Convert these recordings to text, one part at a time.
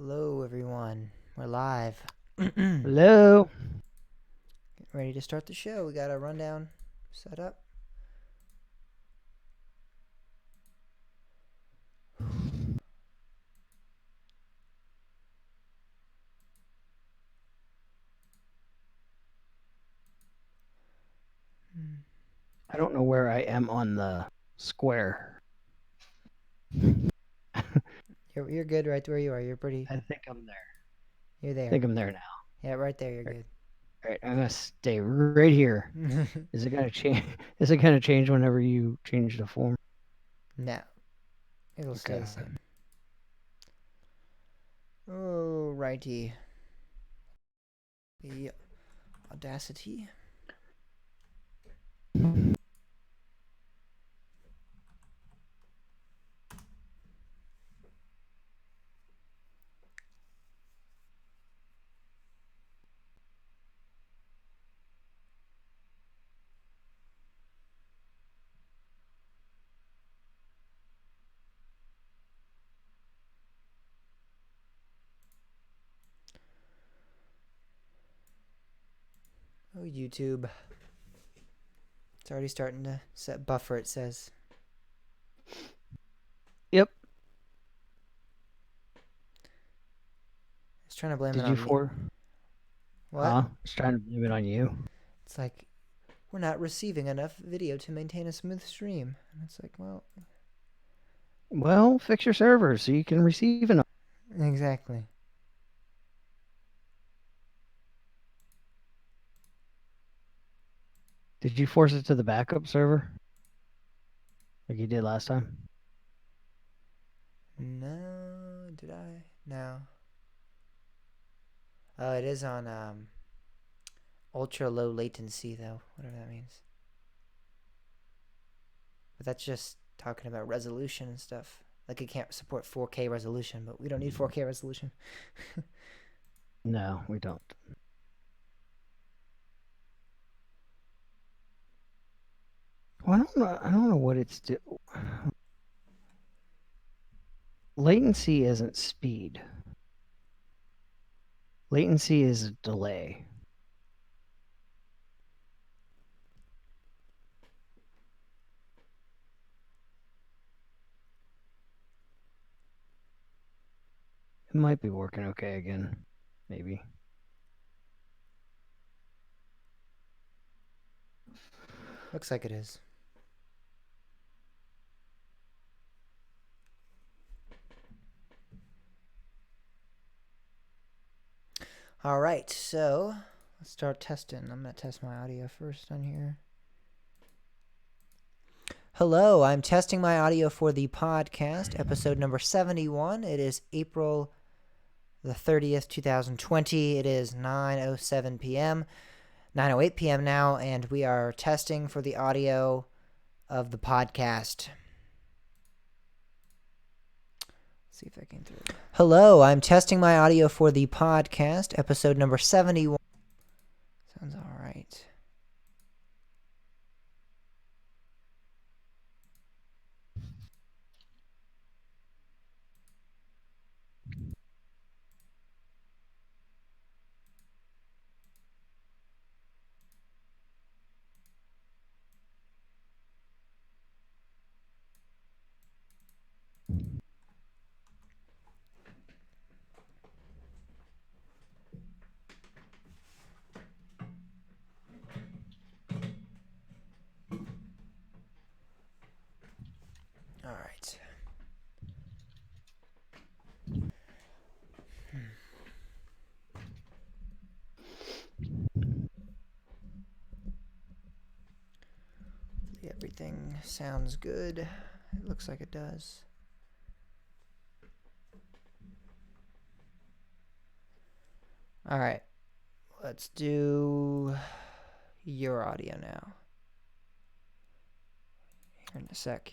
Hello, everyone. We're live. Hello. Ready to start the show. We got a rundown set up. I don't know where I am on the square. You're good right where you are. You're pretty. I think I'm there. You're I there. think I'm there now. Yeah, right there. You're All good. right, I'm gonna stay right here. Is it gonna change? Is it gonna change whenever you change the form? No, it'll stay Okay. the same. Oh, righty. The Audacity. Oh, YouTube. It's already starting to set buffer, it says. Yep. It's trying to blame it Did you on me. for? What? I was trying to blame it on you. It's like, we're not receiving enough video to maintain a smooth stream. And it's like, well, Well, fix your server so you can receive enough. exactly. Did you force it to the backup server like you did last time? No, did I? No. Oh, it is on ultra low latency though, whatever that means. But that's just talking about resolution and stuff. Like it can't support 4K resolution, but we don't need 4K resolution. No, we don't. Well, I don't know. I don't know what it's do. Latency isn't speed. Latency is a delay. It might be working okay again. Maybe. Looks like it is. All right, so let's start testing. I'm going to test my audio first on here. Hello, I'm testing my audio for the podcast, episode number 71. It is April the 30th, 2020. It is 9:07 p.m. 9:08 p.m. now, and we are testing for the audio of the podcast. Let's see if I can through. Hello, I'm testing my audio for the podcast, episode number 71. Sounds all right. All right. Everything sounds good. It looks like it does. All right. Let's do your audio now. Here in a sec.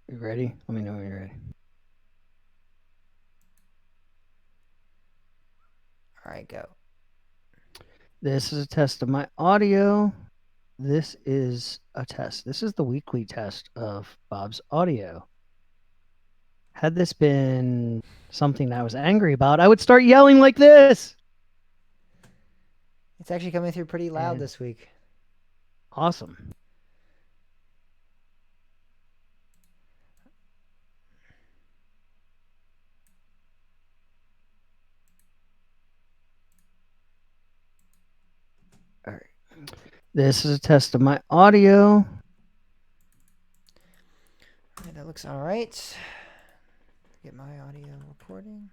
You ready? Let me know when you're ready. All right, go. This is a test of my audio. This is a test. This is the weekly test of Bob's audio. Had this been something that I was angry about, I would start yelling like this. It's actually coming through pretty loud And this week. awesome. All right. This is a test of my audio. Alright, that looks all right. Get my audio recording.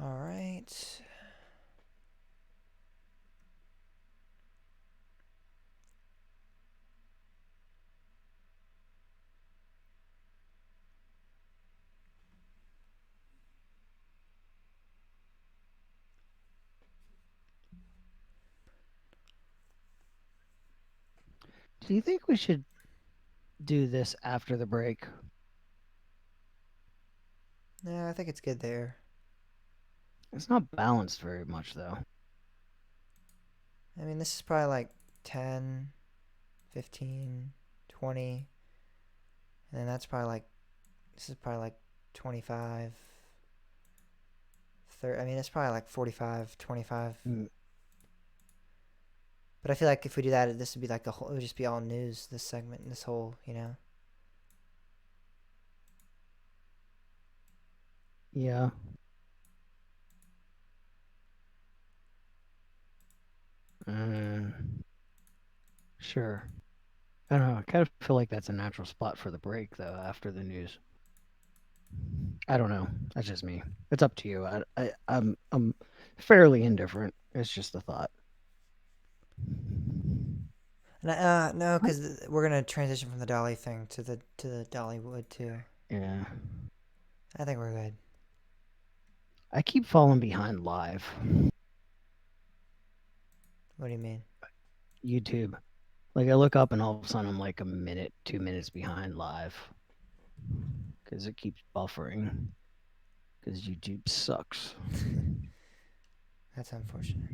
All right. Do you think we should do this after the break? Yeah, I think it's good there. It's not balanced very much, though. I mean, this is probably like 10, 15, 20. And then that's probably like, this is probably like 25, 30. I mean, it's probably like 45, 25. But I feel like if we do that, this would be like a whole, it would just be all news, this segment, this whole, you know? Yeah. Sure. I don't know. I kind of feel like that's a natural spot for the break, though, after the news. I don't know. That's just me. It's up to you. I'm fairly indifferent. It's just a thought. No, because we're gonna transition from the Dolly thing to the Dollywood too. Yeah. I think we're good. I keep falling behind live. What do you mean? YouTube. Like I look up and all of a sudden I'm like a minute, 2 minutes behind live. Because it keeps buffering. Because YouTube sucks. That's unfortunate.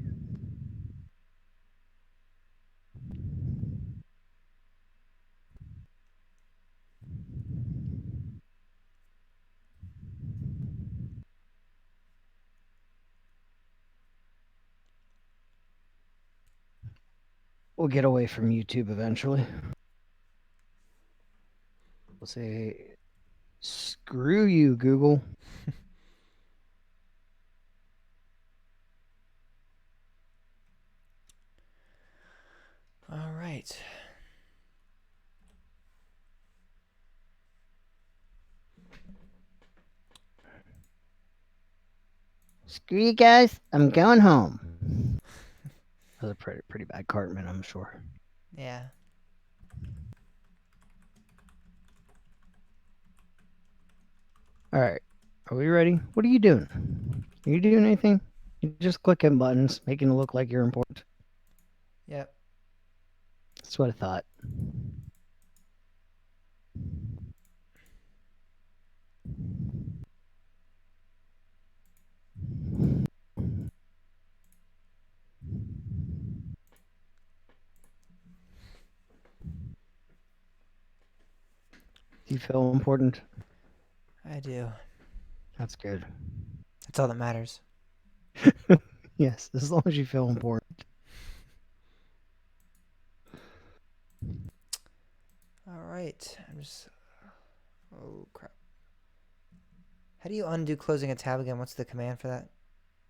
We'll get away from YouTube eventually. We'll say, screw you, Google. All right. Screw you guys. I'm going home. That was a pretty bad Cartman, I'm sure. Yeah. All right. Are we ready? What are you doing? Are you doing anything? You just clicking buttons, making it look like you're important. Yep. That's what I thought. Do you feel important? I do. That's good. That's all that matters. Yes, as long as you feel important. All right. I'm just. Oh crap. How do you undo closing a tab again? What's the command for that?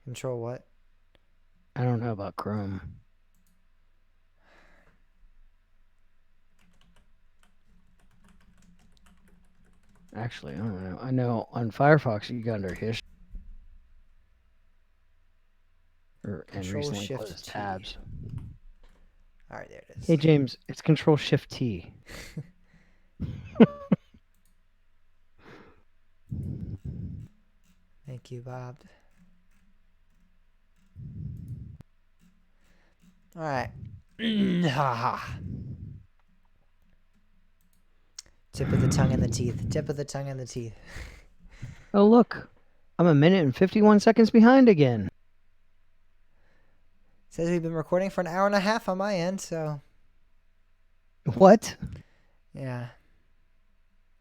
Control what? I don't know about Chrome. Actually, I don't know. I know on Firefox you got under history and Control recently Shift closed T. tabs. All right, there it is. Hey James, it's Control Shift T. Thank you, Bob. All right. Tip of the tongue and the teeth. Tip of the tongue and the teeth. Oh, look. I'm a minute and 51 seconds behind again. Says we've been recording for an hour and a half on my end, so. What? Yeah.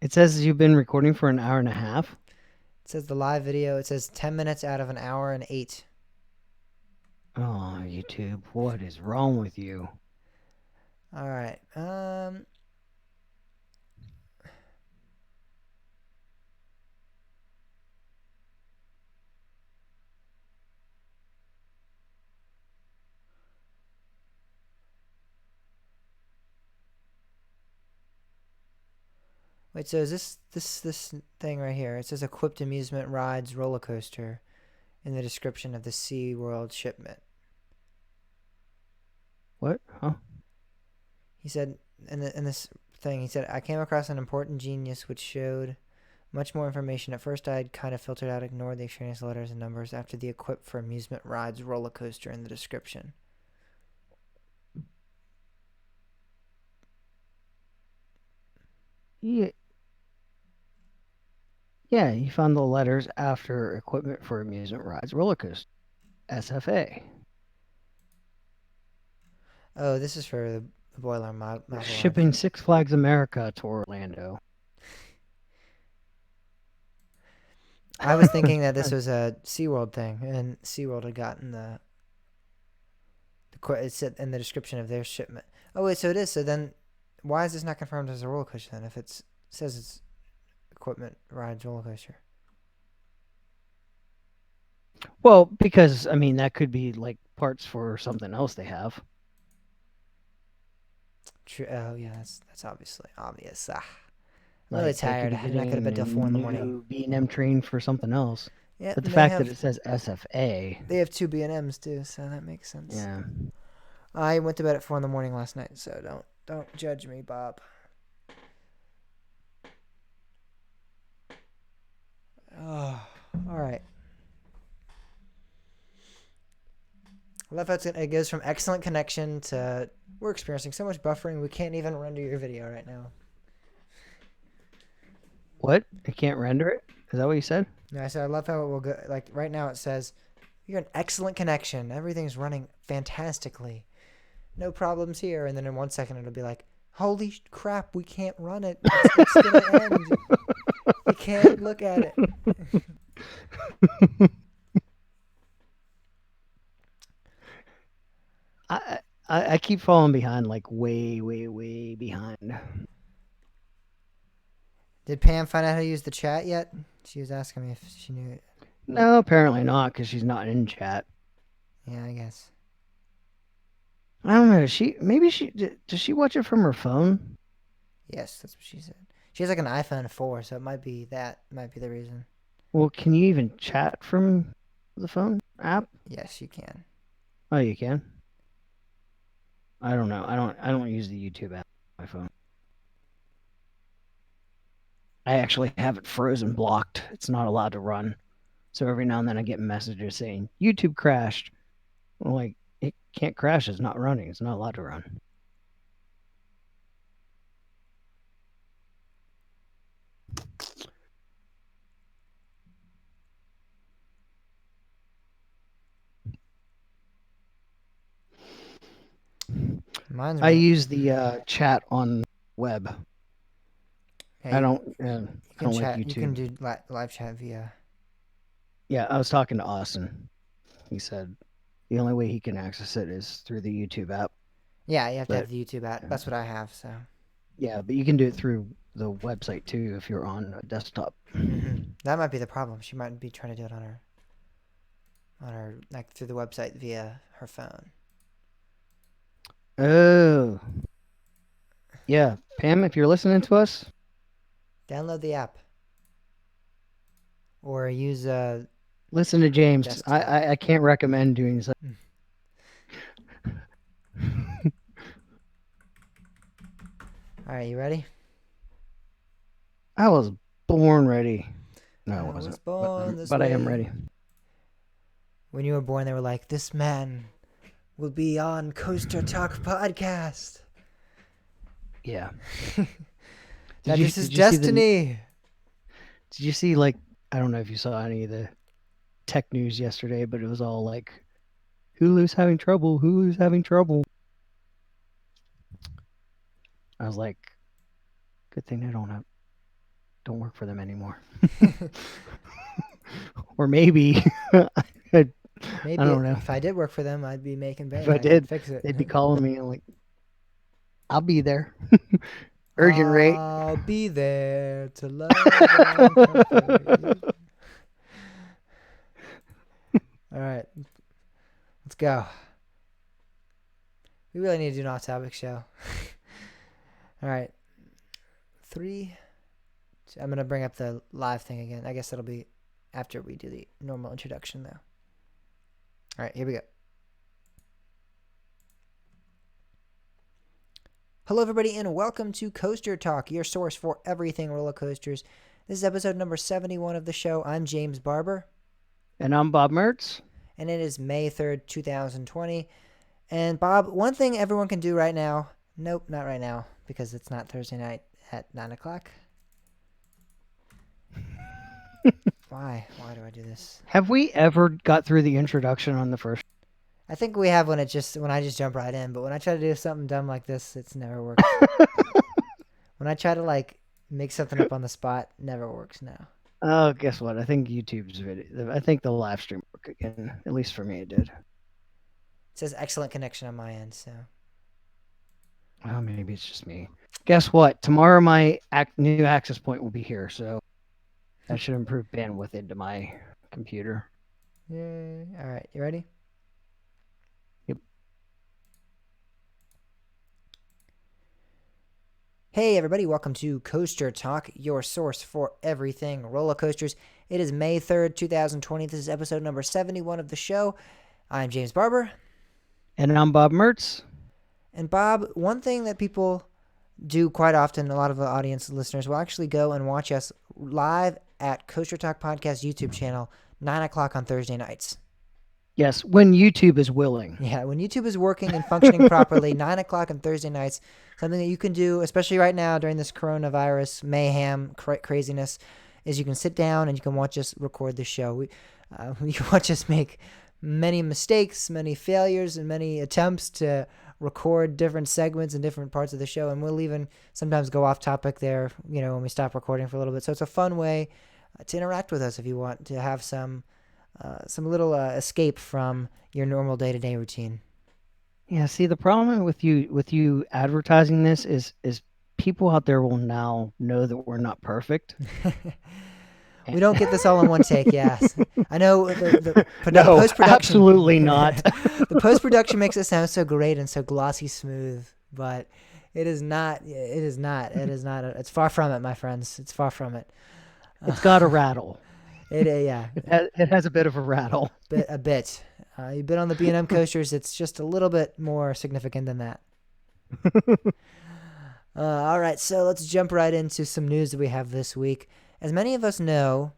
It says you've been recording for an hour and a half? It says the live video, it says 10 minutes out of an hour and 8. Oh, YouTube, what is wrong with you? All right. Wait, so is this thing right here? It says equipped amusement rides roller coaster in the description of the SeaWorld shipment. What? Huh? He said in this thing, he said, I came across an important genius which showed much more information. At first I'd kind of filtered out, ignored the extraneous letters and numbers after the equipped for amusement rides roller coaster in the description. Yeah. Yeah, you found the letters after equipment for amusement rides roller coaster. SFA. Oh, this is for the Boiler Mouth Shipping Six Flags America to Orlando. I was thinking that this was a SeaWorld thing, and SeaWorld had gotten it said in the description of their shipment. Oh, wait, so it is. So then why is this not confirmed as a roller coaster then if it says it's equipment rides roller coaster? Well, because, I mean, that could be like parts for something else they have. True. Oh, yeah, that's obviously obvious. I'm Like, really tired. I'm not going to bed till 4 in the morning. B&M train for something else. Yeah, But the fact that it says SFA. They have 2 B&Ms too, so that makes sense. Yeah. I went to bed at 4 in the morning last night, so don't judge me, Bob. Oh, all right. I love how it goes from excellent connection to we're experiencing so much buffering we can't even render your video right now. What? I can't render it? Is that what you said? No, I said I love how it will go. Like right now, it says you're an excellent connection. Everything's running fantastically. No problems here. And then in 1 second, it'll be like, holy crap, we can't run it. It's gonna end. We can't look at it. I keep falling behind, like way, way, way behind. Did Pam find out how to use the chat yet? She was asking me if she knew it. No, apparently not, because she's not in chat. Yeah, I guess. I don't know. Does she watch it from her phone? Yes, that's what she said. She has like an iPhone 4, so it might be that. Might be the reason. Well, can you even chat from the phone app? Yes, you can. Oh, you can. I don't know. I don't use the YouTube app on my phone. I actually have it frozen blocked. It's not allowed to run. So every now and then I get messages saying YouTube crashed. I'm like, it can't crash. It's not running. It's not allowed to run. I use the chat on web. Yeah, I don't like YouTube. You can do live chat via. Yeah, I was talking to Austin. He said the only way he can access it is through the YouTube app. Yeah, you have to have the YouTube app. That's what I have. So. Yeah, but you can do it through the website too if you're on a desktop. Mm-hmm. That might be the problem. She might be trying to do it on her like through the website via her phone. Oh. Yeah, Pam, if you're listening to us, download the app. Or use listen to James. Desktop. I can't recommend doing so. All right, you ready? I was born ready. No, I wasn't. Was born but I am ready. When you were born, they were like, this man will be on Coaster Talk podcast. Yeah. That this is did you see the destiny. did you see like I don't know if you saw any of the tech news yesterday, but it was all like Hulu's having trouble, Hulu's having trouble. I was like, good thing I don't work for them anymore. Or maybe I Maybe don't know. if I did work for them, I'd be making bank. If I I could did, fix it. they'd be calling me and like, I'll be there. Urgent rate. I'll be there to love and comfort you. All right, let's go. We really need to do an off-topic show. All right, 3. I'm gonna bring up the live thing again. I guess that'll be after we do the normal introduction, though. All right, here we go. Hello, everybody, and welcome to Coaster Talk, your source for everything roller coasters. This is episode number 71 of the show. I'm James Barber. And I'm Bob Mertz. And it is May 3rd, 2020. And Bob, one thing everyone can do right now. Nope, not right now, because it's not Thursday night at 9 o'clock. Why? Why do I do this? Have we ever got through the introduction on the first? I think we have when I just jump right in, but when I try to do something dumb like this, it's never works. When I try to like make something up on the spot, never works now. Oh, guess what? I think YouTube's video. I think the live stream worked again. At least for me, it did. It says excellent connection on my end, so. Well, maybe it's just me. Guess what? Tomorrow my new access point will be here, so that should improve bandwidth into my computer. Yay. All right, you ready? Yep. Hey everybody, welcome to Coaster Talk, your source for everything roller coasters. It is May 3rd, 2020. This is episode number 71 of the show. I'm James Barber. And I'm Bob Mertz. And Bob, one thing that people do quite often, a lot of the audience listeners will actually go and watch us live at Coaster Talk Podcast YouTube channel, 9 o'clock on Thursday nights. Yes, when YouTube is willing. Yeah, when YouTube is working and functioning properly, 9 o'clock on Thursday nights, something that you can do, especially right now during this coronavirus mayhem craziness, is you can sit down and you can watch us record the show. You can watch us make many mistakes, many failures, and many attempts to record different segments and different parts of the show, and we'll even sometimes go off topic there, when we stop recording for a little bit. So it's a fun way to interact with us if you want to have some little escape from your normal day-to-day routine. Yeah, see, the problem with you advertising this is people out there will now know that we're not perfect. We don't get this all in one take, yes. I know the no, post-production. Absolutely not. The post-production makes it sound so great and so glossy smooth, but it is not. It is not. It is not. It's far from it, my friends. It's far from it. It's got a rattle. Yeah. It has a bit of a rattle. A bit. You've been on the B&M coasters. It's just a little bit more significant than that. All right, so let's jump right into some news that we have this week. As many of us know,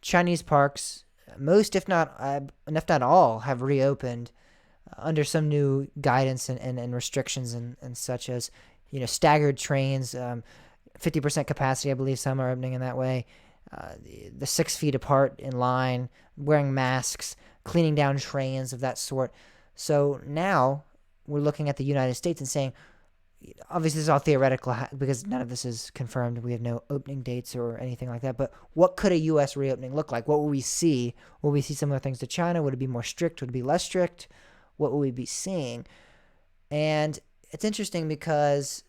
Chinese parks, most if not all, have reopened under some new guidance and restrictions and such as, staggered trains, 50% capacity. I believe some are opening in that way. The 6 feet apart in line, wearing masks, cleaning down trains of that sort. So now we're looking at the United States and saying, obviously this is all theoretical because none of this is confirmed. We have no opening dates or anything like that. But what could a U.S. reopening look like? What will we see? Will we see similar things to China? Would it be more strict? Would it be less strict? What will we be seeing? And it's interesting because,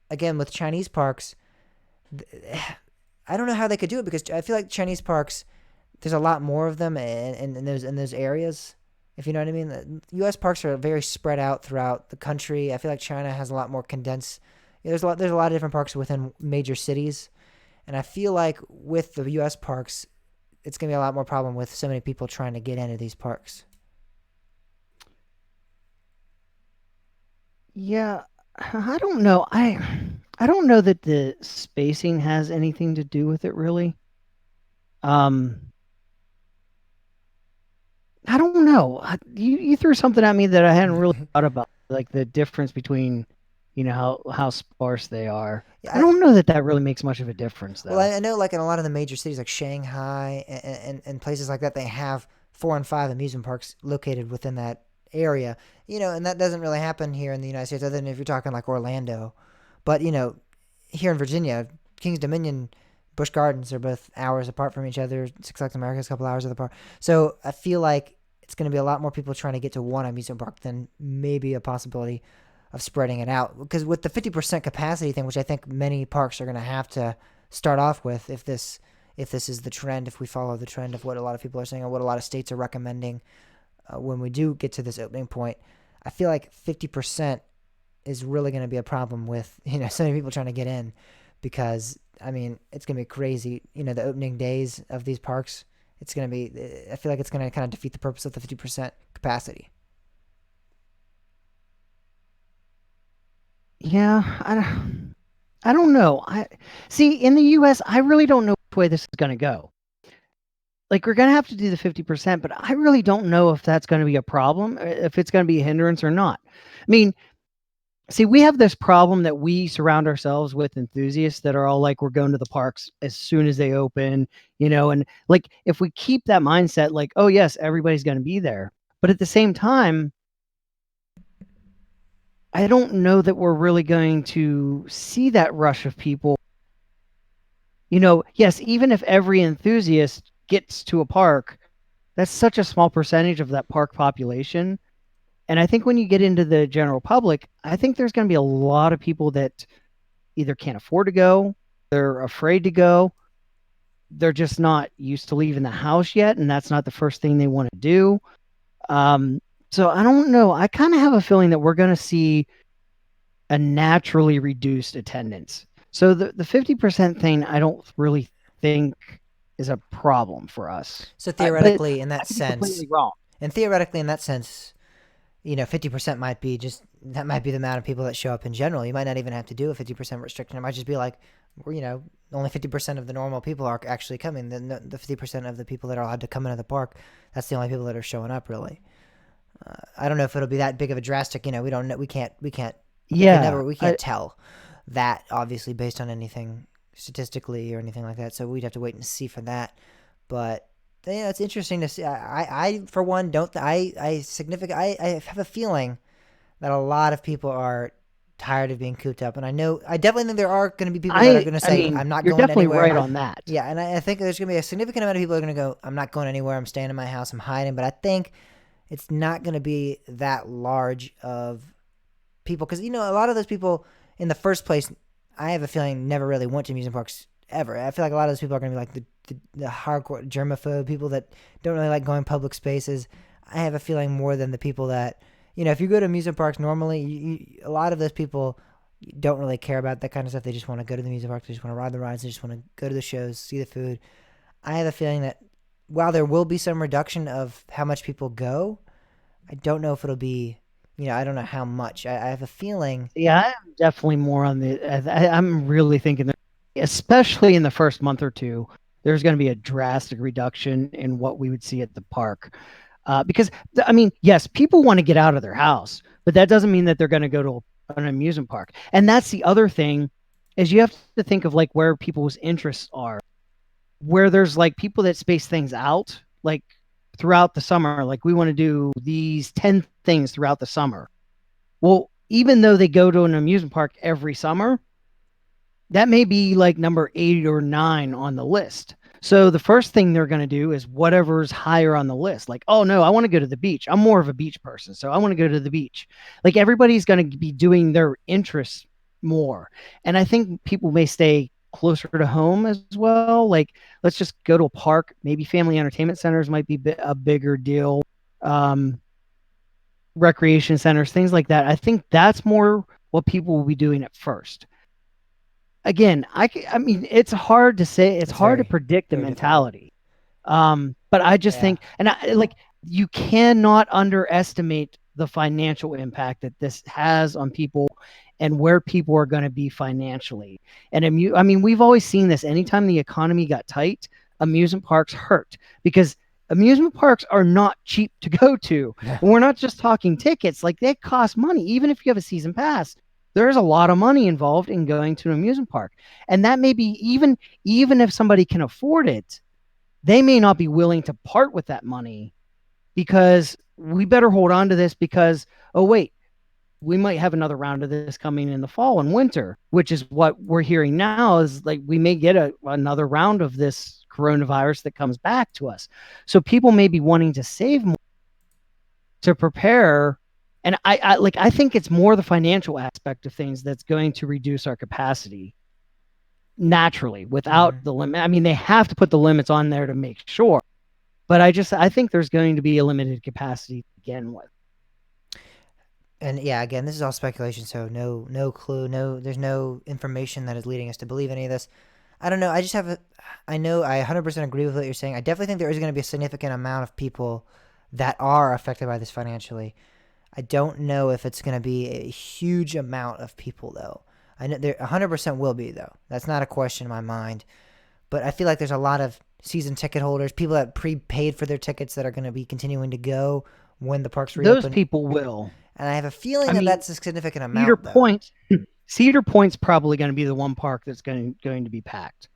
again, with Chinese parks, I don't know how they could do it because I feel like Chinese parks, there's a lot more of them in those areas. If you know what I mean. The U.S. parks are very spread out throughout the country. I feel like China has a lot more condensed. There's a lot of different parks within major cities, and I feel like with the U.S. parks, it's gonna be a lot more problem with so many people trying to get into these parks. Yeah, I don't know. I don't know that the spacing has anything to do with it, really. I don't know. You threw something at me that I hadn't really thought about, like the difference between how sparse they are. I Yeah, don't know that really makes much of a difference, well, though. I know like in a lot of the major cities like Shanghai and places like that, they have 4 and 5 amusement parks located within that area. And that doesn't really happen here in the United States, other than if you're talking like Orlando. But here in Virginia, Kings Dominion, Busch Gardens are both hours apart from each other. Six Flags America is a couple hours apart. So I feel like it's going to be a lot more people trying to get to one amusement park than maybe a possibility of spreading it out. Because with the 50% capacity thing, which I think many parks are going to have to start off with, if this is the trend, if we follow the trend of what a lot of people are saying or what a lot of states are recommending, when we do get to this opening point, I feel like 50% is really going to be a problem with so many people trying to get in, because I mean it's going to be crazy. The opening days of these parks, it's going to be. I feel like it's going to kind of defeat the purpose of the 50% capacity. Yeah, I don't know. I see in the U.S. I really don't know which way this is going to go. Like we're going to have to do the 50%, but I really don't know if that's going to be a problem, if it's going to be a hindrance or not. I mean, see, we have this problem that we surround ourselves with enthusiasts that are all like, we're going to the parks as soon as they open, and like if we keep that mindset, like, oh yes, everybody's going to be there. But at the same time, I don't know that we're really going to see that rush of people. Yes, even if every enthusiast gets to a park, that's such a small percentage of that park population. And I think when you get into the general public, I think there's going to be a lot of people that either can't afford to go, they're afraid to go, they're just not used to leaving the house yet, and that's not the first thing they want to do. Um, so I don't know. I kind of have a feeling that we're going to see a naturally reduced attendance. So the 50% thing, I don't really think is a problem for us. So But theoretically, in I that could be sense, completely wrong. 50% might be just that might be the amount of people that show up in general. You might not even have to do a 50% restriction. It might just be like, only 50% of the normal people are actually coming. Then the 50% of the people that are allowed to come into the park, that's the only people that are showing up really. I don't know if it'll be that big of a drastic. We don't know. Yeah, We can't tell that obviously based on anything statistically or anything like that. So we'd have to wait and see for that. But it's interesting to see. I for one don't. I have a feeling that a lot of people are tired of being cooped up, and I definitely think there are going to be people that are going to I say, mean, "I'm not you're going definitely right anywhere." on that. Yeah, and I think there's going to be a significant amount of people that are going to go, "I'm not going anywhere. I'm staying in my house. I'm hiding." But I think it's not going to be that large of people, because a lot of those people in the first place, I have a feeling never really went to amusement parks ever. I feel like a lot of those people are going to be like the hardcore germaphobe people that don't really like going public spaces. I have a feeling more than the people that if you go to amusement parks normally, a lot of those people don't really care about that kind of stuff. They just want to go to the amusement park. They just want to ride the rides. They just want to go to the shows, see the food. I have a feeling that while there will be some reduction of how much people go, I don't know if it'll be, I don't know how much. I have a feeling. Yeah, I'm definitely more on I'm really thinking that, especially in the first month or two, there's going to be a drastic reduction in what we would see at the park. Because, I mean, yes, people want to get out of their house, but that doesn't mean that they're going to go to an amusement park. And that's the other thing, is you have to think of like where people's interests are, where there's like people that space things out, like throughout the summer, like we want to do these 10 things throughout the summer. Well, even though they go to an amusement park every summer, that may be like number 8 or 9 on the list. So the first thing they're going to do is whatever's higher on the list. Like, oh no, I want to go to the beach. I'm more of a beach person, so I want to go to the beach. Like everybody's going to be doing their interests more. And I think people may stay closer to home as well. Like, let's just go to a park. Maybe family entertainment centers might be a bigger deal. Recreation centers, things like that. I think that's more what people will be doing at first. Again, I mean, it's hard to say. It's It's hard to very, predict the very difficult. mentality. But I just Yeah. think, and like, you cannot underestimate the financial impact that this has on people and where people are going to be financially. And I mean, we've always seen this. Anytime the economy got tight, amusement parks hurt, because amusement parks are not cheap to go to. And we're not just talking tickets, like they cost money. Even if you have a season pass, There's a lot of money involved in going to an amusement park. And that may be even if somebody can afford it, they may not be willing to part with that money because we better hold on to this because, oh, wait, we might have another round of this coming in the fall and winter, which is what we're hearing now is like we may get another round of this coronavirus that comes back to us. So people may be wanting to save more to prepare. And I think it's more the financial aspect of things that's going to reduce our capacity naturally without the limit. I mean, they have to put the limits on there to make sure. But I think there's going to be a limited capacity to begin with. And yeah, again, this is all speculation, so no clue, there's no information that is leading us to believe any of this. I don't know. I know I 100% agree with what you're saying. I definitely think there is going to be a significant amount of people that are affected by this financially. I don't know if it's going to be a huge amount of people though. I know there 100% will be though. That's not a question in my mind. But I feel like there's a lot of season ticket holders, people that prepaid for their tickets that are going to be continuing to go when the parks reopen. Those people will. And I have a feeling that's a significant amount. Cedar Point's probably going to be the one park that's going to be packed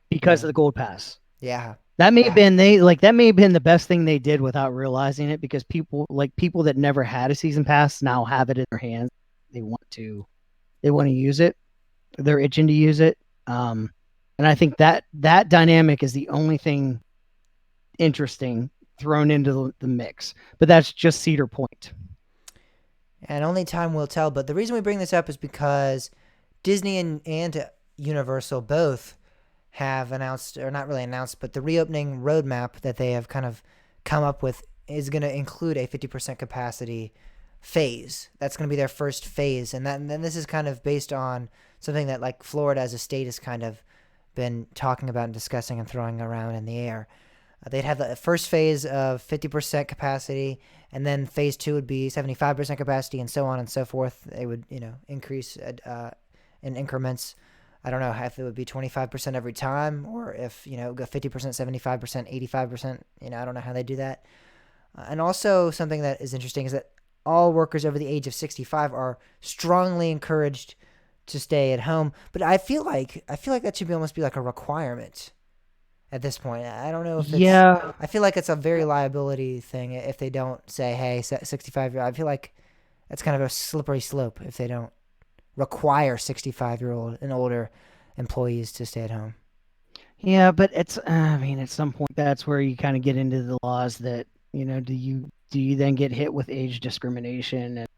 because of the Gold Pass. Yeah, that may have been the best thing they did without realizing it because people that never had a season pass now have it in their hands. They want to use it. They're itching to use it. And I think that dynamic is the only thing interesting thrown into the mix. But that's just Cedar Point. And only time will tell. But the reason we bring this up is because Disney and Universal both have announced, or not really announced, but the reopening roadmap that they have kind of come up with is going to include a 50% capacity phase. That's going to be their first phase. And then this is kind of based on something that like Florida as a state has kind of been talking about and discussing and throwing around in the air. They'd have the first phase of 50% capacity, and then phase 2 would be 75% capacity, and so on and so forth. They would, increase in increments. I don't know if it would be 25% every time, or if go 50%, 75%, 85%. I don't know how they do that. And also something that is interesting is that all workers over the age of 65 are strongly encouraged to stay at home. But I feel like that should almost be like a requirement. At this point, I don't know if it's... Yeah. I feel like it's a very liability thing if they don't say, hey, 65 year old. I feel like that's kind of a slippery slope if they don't require 65-year-old and older employees to stay at home. Yeah, but it's, at some point, that's where you kind of get into the laws that, do you then get hit with age discrimination? And,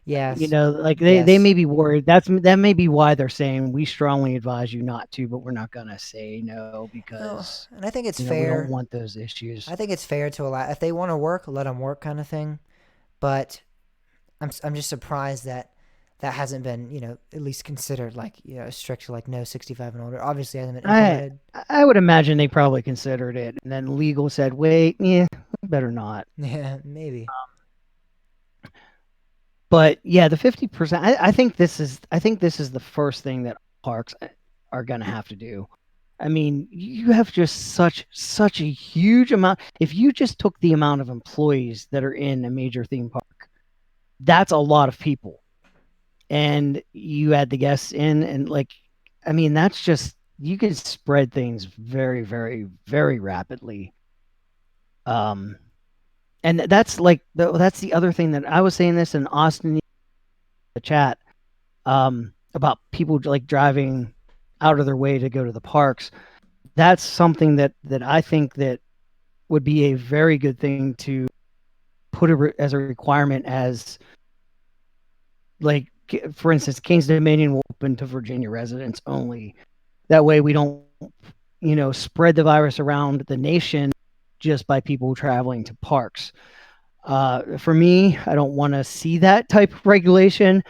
yes. They may be worried. That may be why they're saying we strongly advise you not to, but we're not going to say no because. And I think it's fair. We don't want those issues. I think it's fair to allow if they want to work, let them work, kind of thing. But I'm just surprised that hasn't been at least considered strict no 65 and older. Obviously hasn't been implemented. I would imagine they probably considered it, and then legal said, wait, better not. Yeah, maybe. But yeah, the 50%. I think this is the first thing that parks are going to have to do. I mean, you have just such a huge amount. If you just took the amount of employees that are in a major theme park, that's a lot of people. And you add the guests in, and that's just, you can spread things very, very, very rapidly. And that's that's the other thing that I was saying this in Austin, the chat, about people driving out of their way to go to the parks. That's something that I think that would be a very good thing to put as a requirement as for instance, King's Dominion will open to Virginia residents only. That way we don't, spread the virus around the nation just by people traveling to parks. For me, I don't want to see that type of regulation,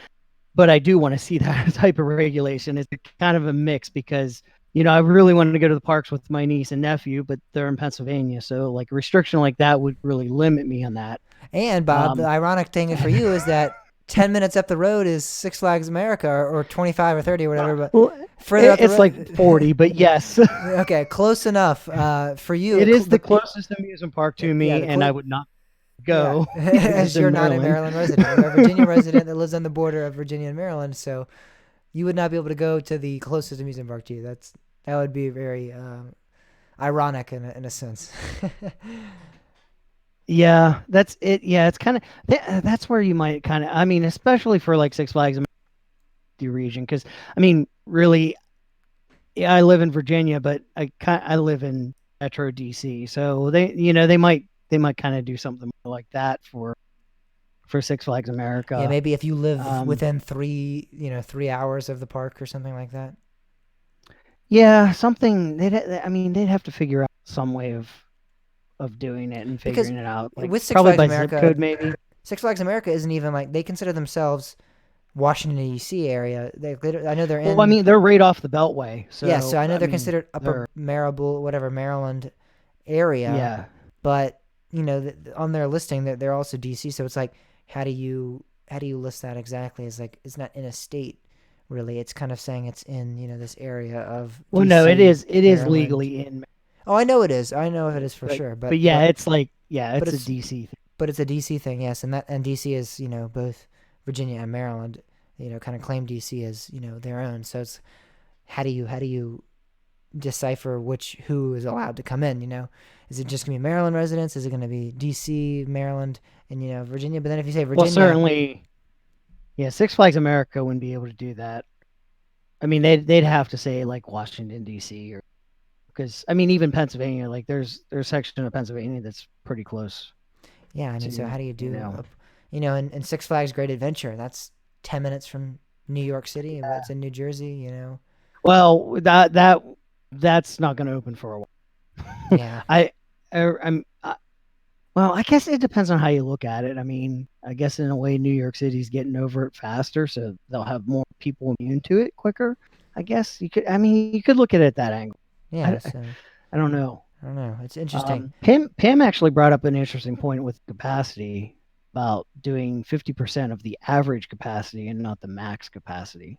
but I do want to see that type of regulation. It's kind of a mix because, I really wanted to go to the parks with my niece and nephew, but they're in Pennsylvania. So a restriction like that would really limit me on that. And Bob, the ironic thing for you is that 10 minutes up the road is Six Flags America or 25 or 30 or whatever, but further up the road, it's 40, but yes. Okay, close enough for you. It is the closest amusement park to me, and I would not Yeah, go. You're just as in you're not a Maryland. Maryland resident. You're a Virginia resident that lives on the border of Virginia and Maryland, so you would not be able to go to the closest amusement park to you. That would be very ironic in a sense. Yeah, that's it. Yeah, it's kind of that's where you might kind of. I mean, especially for like Six Flags region, because I mean, really, yeah, I live in Virginia, but I live in Metro DC, so they might kind of do something like that for Six Flags Yeah, America. maybe if you live Um, within 3 hours of the park or something like that. yeah, something I mean, they'd have to figure out some way of doing it and Because figuring it out, like with Six probably Flags by zip America, code maybe. Six Flags America isn't even like they consider themselves Washington D.C. area. I know they're Well, I in. mean, they're right off the Beltway, Yeah, so so I know I they're mean, considered Upper they're Marable, whatever Maryland area, yeah. but on their listing they're also DC. So it's like, how do you list that exactly? It's like it's not in a state, really. It's kind of saying it's in this area of Well, no, it DC, is Maryland. legally in, Oh, I know it is. I know it is for sure. but But yeah, but it's like yeah, but it's a it's DC thing. but it's a DC thing, yes, and DC is both Virginia and Maryland. Kind of claim DC as their own. So it's how do you decipher who is allowed to come in? Is it just gonna be Maryland residents? Is it gonna be DC, Maryland, and Virginia? But then if you say Well, Virginia, certainly, yeah, Six Flags America wouldn't be able to do that. I mean, they'd have to say like Washington D.C. or because I mean even Pennsylvania, like there's a section of Pennsylvania that's pretty close yeah, I mean, to so how do you you do, know. and Six Flags Great Adventure? That's 10 minutes from New York City, but it's in New Jersey. Well, that's not going to open for a while. Yeah, Well, I guess it depends on how you look at it. I mean, I guess in a way, New York City's getting over it faster, so they'll have more people immune to it quicker. I guess you could. I mean, you could look at it that angle. yeah. I, So I don't know. I don't know. It's interesting. Pam actually brought up an interesting point with capacity about doing 50% of the average capacity and not the max capacity,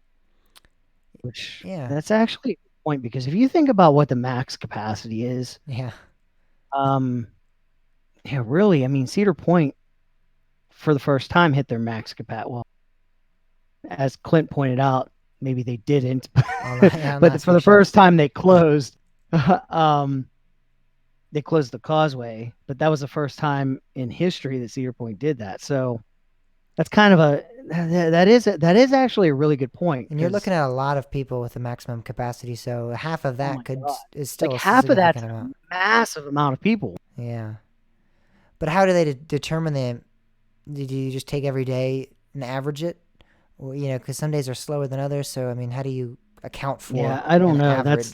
which Yeah, that's actually a point because if you think about what the max capacity is, yeah, um, yeah, really, I mean, Cedar Point for the first time hit their max capacity. Well, as Clint pointed out, maybe they didn't, on but last for the week's show. first time they closed. um, they closed the causeway, but that was the first time in history that Cedar Point did that. So that's kind of that is actually a really good point And you're because looking at a lot of people with a maximum capacity, so half of oh that my god, is like still a half of that's significant a amount. massive amount of people. Yeah. But how do they determine the? Do you just take every day and average it, or because some days are slower than others? So I mean, how do you account for Yeah, I don't an know. average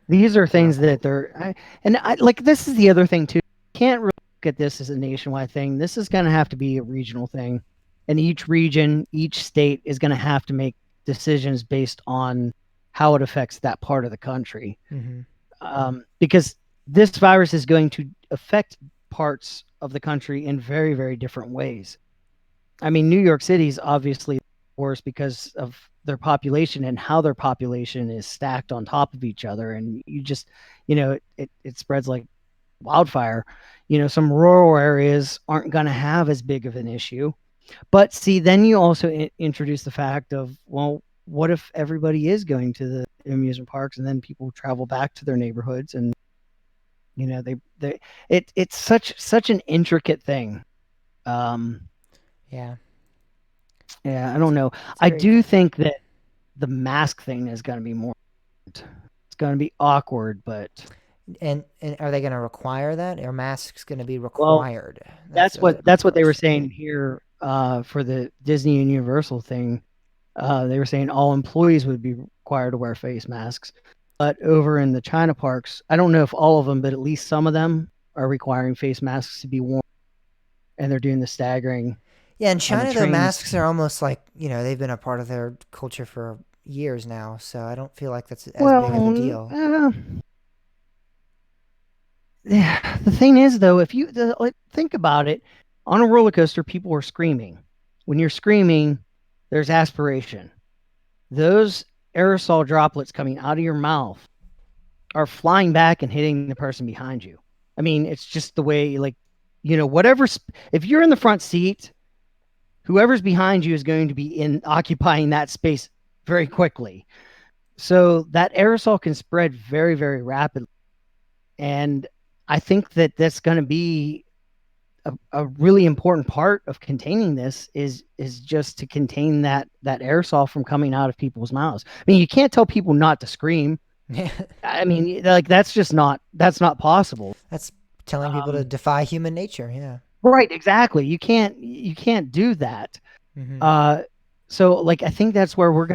These are things growth? that like this is the other thing too. You can't really look at this as a nationwide thing. This is going to have to be a regional thing, and each region, each state is going to have to make decisions based on how it affects that part of the country. Mm-hmm. Because this virus is going to affect parts of the country in very, very different ways. I mean, New York City is obviously worse because of their population and how their population is stacked on top of each other. And you just, it spreads like wildfire. Some rural areas aren't going to have as big of an issue. But see, then you also introduce the fact of, well, what if everybody is going to the amusement parks and then people travel back to their neighborhoods and it's such an intricate thing. Um, Yeah. yeah, I don't know. It's I very. do think that the mask thing is going to be more. It's going to be awkward, but And are they going to require that? Are masks going to be well, required? That's that's a what good that's what they were question. saying here for the Disney and Universal thing. They were saying all employees would be required to wear face masks, but over in the China parks, I don't know if all of them, but at least some of them are requiring face masks to be worn, and they're doing the staggering Yeah, in on the China though, trains. masks are almost like they've been a part of their culture for years now. So I don't feel like that's as big of a Well, deal. yeah, the thing is, though, if you like, think about it, on a roller coaster, people are screaming. When you're screaming, there's aspiration. Those aerosol droplets coming out of your mouth are flying back and hitting the person behind you. I mean, it's just the way, like, whatever, if you're in the front seat, whoever's behind you is going to be in occupying that space very quickly. So that aerosol can spread very, very rapidly. And I think that that's going to be a really important part of containing this is just to contain that aerosol from coming out of people's mouths. I mean, you can't tell people not to scream. I mean, like that's not possible. That's telling people to defy human nature. Yeah. Right, exactly. You can't do that. Mm-hmm. So like I think that's where we're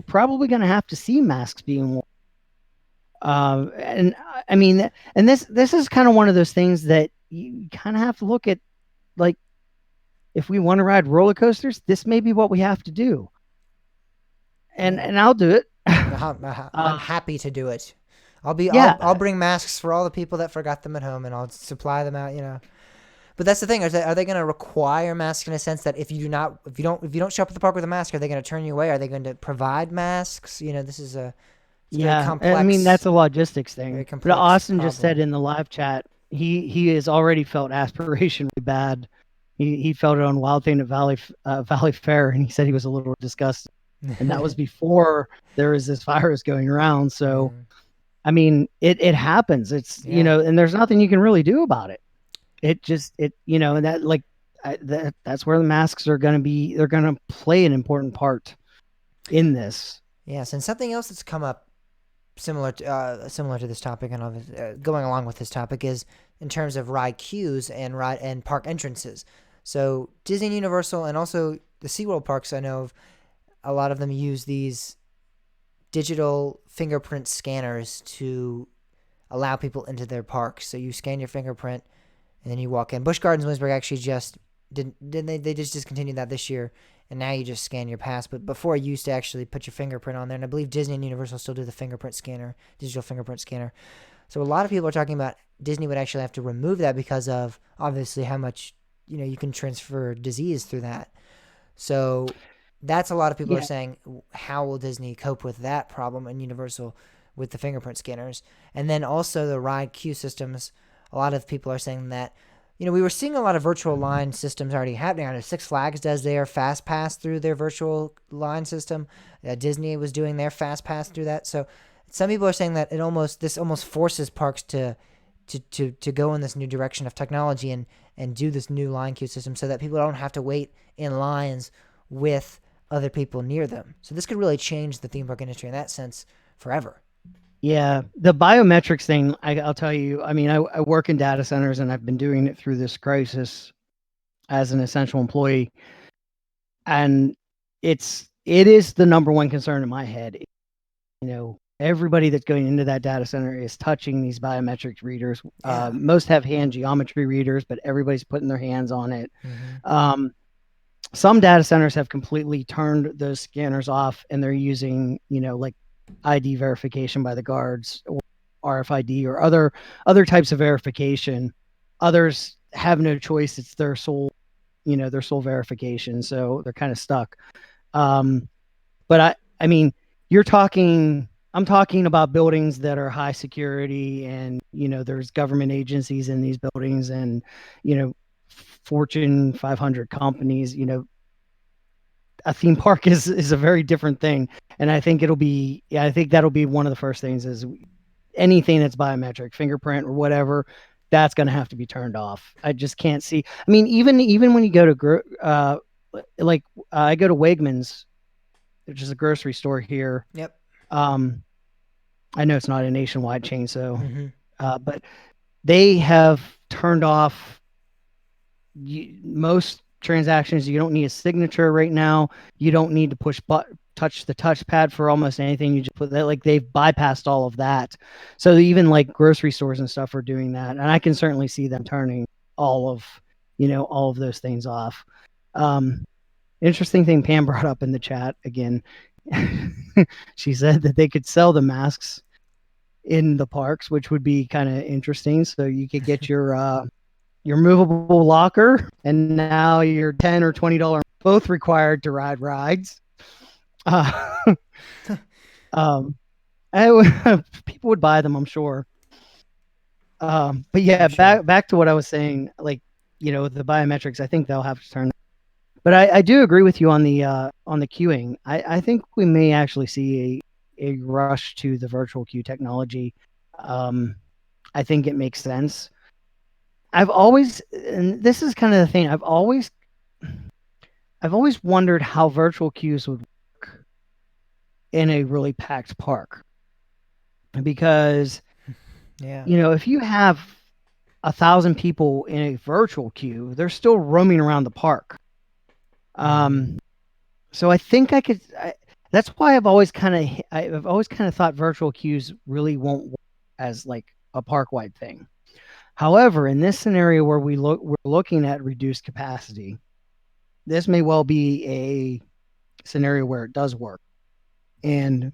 probably gonna have to see masks being worn. And I mean, and this is kind of one of those things that you kind of have to look at, like, if we want to ride roller coasters, this may be what we have to do. And I'll do it. I'm happy to do it. Yeah, I'll bring masks for all the people that forgot them at home, and I'll supply them out. But that's the thing. Are they going to require masks in a sense that if you don't show up at the park with a mask, are they going to turn you away? Are they going to provide masks? This is it's very complex. I mean, that's a logistics thing. Very But complex Austin problem. just said in the live chat he has already felt aspiration really bad. He felt it on Wild Thing at Valley Fair, and he said he was a little disgusted. And that was before there was this virus going around. So, I mean, it happens. It's and there's nothing you can really do about it. And that, like, that's where the masks are going to be. They're going to play an important part in this. Yes, and something else that's come up similar to this topic and going along with this topic is in terms of ride queues and park entrances. So Disney and Universal and also the SeaWorld parks, I know of, a lot of them use these digital fingerprint scanners to allow people into their parks. So you scan your fingerprint and then you walk in. Busch Gardens Williamsburg actually just didn't they just discontinued that this year, and now you just scan your pass. But before, you used to actually put your fingerprint on there, and I believe Disney and Universal still do the digital fingerprint scanner. So a lot of people are talking about Disney would actually have to remove that because of obviously how much you can transfer disease through that. So that's a lot of people are saying, how will Disney cope with that problem, and Universal with the fingerprint scanners? And then also the ride queue systems. A lot of people are saying that, we were seeing a lot of virtual line systems already happening. I know Six Flags does their Fast Pass through their virtual line system. Disney was doing their Fast Pass through that. So some people are saying that this almost forces parks to go in this new direction of technology and do this new line queue system so that people don't have to wait in lines with other people near them. So this could really change the theme park industry in that sense forever. Yeah, the biometrics thing, I'll tell you, I mean, I work in data centers and I've been doing it through this crisis as an essential employee. And it is the number one concern in my head. Everybody that's going into that data center is touching these biometric readers. Yeah. Most have hand geometry readers, but everybody's putting their hands on it. Mm-hmm. Some data centers have completely turned those scanners off, and they're using, like ID verification by the guards or RFID or other types of verification. Others have no choice. It's their sole verification. So they're kind of stuck. But I mean, I'm talking about buildings that are high security, and, there's government agencies in these buildings, and, Fortune 500 companies. A theme park is a very different thing. And I think that'll be one of the first things is anything that's biometric, fingerprint or whatever, that's going to have to be turned off. I just can't see. I mean, even when you go to, I go to Wegmans, which is a grocery store here. Yep. I know it's not a nationwide chain, so, but they have turned off most transactions. You don't need a signature right now. You don't need to touch the touchpad for almost anything. You just put that, like, they've bypassed all of that. So even like grocery stores and stuff are doing that. And I can certainly see them turning all of those things off. Interesting thing Pam brought up in the chat again. She said that they could sell the masks in the parks, which would be kind of interesting. So you could get your movable locker, and now your $10 or $20 both required to ride rides. People would buy them, I'm sure. But yeah, I'm sure. back to what I was saying, like, the biometrics, I think they'll have to turn. But I do agree with you on the queuing. I think we may actually see a rush to the virtual queue technology. Um, I think it makes sense. And this is kind of the thing, I've always wondered how virtual queues would work in a really packed park. Because, Yeah. if you have 1,000 people in a virtual queue, they're still roaming around the park. Mm-hmm. So I think that's why I've always kind of thought virtual queues really won't work as like a park wide thing. However, in this scenario where we're looking at reduced capacity, this may well be a scenario where it does work. And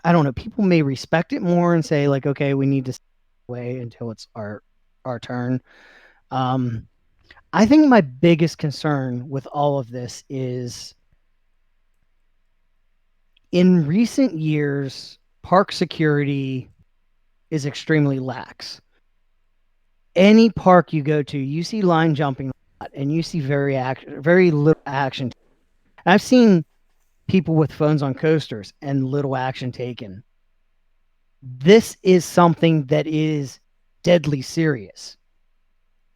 I don't know, people may respect it more and say like, okay, we need to wait until it's our turn. Um, I think my biggest concern with all of this is in recent years, park security is extremely lax. Any park you go to, you see line jumping a lot, and you see very little action. I've seen people with phones on coasters and little action taken. This is something that is deadly serious.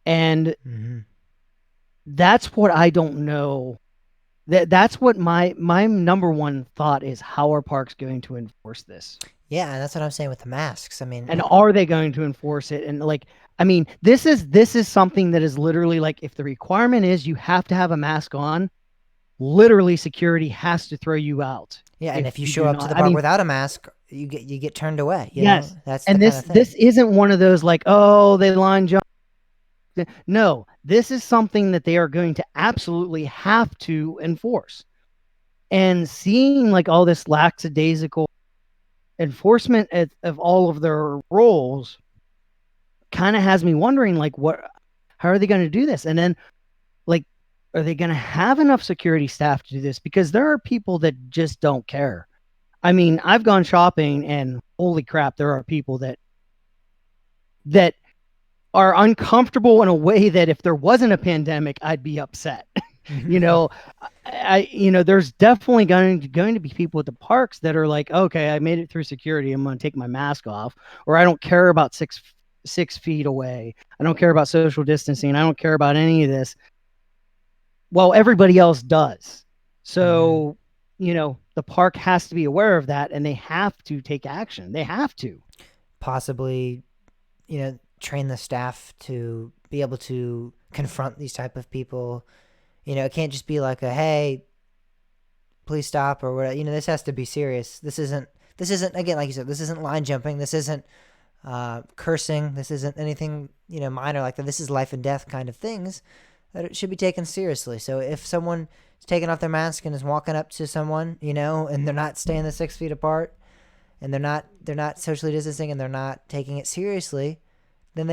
And Mm-hmm. that's what I don't know. That's what my number one thought is: how are parks going to enforce this? Yeah, and that's what I'm saying with the masks. I mean, And are they going to enforce it? And like, I mean, this is something that is literally like, if the requirement is you have to have a mask on, literally security has to throw you out yeah, and if if you you show do up to not. the I park mean, without a mask, you get turned away. yes. That's the And kind of this thing. isn't one of those like, oh, they line jump. No, this is something that they are going to absolutely have to enforce. And seeing like all this lackadaisical enforcement of all of their roles kind of has me wondering like, how are they going to do this? And then, like, are they going to have enough security staff to do this? Because there are people that just don't care. I mean, I've gone shopping and holy crap, there are people that are uncomfortable in a way that if there wasn't a pandemic, I'd be upset. you know, there's definitely going to be people at the parks that are like, okay, I made it through security. I'm going to take my mask off, or I don't care about 6 feet away. I don't care about social distancing. I don't care about any of this. Well, everybody else does. Mm-hmm. So, the park has to be aware of that, and they have to take action. They have to. Possibly, train the staff to be able to confront these type of people. It can't just be like a hey, please stop or whatever. This has to be serious. This isn't again like you said. This isn't line jumping. This isn't cursing. This isn't anything minor like that. This is life and death kind of things that it should be taken seriously. So if someone is taking off their mask and is walking up to someone, and they're not staying the 6 feet apart, and they're not socially distancing, and they're not taking it seriously, then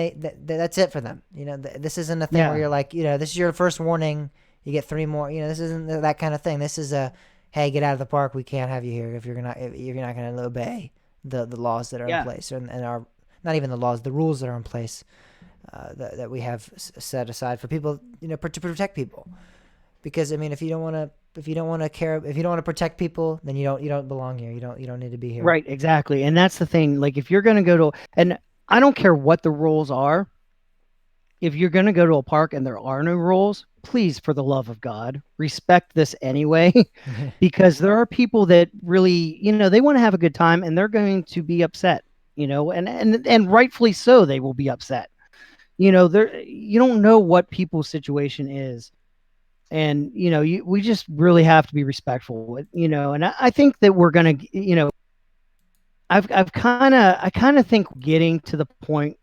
that's it for them. This isn't a thing where Yeah. you're like, this is your first warning. You get three more. This isn't that kind of thing. This is a hey, get out of the park. We can't have you here if you're not going to obey the laws that are in Yeah. place and are not even the laws, the rules that are in place that we have set aside for people, to protect people. Because I mean, if you don't want to protect people, then you don't belong here. You don't need to be here. Right, exactly. And that's the thing. Like, if you're going to go to, and I don't care what the rules are, if you're going to go to a park and there are no rules, please, for the love of God, respect this anyway, because there are people that really, they want to have a good time and they're going to be upset, and rightfully so, they will be upset. You don't know what people's situation is. And, we just really have to be respectful, and I think that we're going to, I kind of think getting to the point,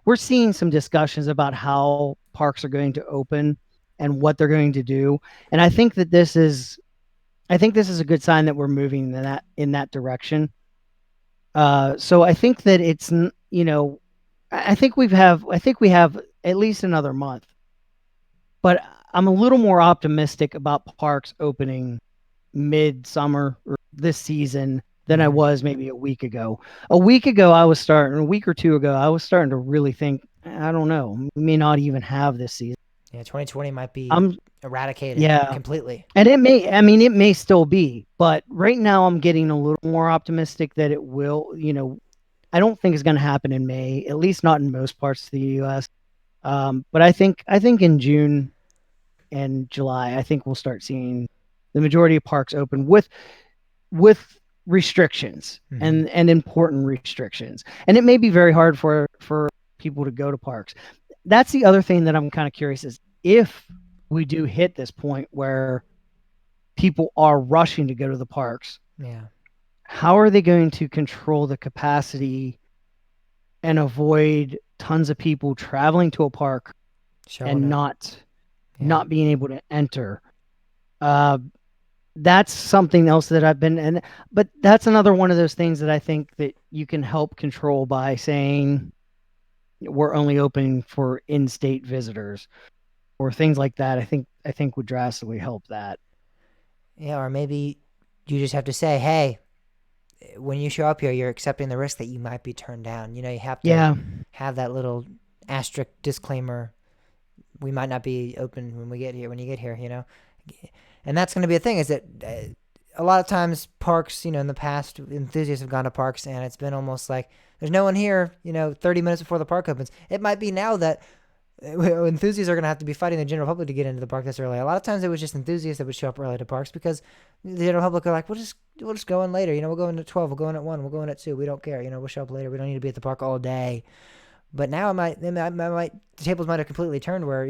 we're seeing some discussions about how parks are going to open and what they're going to do. And I think this is a good sign that we're moving in that direction. So I think that I think we have at least another month, but I'm a little more optimistic about parks opening midsummer or this season than I Mhm. was maybe a week ago. A week ago, a week or two ago, I was starting to really think, I don't know, we may not even have this season. Yeah, 2020 might be I'm, eradicated yeah. completely. And it may, I mean, it may still be, but right now I'm getting a little more optimistic that it will, I don't think it's going to happen in May, at least not in most parts of the U.S. But I think in June and July, I think we'll start seeing the majority of parks open with restrictions Mhm. and important restrictions. And it may be very hard for people to go to parks. That's the other thing that I'm kind of curious is if we do hit this point where people are rushing to go to the parks, Yeah. how are they going to control the capacity and avoid tons of people traveling to a park Showing and up. not Yeah. not being able to enter? Uh, that's something else that I've been and but that's another one of those things that I think that you can help control by saying we're only open for in-state visitors or things like that. I think would drastically help that. Yeah, or maybe you just have to say, "Hey, when you show up here, you're accepting the risk that you might be turned down." You know, you have to Yeah. have that little asterisk disclaimer. We might not be open when we get here. When you get here, and that's going to be a thing. Is that a lot of times parks, in the past, enthusiasts have gone to parks, and it's been almost like there's no one here. 30 minutes before the park opens. It might be now that enthusiasts are going to have to be fighting the general public to get into the park this early. A lot of times it was just enthusiasts that would show up early to parks because the general public are like, we'll just go in later. We'll go in at 12. We'll go in at 1. We'll go in at 2. We don't care. We'll show up later. We don't need to be at the park all day. But now the tables might have completely turned where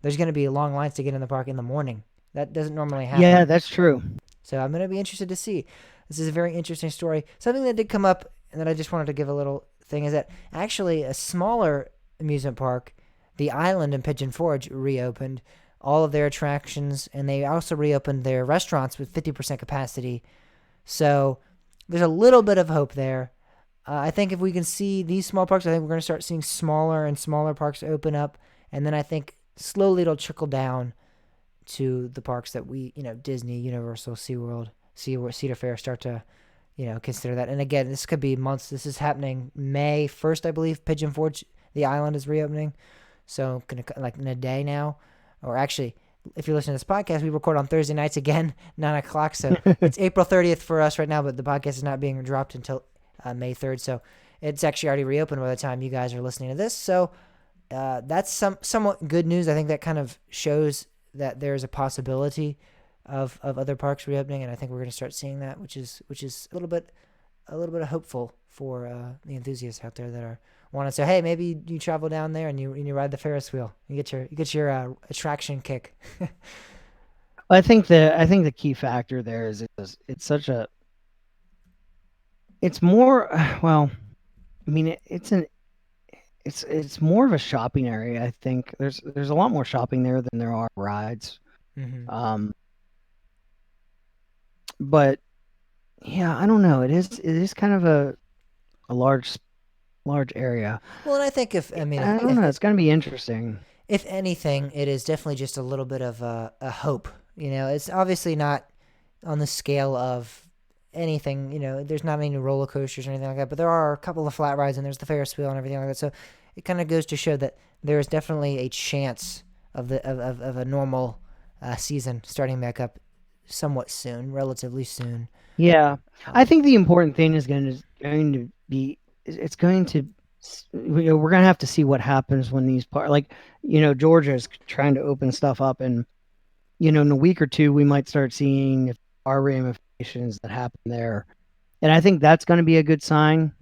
there's going to be long lines to get in the park in the morning. That doesn't normally Yeah, happen. that's true. So I'm going to be interested to see. This is a very interesting story. Something that did come up and that I just wanted to give a little thing is that actually a smaller amusement park, the Island in Pigeon Forge, reopened all of their attractions, and they also reopened their restaurants with 50% capacity. So there's a little bit of hope there. I think if we can see these small parks, I think we're going to start seeing smaller and smaller parks open up, and then I think slowly it'll trickle down to the parks that Disney, Universal, SeaWorld, Cedar Fair start to, consider that. And again, this could be months. This is happening May 1st, I believe. Pigeon Forge, the island is reopening. So, like in a day now. Or actually, if you're listening to this podcast, we record on Thursday nights again, 9 o'clock. So, it's April 30th for us right now, but the podcast is not being dropped until May 3rd. So, it's actually already reopened by the time you guys are listening to this. So, that's somewhat good news. I think that kind of shows that there's a possibility of other parks reopening, and I think we're going to start seeing that, which is a little bit of hopeful for the enthusiasts out there that are want to say, hey, maybe you travel down there and you ride the Ferris wheel, you get your attraction kick. I think the key factor there is it's more well, I mean it's more of a shopping area. I think there's a lot more shopping there than there are rides. Mm-hmm. Um, but yeah, I don't know. It is kind of a large area. Well, and I think I don't know. It's gonna be interesting. if anything, it is definitely just a little bit of a hope. It's obviously not on the scale of anything. There's not any roller coasters or anything like that, but there are a couple of flat rides and there's the Ferris wheel and everything like that. So it kind of goes to show that there is definitely a chance of a normal season starting back up somewhat soon, relatively soon. Yeah, I Um, think the important thing is going to be it's going to we're going to have to see what happens when these like Georgia is trying to open stuff up, and in a week or two we might start seeing if our ramifications that happen there, and I think that's going to be a good sign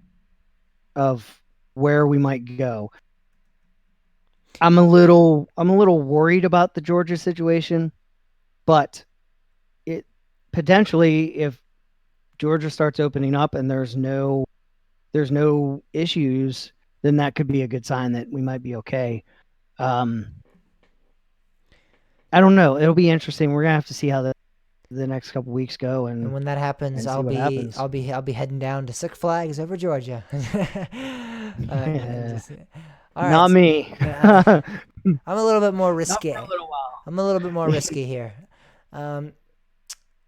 of where we might go. I'm a little worried about the Georgia situation, but it potentially if Georgia starts opening up and there's no issues, then that could be a good sign that we might be okay. Um, I don't know. It'll be interesting. We're gonna have to see how the next couple weeks go and and when that happens, and see I'll what be happens. I'll be I'll be heading down to Six Flags over Georgia. All right. Not me. Uh, Not I'm a little bit more for risky. a little while. I'm a little bit more risky here. Um,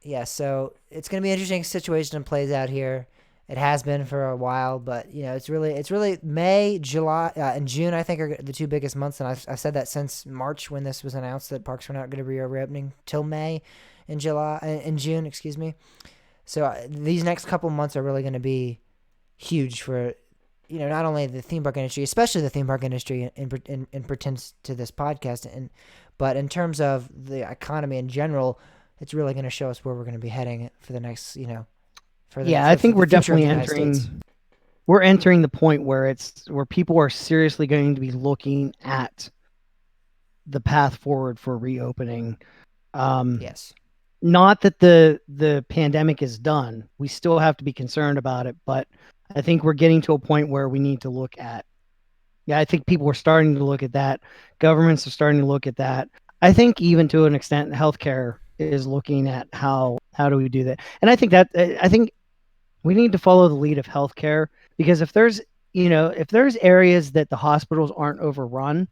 yeah, so it's going to be an interesting situation that plays out here. It has been for a while, but it's really May, July, and June. I think are the two biggest months, and I've said that since March when this was announced that parks were not going to be reopening till May, and July, and June, excuse me. So these next couple months are really going to be huge for not only the theme park industry, especially the theme park industry in pertains to this podcast, but in terms of the economy in general, it's really going to show us where we're going to be heading for the next Yeah, I for think the we're future of definitely the United States. entering the point where people are seriously going to be looking at the path forward for reopening. Yes. Not that the pandemic is done. We still have to be concerned about it, but I think we're getting to a point where we need to look at. Yeah, I think people are starting to look at that. Governments are starting to look at that. I think even to an extent, healthcare is looking at how do we do that. And I think we need to follow the lead of healthcare, because if there's areas that the hospitals aren't overrun,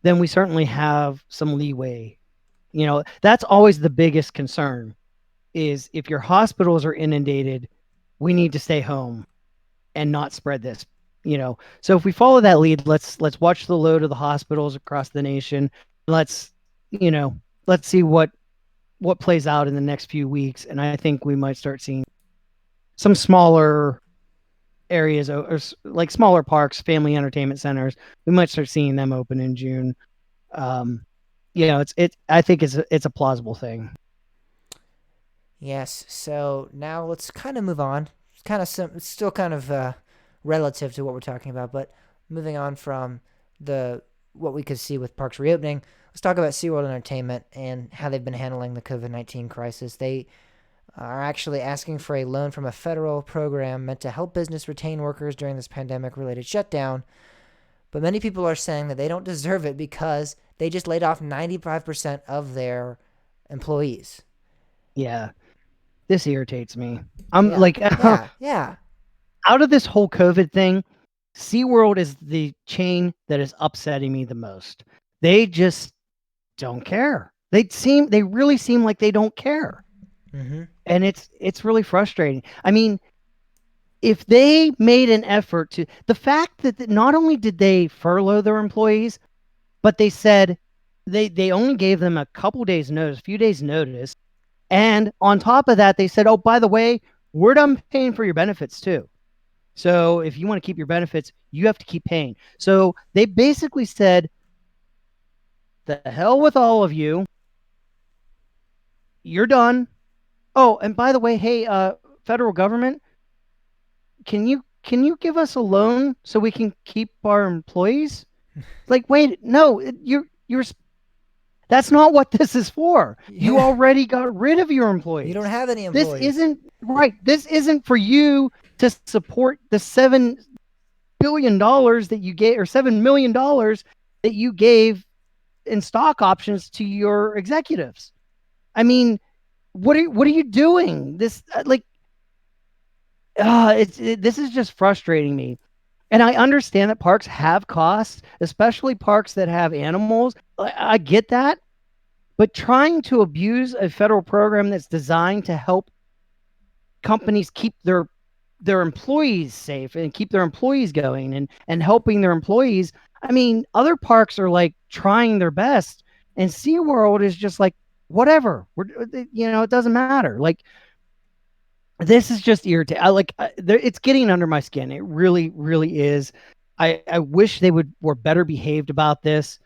then we certainly have some leeway. That's always the biggest concern, is if your hospitals are inundated, we need to stay home and not spread this. So if we follow that lead, let's watch the load of the hospitals across the nation. Let's you know let's see what plays out in the next few weeks, and I think we might start seeing some smaller areas, or like smaller parks, family entertainment centers. We might start seeing them open in June. um I think it's a plausible thing. Yes. So now let's kind of move on. It's kind of it's still kind of relative to what we're talking about, but moving on from the what we could see with parks reopening, let's talk about SeaWorld Entertainment and how they've been handling the COVID-19 crisis. They are actually asking for a loan from a federal program meant to help business retain workers during this pandemic-related shutdown. But many people are saying that they don't deserve it because they just laid off 95% of their employees. Yeah, this irritates me. I'm Yeah, like, yeah, yeah. out of this whole COVID thing, SeaWorld is the chain that is upsetting me the most. They just don't care. They really seem like they don't care. Mm-hmm. And it's really frustrating. I mean, if they made an effort to, the fact that not only did they furlough their employees, but they said they only gave them a couple days notice, a few days notice. And on top of that, they said, "Oh, by the way, we're done paying for your benefits too. So if you want to keep your benefits, you have to keep paying." So they basically said, "The hell with all of you. You're done. Oh, and by the way, hey, federal government, can you give us a loan so we can keep our employees?" Like, wait, no, you're that's not what this is for. You Yeah. already got rid of your You don't employees. have any This employees. isn't right. This isn't for you to support the $7 billion that you gave, or $7 million that you gave in stock options to your executives. I mean, what are you doing? This is just frustrating me. And I understand that parks have costs, especially parks that have animals. I get that. But trying to abuse a federal program that's designed to help companies keep their employees safe and keep their employees going, and helping their employees. I mean, other parks are like trying their best, and SeaWorld is just like, whatever. It doesn't matter. Like, this is just irritating. It's getting under my skin. It really, really is. I wish they were better behaved about this.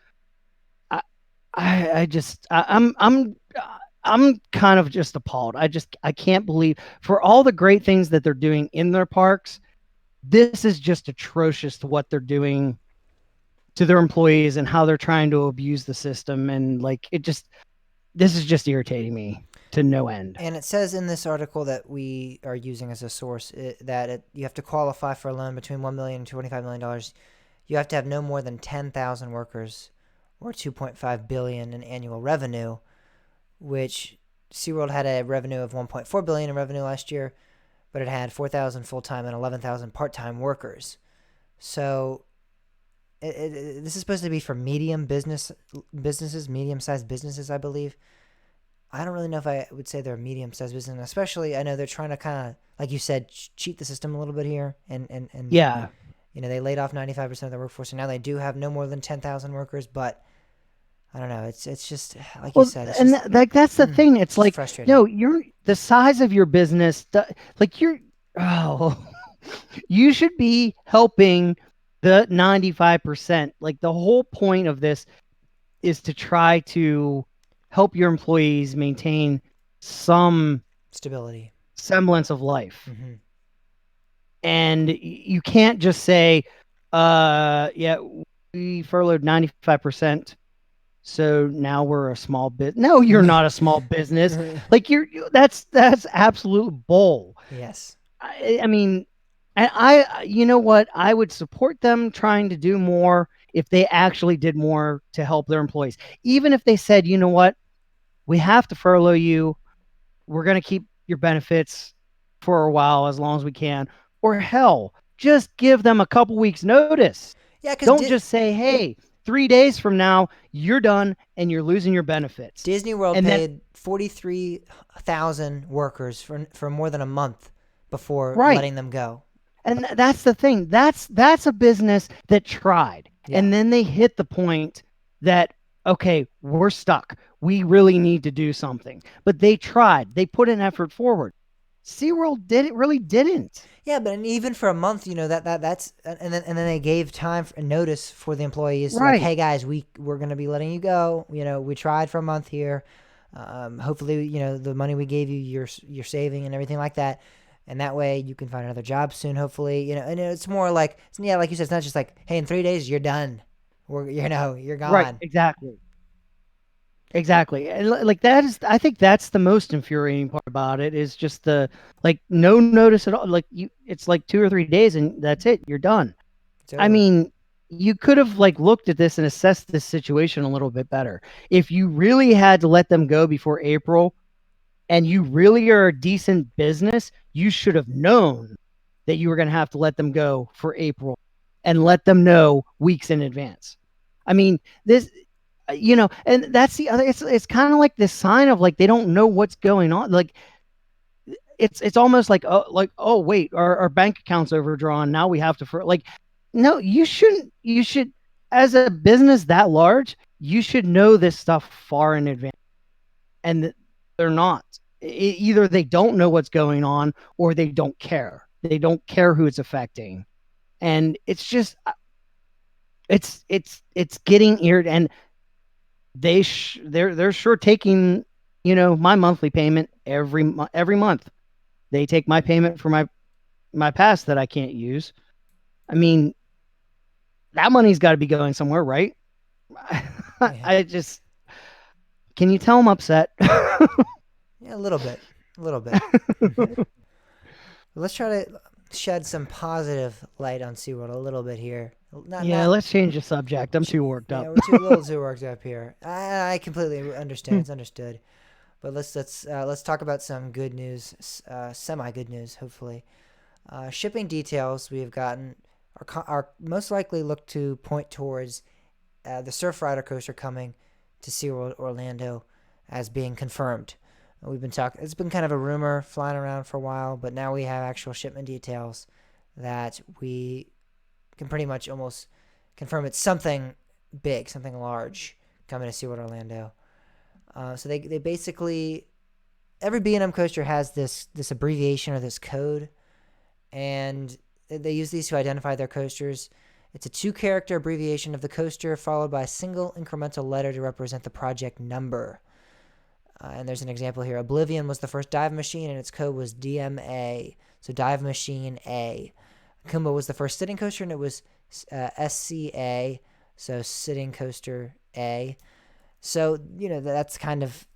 I I just I'm kind of just appalled. I can't believe, for all the great things that they're doing in their parks, this is just atrocious to what they're doing to their employees and how they're trying to abuse the system. And like, this is just irritating me to no end. And it says in this article that we are using as a source you have to qualify for a loan between $1 million and $25 million. You have to have no more than 10,000 workers or 2.5 billion in annual revenue, which SeaWorld had a revenue of 1.4 billion in revenue last year, but it had 4,000 full-time and 11,000 part-time workers. So this is supposed to be for medium-sized businesses, I believe. I don't really know if I would say they're a medium-sized business, especially I know they're trying to kind of, like you said, cheat the system a little bit here, and Yeah. they laid off 95% of their workforce, and now they do have no more than 10,000 workers, but I don't know. It's just like you Well, said, it's and just like that's the thing. It's it's like, frustrating. no, you're the size of your business. Like you're, oh, you should be helping the 95%. Like the whole point of this is to try to help your employees maintain some Stability. semblance of life. Mm-hmm. And you can't just say, yeah, we furloughed 95%. So now we're a small bit. No, you're not a small business. Like that's absolute bull. Yes. I mean, you know what? I would support them trying to do more if they actually did more to help their employees. Even if they said, you know what, we have to furlough you. We're going to keep your benefits for a while as long as we can. Or hell, just give them a couple weeks notice. Yeah, because Don't just say, hey, 3 days from now, you're done and you're losing your benefits. Disney World And then, paid 43,000 workers for more than a month before right. letting them go. And that's the thing. That's a business that tried. Yeah. And then they hit the point that, okay, we're stuck. We really need to do something. But they tried. They put an effort forward. SeaWorld really didn't. Yeah, but even for a month, that's and then they gave time for notice for the employees, like, Right. hey guys, we're gonna be letting you go. We tried for a month here. Hopefully, the money we gave you, you're saving and everything like that, and that way you can find another job soon. Hopefully, and it's more like, yeah, like you said, it's not just like, hey, in 3 days you're done. You're gone. Right. Exactly. And like I think that's the most infuriating part about it is just the like no notice at all. Like it's like 2 or 3 days and that's it. You're done. It's I over. mean, you could have like looked at this and assessed this situation a little bit better. If you really had to let them go before April and you really are a decent business, you should have known that you were going to have to let them go for April and let them know weeks in advance. I mean, this and that's the other it's kind of like this sign of like they don't know what's going on. Like it's almost like oh wait, our bank account's overdrawn. Now we have to like no, you shouldn't. You should, as a business that large, you should know this stuff far in advance. And they're not. Either they don't know what's going on or they don't care. They don't care who it's affecting. And it's just it's getting irritating. And they're sure taking, my monthly payment every month. They take my payment for my pass that I can't use. I mean, that money's got to be going somewhere, right? Yeah. I just, can you tell I'm upset? Yeah, a little bit. Let's try to shed some positive light on SeaWorld a little bit here. Let's change the subject. I'm too worked up. Yeah, we're a little too worked up here. I completely understand. It's understood. But let's talk about some good news, semi good news, hopefully. Shipping details we have gotten are most likely look to point towards the Surfrider coaster coming to SeaWorld Orlando as being confirmed. We've been talking. It's been kind of a rumor flying around for a while, but now we have actual shipment details that we can pretty much almost confirm it's something big, something large coming to SeaWorld Orlando. So they basically, every B&M coaster has this abbreviation or this code, and they use these to identify their coasters. It's a 2-character abbreviation of the coaster followed by a single incremental letter to represent the project number. And there's an example here. Oblivion was the first dive machine, and its code was DMA, so Dive Machine A. Kumba was the first sitting coaster, and it was SCA, so Sitting Coaster A. So that's kind of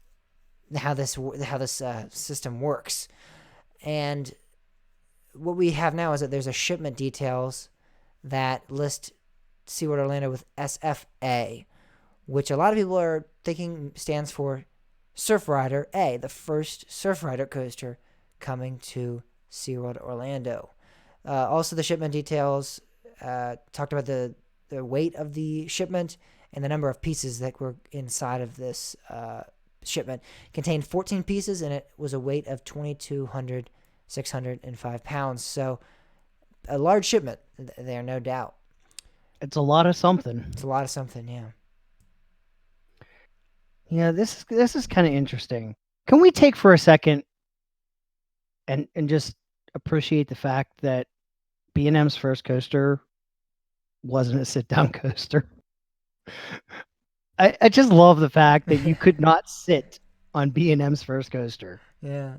how this system works. And what we have now is that there's a shipment details that list SeaWorld Orlando with SFA, which a lot of people are thinking stands for Surfrider A, the first Surfrider coaster coming to SeaWorld Orlando. Also, the shipment details talked about the weight of the shipment and the number of pieces that were inside of this shipment contained 14 pieces, and it was a weight of 605 pounds. So a large shipment there, no doubt. It's a lot of something. It's a lot of something, yeah. Yeah, this is kind of interesting. Can we take for a second and just appreciate the fact that B&M's first coaster wasn't a sit-down coaster? I just love the fact that you could not sit on B&M's first coaster. Yeah.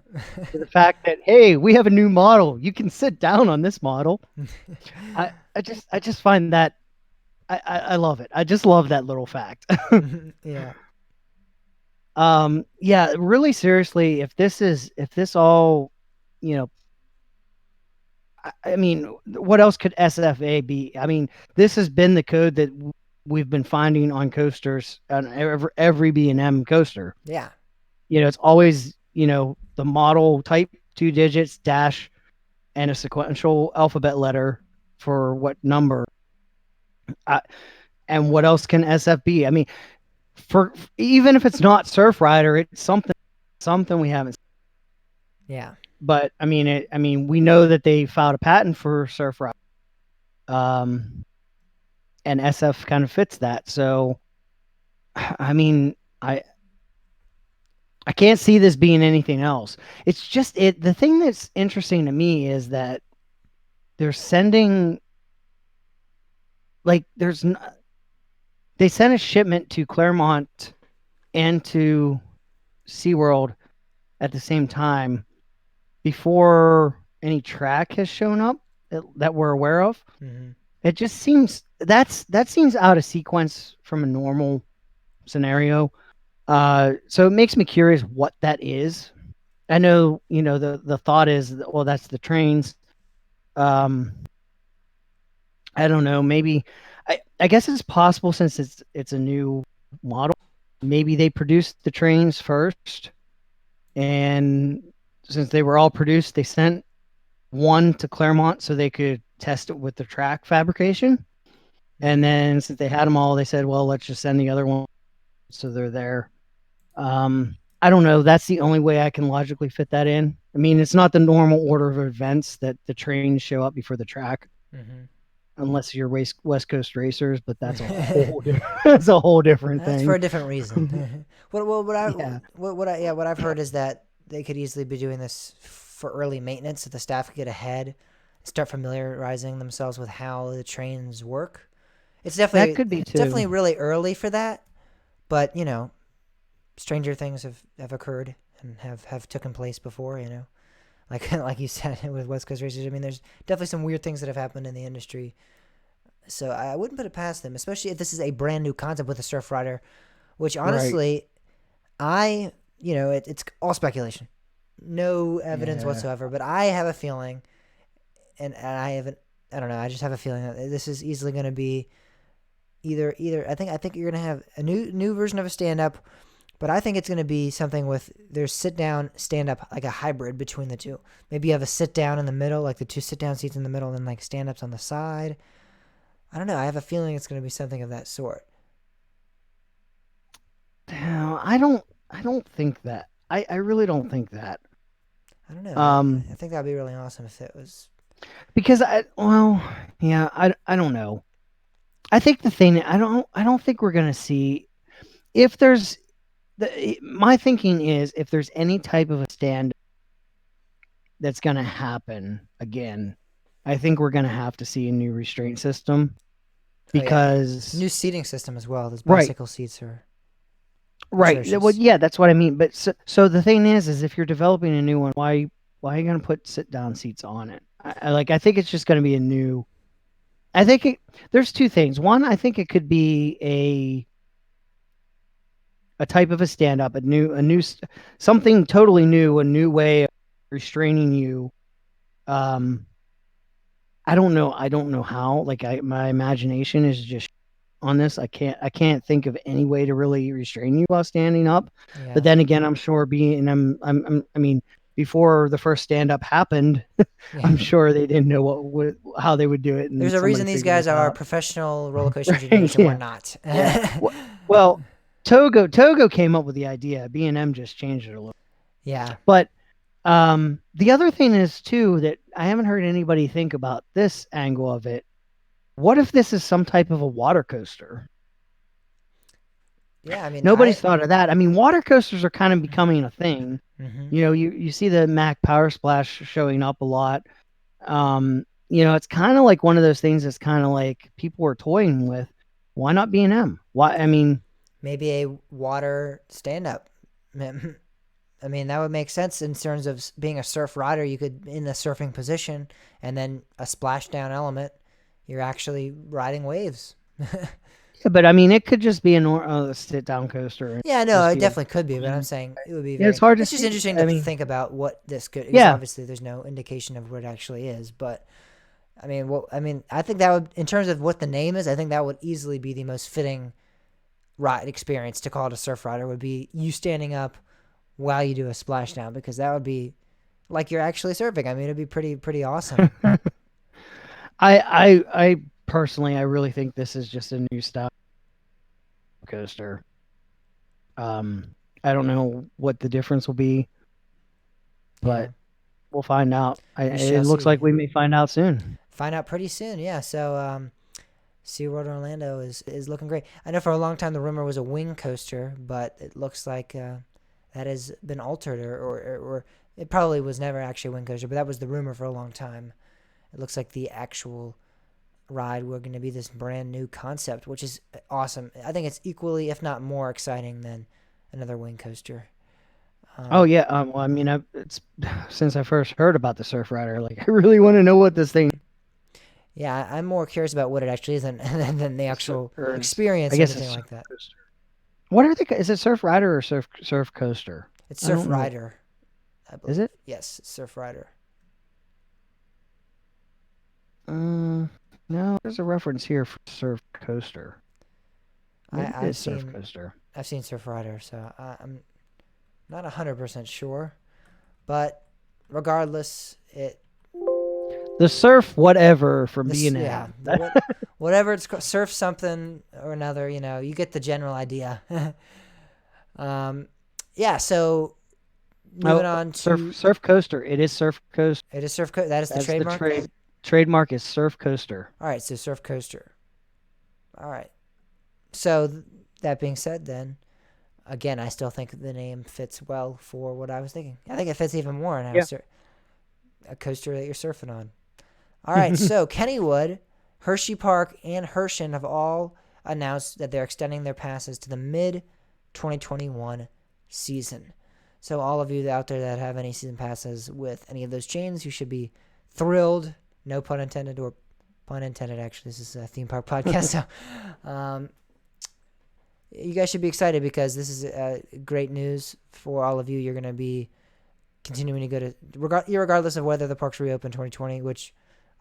The fact that, hey, we have a new model. You can sit down on this model. I just find that I love it. I just love that little fact. Yeah. Yeah, really seriously, if this all, you know, I mean, what else could SFA be? I mean, this has been the code that we've been finding on coasters, on every B&M coaster. Yeah. It's always, the model type, 2 digits, dash, and a sequential alphabet letter for what number. And what else can SF be? I mean, for even if it's not Surf Rider, it's something we haven't. Yeah. But I mean, we know that they filed a patent for Surf Rider, and SF kind of fits that. So, I mean, I can't see this being anything else. It's just the thing that's interesting to me is that they're sending, like, they sent a shipment to Claremont and to SeaWorld at the same time before any track has shown up that we're aware of. Mm-hmm. It just seems that seems out of sequence from a normal scenario. So it makes me curious what that is. I know, the thought is, well, that's the trains. I don't know. Maybe I guess it's possible, since it's a new model. Maybe they produced the trains first, and since they were all produced, they sent one to Claremont so they could test it with the track fabrication. And then since they had them all, they said, well, let's just send the other one so they're there. I don't know. That's the only way I can logically fit that in. I mean, it's not the normal order of events that the trains show up before the track, unless you're West Coast racers, but that's a whole that's a whole different thing. That's for a different reason. What I've heard is that they could easily be doing this for early maintenance, so the staff could get ahead, start familiarizing themselves with how the trains work. It's definitely that could be too. Definitely really early for that, but stranger things have occurred and have taken place before. Like you said with West Coast racers. I mean, there's definitely some weird things that have happened in the industry. So I wouldn't put it past them, especially if this is a brand new concept with a Surf Rider, which honestly, it's all speculation, no evidence whatsoever. But I have a feeling, and I don't know. I just have a feeling that this is easily going to be either. I think you're going to have a new version of a stand up. But I think it's going to be something with there's sit down, stand up, like a hybrid between the two. Maybe you have a sit down in the middle, like the two sit down seats in the middle, and then like stand ups on the side. I don't know. I have a feeling it's going to be something of that sort. No, I don't think that. I really don't think that. I don't know. I think that'd be really awesome if it was. Because I don't know. I think the thing I don't think we're going to see, if there's. My thinking is, if there's any type of a stand that's going to happen again, I think we're going to have to see a new restraint system, because new seating system as well. Those bicycle seats are right. atrocious. Well, yeah, that's what I mean. But so the thing is if you're developing a new one, why are you going to put sit down seats on it? I think it's just going to be a new. I think there's two things. One, I think it could be a type of a stand-up, a new something totally new, a new way of restraining you. I don't know how. Like, my imagination is just on this. I can't think of any way to really restrain you while standing up. Yeah. But then again, I'm sure I mean, before the first stand-up happened, I'm sure they didn't know how they would do it. There's a reason these guys are professional roller coaster engineers and we're not. Well, Togo came up with the idea. B&M just changed it a little. Yeah. But the other thing is too that I haven't heard anybody think about this angle of it. What if this is some type of a water coaster? Yeah, I mean, Nobody's thought of that. I mean, water coasters are kind of becoming a thing. Mhm. You know, you see the Mac Power Splash showing up a lot. You know, it's kind of like one of those things that's kind of like people were toying with. Why not B&M? Why? I mean, maybe a water stand-up. I mean, that would make sense in terms of being a surf rider. You could in the surfing position, and then a splashdown element. You're actually riding waves. yeah, but I mean, it could just be a sit-down coaster. And Yeah, no, just it be definitely could be, but I'm saying it would be yeah, it's very. hard to It's just see. interesting I to mean, think about what this could. Because yeah, obviously, there's no indication of what it actually is. But I mean, I think that would, in terms of what the name is, I think that would easily be the most fitting ride experience to call it a surf rider. Would be you standing up while you do a splashdown, because that would be like you're actually surfing. I mean, it'd be pretty awesome. I personally, I really think this is just a new style coaster. Um, I don't know what the difference will be, Yeah, but we'll find out. we It shall looks see. like we may find out soon. Find out pretty soon. Yeah. So SeaWorld Orlando is looking great. I know for a long time the rumor was a wing coaster, but it looks like that has been altered, or it probably was never actually a wing coaster, but that was the rumor for a long time. It looks like the actual ride we're going to be this brand new concept, which is awesome. I think it's equally, if not more, exciting than another wing coaster. Oh Um, yeah, well, I mean, it's since I first heard about the Surf Rider, like I really want to know what this thing yeah, I'm more curious about what it actually is than than the actual experience I or guess anything it's like Surf that. Coaster. What are they? Is it Surf Rider or Surf Coaster? It's I Surf don't know. Rider, I Is believe. it? Yes, it's Surf Rider. No, there's a reference here for Surf Coaster. I, Maybe it I've is Surf seen Coaster. I've seen Surf Rider, so I'm not 100% sure, but regardless, The Surf whatever from this yeah B&M. whatever it's called, surf something or another. You get the general idea. um, yeah. So moving Oh, on to Surf Coaster. It is Surf Coaster. it is that is the That's the trademark. trademark is Surf Coaster. All right, so Surf Coaster. All right. So that being said, then again, I still think the name fits well for what I was thinking. I think it fits even more now. Yeah. A coaster that you're surfing on. All right, so Kennywood, Hershey Park, and Herschend have all announced that they're extending their passes to the mid 2021 season. So all of you out there that have any season passes with any of those chains, you should be thrilled. No pun intended, or pun intended. Actually, this is a theme park podcast, so you guys should be excited because this is great news for all of you. You're going to be continuing to go to, regardless of whether the parks reopen 2020, which,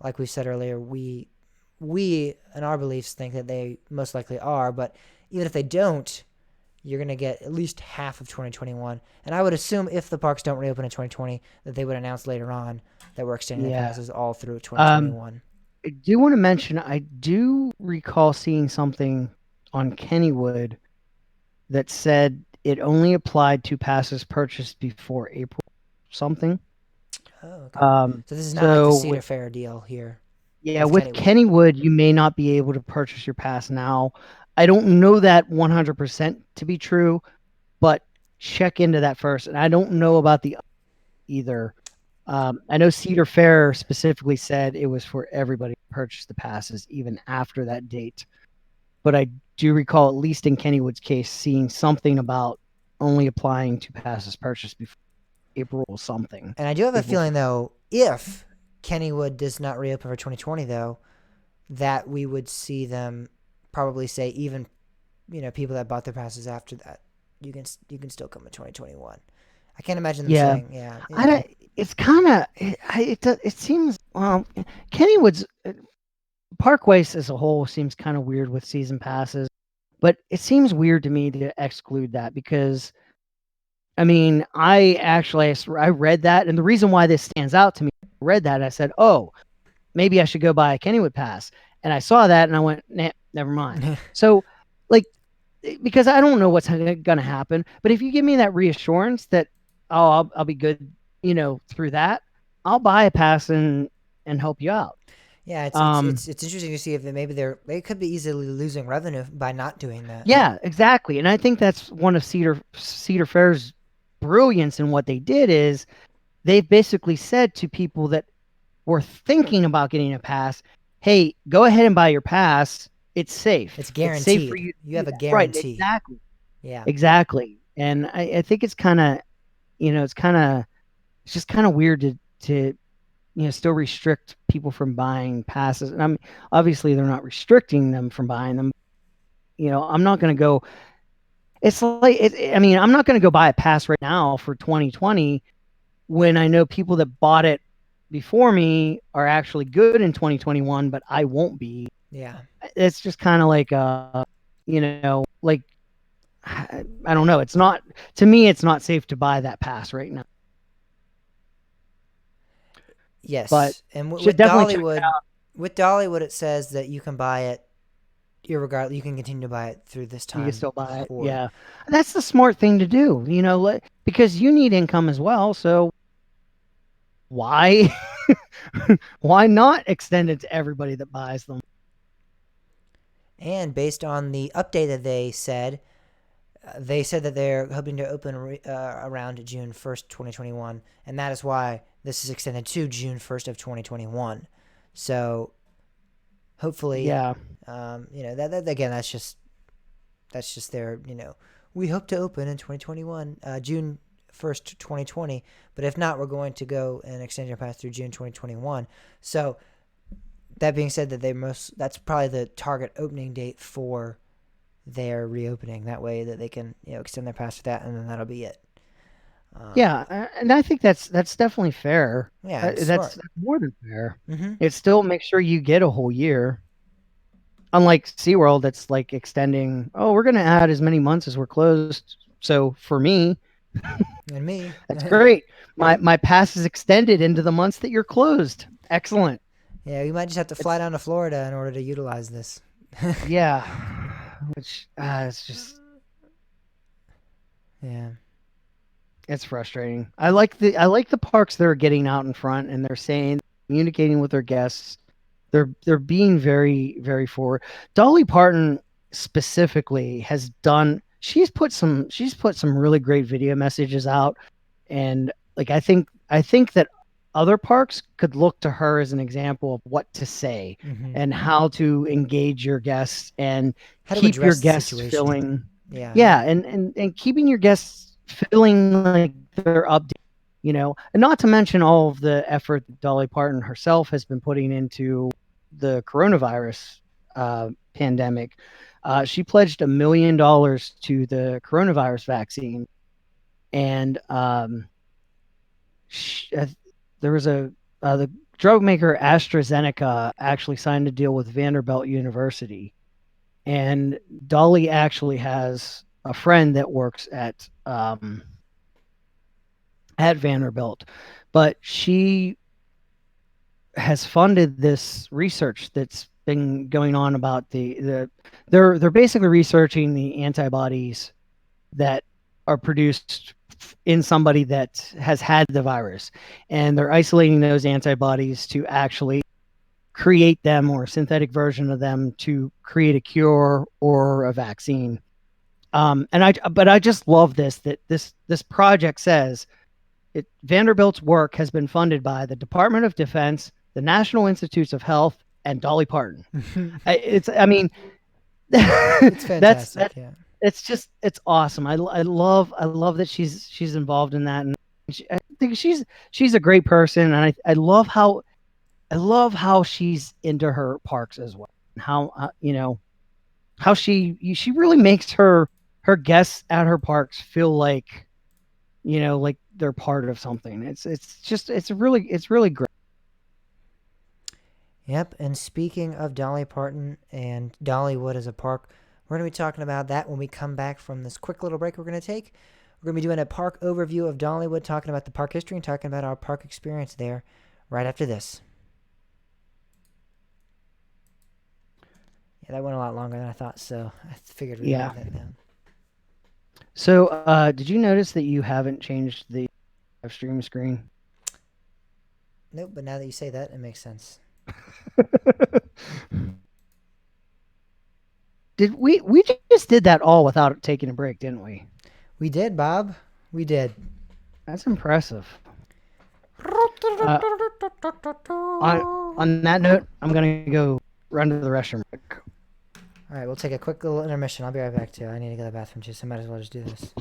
like we said earlier, we in our beliefs think that they most likely are. But even if they don't, you're going to get at least half of 2021. And I would assume if the parks don't reopen in 2020, that they would announce later on that we're extending the passes all through 2021. I do want to mention, I do recall seeing something on Kennywood that said it only applied to passes purchased before April something. Oh, okay. So this is not like the Cedar Fair deal here. Yeah, with Kennywood, you may not be able to purchase your pass now. I don't know that 100% to be true, but check into that first. And I don't know about the either. I know Cedar Fair specifically said it was for everybody to purchase the passes even after that date. But I do recall, at least in Kennywood's case, seeing something about only applying to passes purchased before April something. And I do have a feeling, though, if Kennywood does not reopen for 2020, though, that we would see them probably say even, people that bought their passes after that, you can still come in 2021. I can't imagine them saying, yeah. It's kind of it seems Kennywood's Parkways as a whole seems kind of weird with season passes, but it seems weird to me to exclude that because, I mean, I read that, and the reason why this stands out to me, I read that and I said, oh, maybe I should go buy a Kennywood pass, and I saw that and I went, nah, never mind. So, like, because I don't know what's going to happen. But if you give me that reassurance that, oh, I'll be good, through that, I'll buy a pass and help you out. Yeah, it's interesting to see if maybe they could be easily losing revenue by not doing that. Yeah, exactly. And I think that's one of Cedar Fair's brilliance in what they did is they've basically said to people that were thinking about getting a pass, hey, go ahead and buy your pass. It's safe. It's It's safe for guaranteed. you to You do have a that. Right, guarantee. exactly. Yeah. Exactly. And I think it's kind of, it's just kind of weird to still restrict people from buying passes. And I'm obviously they're not restricting them from buying them. I'm not going to go. It's like I'm not going to go buy a pass right now for 2020 when I know people that bought it before me are actually good in 2021, but I won't be. Yeah. It's just kind of like like I don't know. It's not, to me, it's not safe to buy that pass right now. Yes. But and should definitely check it out. with Dollywood, it says that you can buy it irregardless. You can continue to buy it through this You time can still buy it. forward. Yeah. That's the smart thing to do, because you need income as well. So why why not extend it to everybody that buys them? And based on the update that they said that they're hoping to open around June 1st, 2021, and that is why this is extended to June 1st of 2021. So hopefully, Yeah. That again, that's just their, we hope to open in 2021, June 1st, 2020. But if not, we're going to go and extend your pass through June 2021. So that being said, that's probably the target opening date for their reopening. That way that they can extend their pass to that, and then that'll be it. Yeah, and I think that's definitely fair. Yeah, That's more than fair. Mm-hmm. It still makes sure you get a whole year. Unlike SeaWorld, that's like extending, oh, we're going to add as many months as we're closed. So for me, and me, that's great. My pass is extended into the months that you're closed. Excellent. Yeah, you might just have to fly down to Florida in order to utilize this. Yeah, which it's just, yeah, it's frustrating. I like the parks that are getting out in front and they're saying, communicating with their guests. They're being very, very forward. Dolly Parton specifically has done. She's put some really great video messages out, and like I think that other parks could look to her as an example of what to say and how to engage your guests and keep your guests feeling. Yeah, and keeping your guests feeling like they're updated. And not to mention all of the effort that Dolly Parton herself has been putting into the coronavirus pandemic. She pledged $1 million to the coronavirus vaccine, and there was the drug maker AstraZeneca actually signed a deal with Vanderbilt University, and Dolly actually has a friend that works at Vanderbilt, but she has funded this research that's been going on about they're basically researching the antibodies that are produced in somebody that has had the virus, and they're isolating those antibodies to actually create them or a synthetic version of them to create a cure or a vaccine. But I just love that this project says Vanderbilt's work has been funded by the Department of Defense, the National Institutes of Health, and Dolly Parton. It's fantastic. It's awesome. I love that she's involved in that, and I think she's a great person, and I love how she's into her parks as well. How she really makes her guests at her parks feel like like they're part of something. It's really great. Yep. And speaking of Dolly Parton and Dollywood as a park, we're going to be talking about that when we come back from this quick little break we're going to take. We're going to be doing a park overview of Dollywood, talking about the park history and talking about our park experience there right after this. Yeah, that went a lot longer than I thought, so I figured we'd Yeah. leave that down. So, did you notice that you haven't changed the live stream screen? Nope, but now that you say that, it makes sense. Did we just did that all without taking a break, didn't we? We did, Bob. We did. That's impressive. Uh, on that note, I'm gonna go run to the restroom. All right, we'll take a quick little intermission. I'll be right back, too. I need to go to the bathroom, too, so I might as well just do this.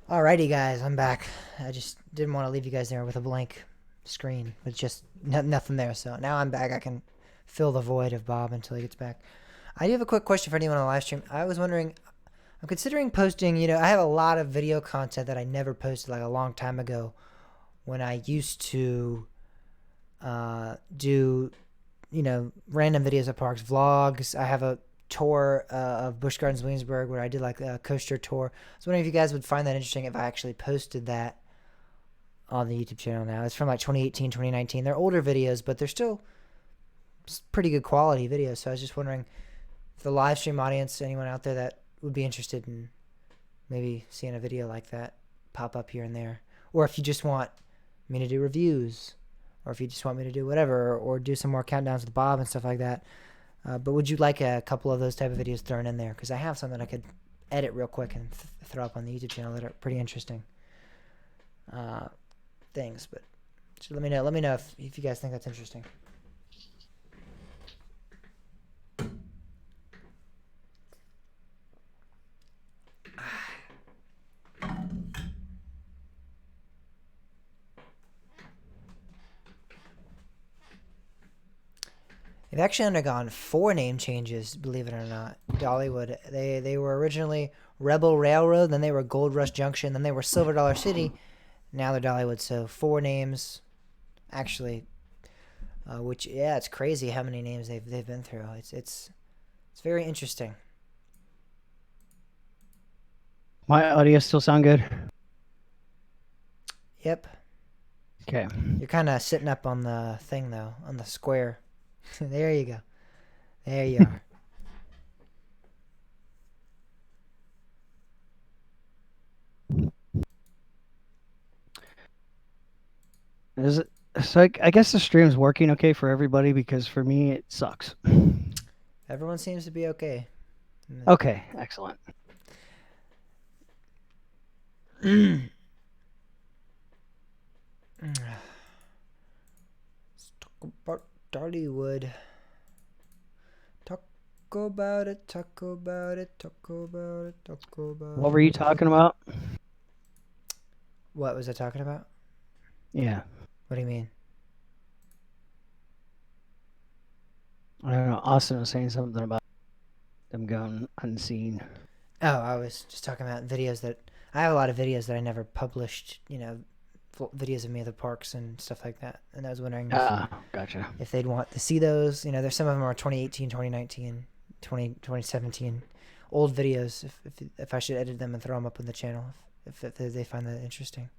Alrighty, guys, I'm back. I just didn't want to leave you guys there with a blank screen with just nothing there. So now I'm back. I can fill the void of Bob until he gets back. I do have a quick question for anyone on the live stream. I was wondering, I'm considering posting, I have a lot of video content that I never posted like a long time ago when I used to do, random videos at parks, vlogs. I have a tour of Busch Gardens Williamsburg where I did like a coaster tour. I was wondering if you guys would find that interesting if I actually posted that on the YouTube channel now. It's from like 2018, 2019. They're older videos, but they're still pretty good quality videos. So I was just wondering if the live stream audience, anyone out there that would be interested in maybe seeing a video like that pop up here and there. Or if you just want me to do reviews, or if you just want me to do whatever, or do some more countdowns with Bob and stuff like that. But would you like a couple of those type of videos thrown in there? Because I have some that I could edit real quick and throw up on the YouTube channel that are pretty interesting things. But just let me know. Let me know if you guys think that's interesting. They've actually undergone 4 name changes, believe it or not. Dollywood. They were originally Rebel Railroad, then they were Gold Rush Junction, then they were Silver Dollar City. Now they're Dollywood. So 4 names, actually. Which it's crazy how many names they've been through. It's very interesting. My audio still sound good? Yep. Okay. You're kind of sitting up on the thing though, on the square. There you go. There you are. Is it? So I guess the stream's working okay for everybody because for me it sucks. Everyone seems to be okay. Okay, excellent. Let's talk about Dollywood. Talk about it. Talk about it. Talk about it. Talk about it. What were you talking about? What was I talking about? Yeah. What do you mean? I don't know. Austin was saying something about them going unseen. Oh, I was just talking about videos that I have a lot of videos that I never published. Videos of me at the parks and stuff like that. And I was wondering Gotcha. if they'd want to see those. There's some of them are 2018, 2019, 2017 old videos. If I should edit them and throw them up on the channel, if they find that interesting.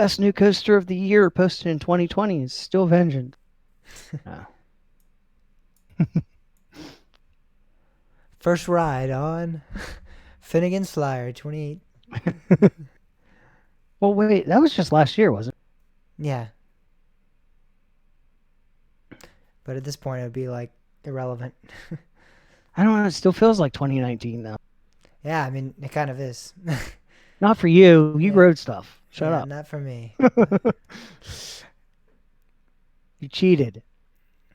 best new coaster of the year posted in 2020 is still Vengeance. No. First ride on Finnegan's Flyer 28. Well, wait, that was just last year, wasn't it? Yeah. But at this point, it would be like irrelevant. I don't know. It still feels like 2019 though. Yeah, I mean, it kind of is. Not for you. You Yeah. rode stuff. Shut Yeah, up. not for me. You cheated.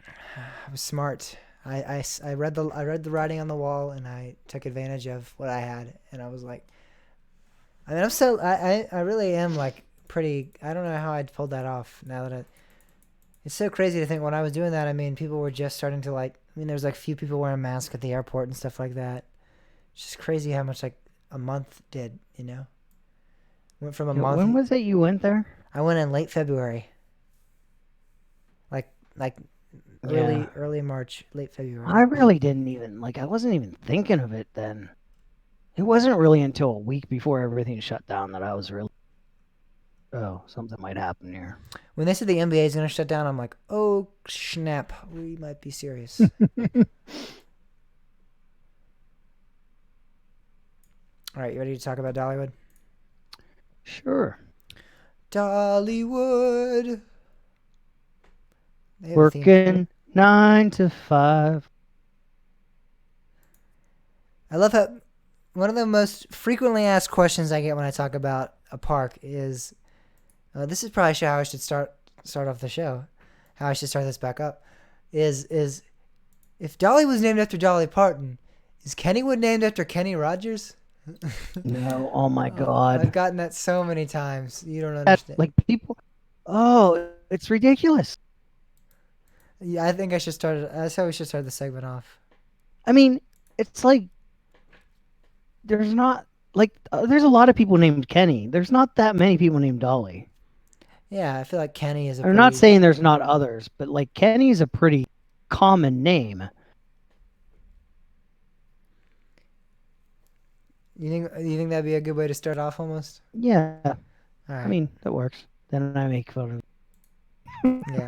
I was smart. I read the writing on the wall, and I took advantage of what I had, and I was like, I mean, I really am like pretty. I don't know how I pulled that off. Now that it's so crazy to think when I was doing that. I mean, people were just starting to like. I mean, there was like few people wearing masks at the airport and stuff like that. It's just crazy how much like a month did. Went from a month. When was it you went there? I went in late February. Like Yeah. early March, late February. I really didn't even I wasn't even thinking of it then. It wasn't really until a week before everything shut down that I was really, oh, something might happen here. When they said the NBA is going to shut down, I'm like, oh, snap. We might be serious. All right, you ready to talk about Dollywood? Sure. Dollywood. They have a theme. Working 9 to 5. I love how one of the most frequently asked questions I get when I talk about a park is, this is probably how I should start off the show, how I should start this back up, is if Dolly was named after Dolly Parton, is Kennywood named after Kenny Rogers? No, oh my God. I've gotten that so many times. You don't understand. People, oh, it's ridiculous. Yeah, I think I should start. That's how we should start the segment off. I mean, it's like there's not there's a lot of people named Kenny. There's not that many people named Dolly. Yeah, I feel like Kenny is. I'm not saying there's not others, but Kenny is a pretty common name. You think that'd be a good way to start off, almost? Yeah. All right. I mean, that works. Then I make fun of. Yeah.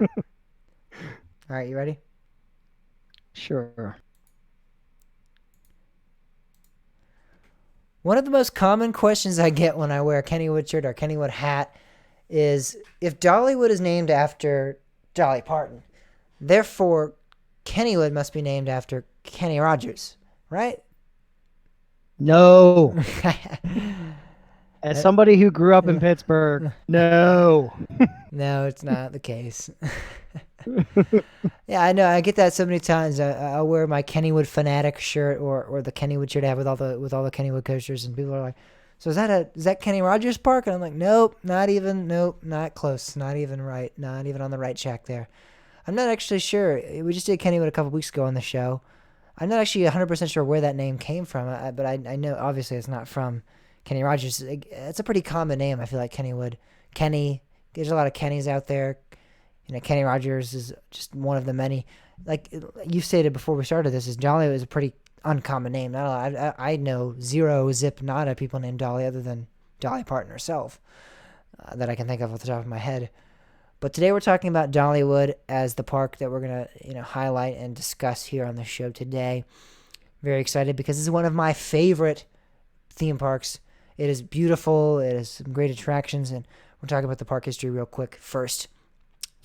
All right, you ready? Sure. One of the most common questions I get when I wear a Kennywood shirt or Kennywood hat is if Dollywood is named after Dolly Parton, therefore Kennywood must be named after Kenny Rogers, right? No. As somebody who grew up in Pittsburgh, no. No, it's not the case. Yeah, I know. I get that so many times. I'll wear my Kennywood fanatic shirt or the Kennywood shirt I have with all the Kennywood coasters, and people are like, "So is that Kenny Rogers Park?" And I'm like, "Nope, not close, not even right, not even on the right track there." I'm not actually sure. We just did Kennywood a couple weeks ago on the show. I'm not actually 100% sure where that name came from, but I know obviously it's not from Kenny Rogers. It's a pretty common name. I feel like Kennywood. Kenny. There's a lot of Kennys out there. Kenny Rogers is just one of the many. Like you stated before we started this, Dolly is a pretty uncommon name. Not a lot. I know zero zip nada people named Dolly other than Dolly Parton herself that I can think of off the top of my head. But today we're talking about Dollywood as the park that we're gonna highlight and discuss here on the show today. Very excited because this is one of my favorite theme parks. It is beautiful. It has some great attractions, and we're talking about the park history real quick first.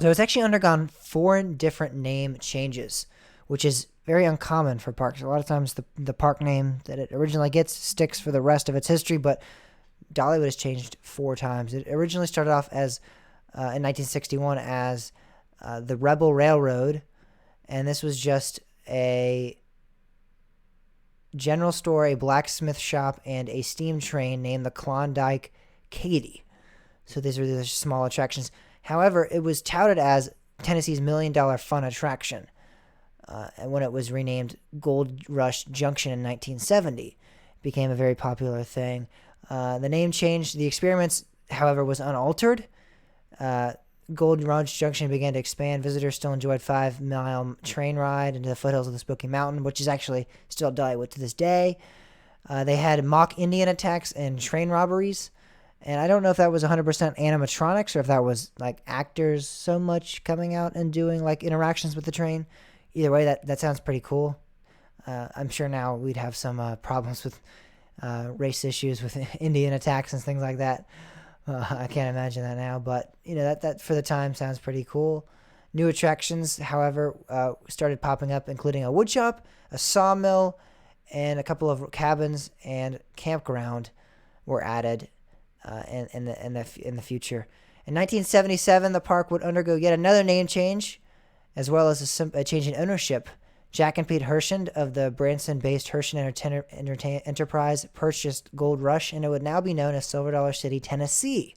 So it's actually undergone 4 different name changes, which is very uncommon for parks. A lot of times the park name that it originally gets sticks for the rest of its history, but Dollywood has changed 4 times. It originally started off as in 1961 as the Rebel Railroad, and this was just a general store, a blacksmith shop, and a steam train named the Klondike Katy. So these are the small attractions. However, it was touted as Tennessee's $1 million fun attraction and when it was renamed Gold Rush Junction in 1970. It became a very popular thing. The name changed. The experiments, however, was unaltered. Gold Rush Junction began to expand. Visitors still enjoyed 5-mile train ride into the foothills of the Smoky Mountain, which is actually still Dollywood to this day. They had mock Indian attacks and train robberies. And I don't know if that was 100% animatronics or if that was like actors so much coming out and doing like interactions with the train. Either way, that sounds pretty cool. I'm sure now we'd have some problems with race issues with Indian attacks and things like that. I can't imagine that now, but that for the time sounds pretty cool. New attractions, however, started popping up, including a wood shop, a sawmill, and a couple of cabins and campground were added in the future. In 1977, the park would undergo yet another name change, as well as a change in ownership. Jack and Pete Hershend of the Branson-based Hershend Enterprise purchased Gold Rush, and it would now be known as Silver Dollar City, Tennessee.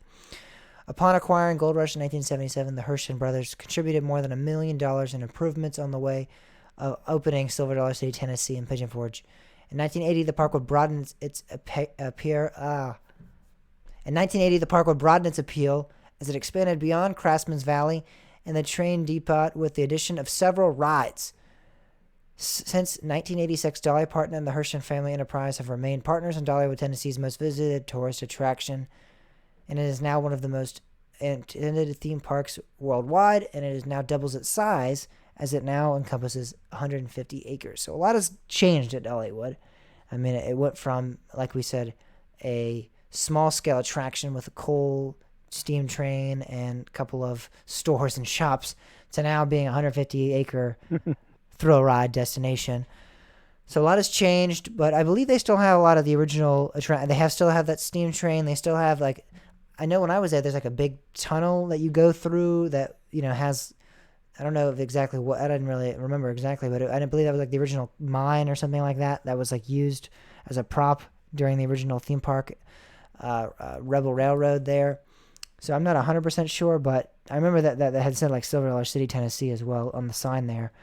Upon acquiring Gold Rush in 1977, the Hershend brothers contributed more than $1 million in improvements on the way of opening Silver Dollar City, Tennessee, and Pigeon Forge. In 1980, the park would broaden its appeal as it expanded beyond Craftsman's Valley and the train depot with the addition of several rides. Since 1986, Dolly Parton and the Hershend family enterprise have remained partners in Dollywood, Tennessee's most visited tourist attraction, and it is now one of the most attended theme parks worldwide, and it is now doubles its size as it now encompasses 150 acres. So a lot has changed at Dollywood. I mean, it went from, like we said, a small-scale attraction with a coal steam train and a couple of stores and shops to now being a 150-acre thrill ride destination. So a lot has changed, but I believe they still have a lot of the original attraction. They still have that steam train. They still have, like, I know when I was there, there's like a big tunnel that you go through that, has, I don't know exactly what, I didn't really remember exactly, but I didn't believe that was like the original mine or something like that was like used as a prop during the original theme park, Rebel Railroad there. So I'm not 100% sure, but I remember that had said like Silver Dollar City, Tennessee as well on the sign there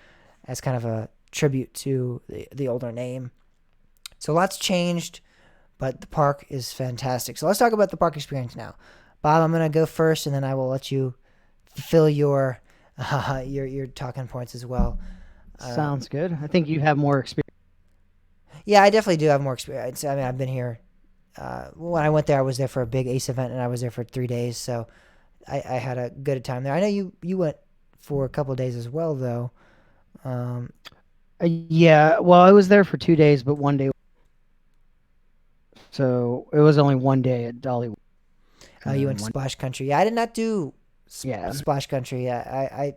as kind of a tribute to the older name. So lots changed, but the park is fantastic. So let's talk about the park experience now. Bob, I'm going to go first, and then I will let you fill your talking points as well. Sounds good. I think you have more experience. Yeah, I definitely do have more experience. I mean, I've been here. When I went there, I was there for a big Ace event, and I was there for 3 days, so I had a good time there. I know you went for a couple of days as well, though. Yeah, well, I was there for 2 days, but 1 day. So it was only 1 day at Dollywood. You went to Splash Country. Yeah, I did not do Splash Country. I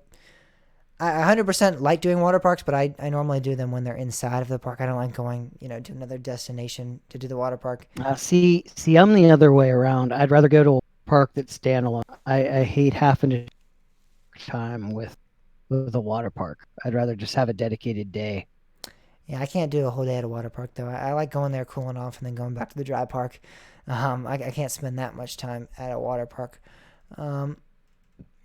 100% like doing water parks, but I normally do them when they're inside of the park. I don't like going, to another destination to do the water park. See, I'm the other way around. I'd rather go to a park that's standalone. I hate having to time with a water park. I'd rather just have a dedicated day. Yeah, I can't do a whole day at a water park, though. I like going there, cooling off, and then going back to the dry park. I can't spend that much time at a water park.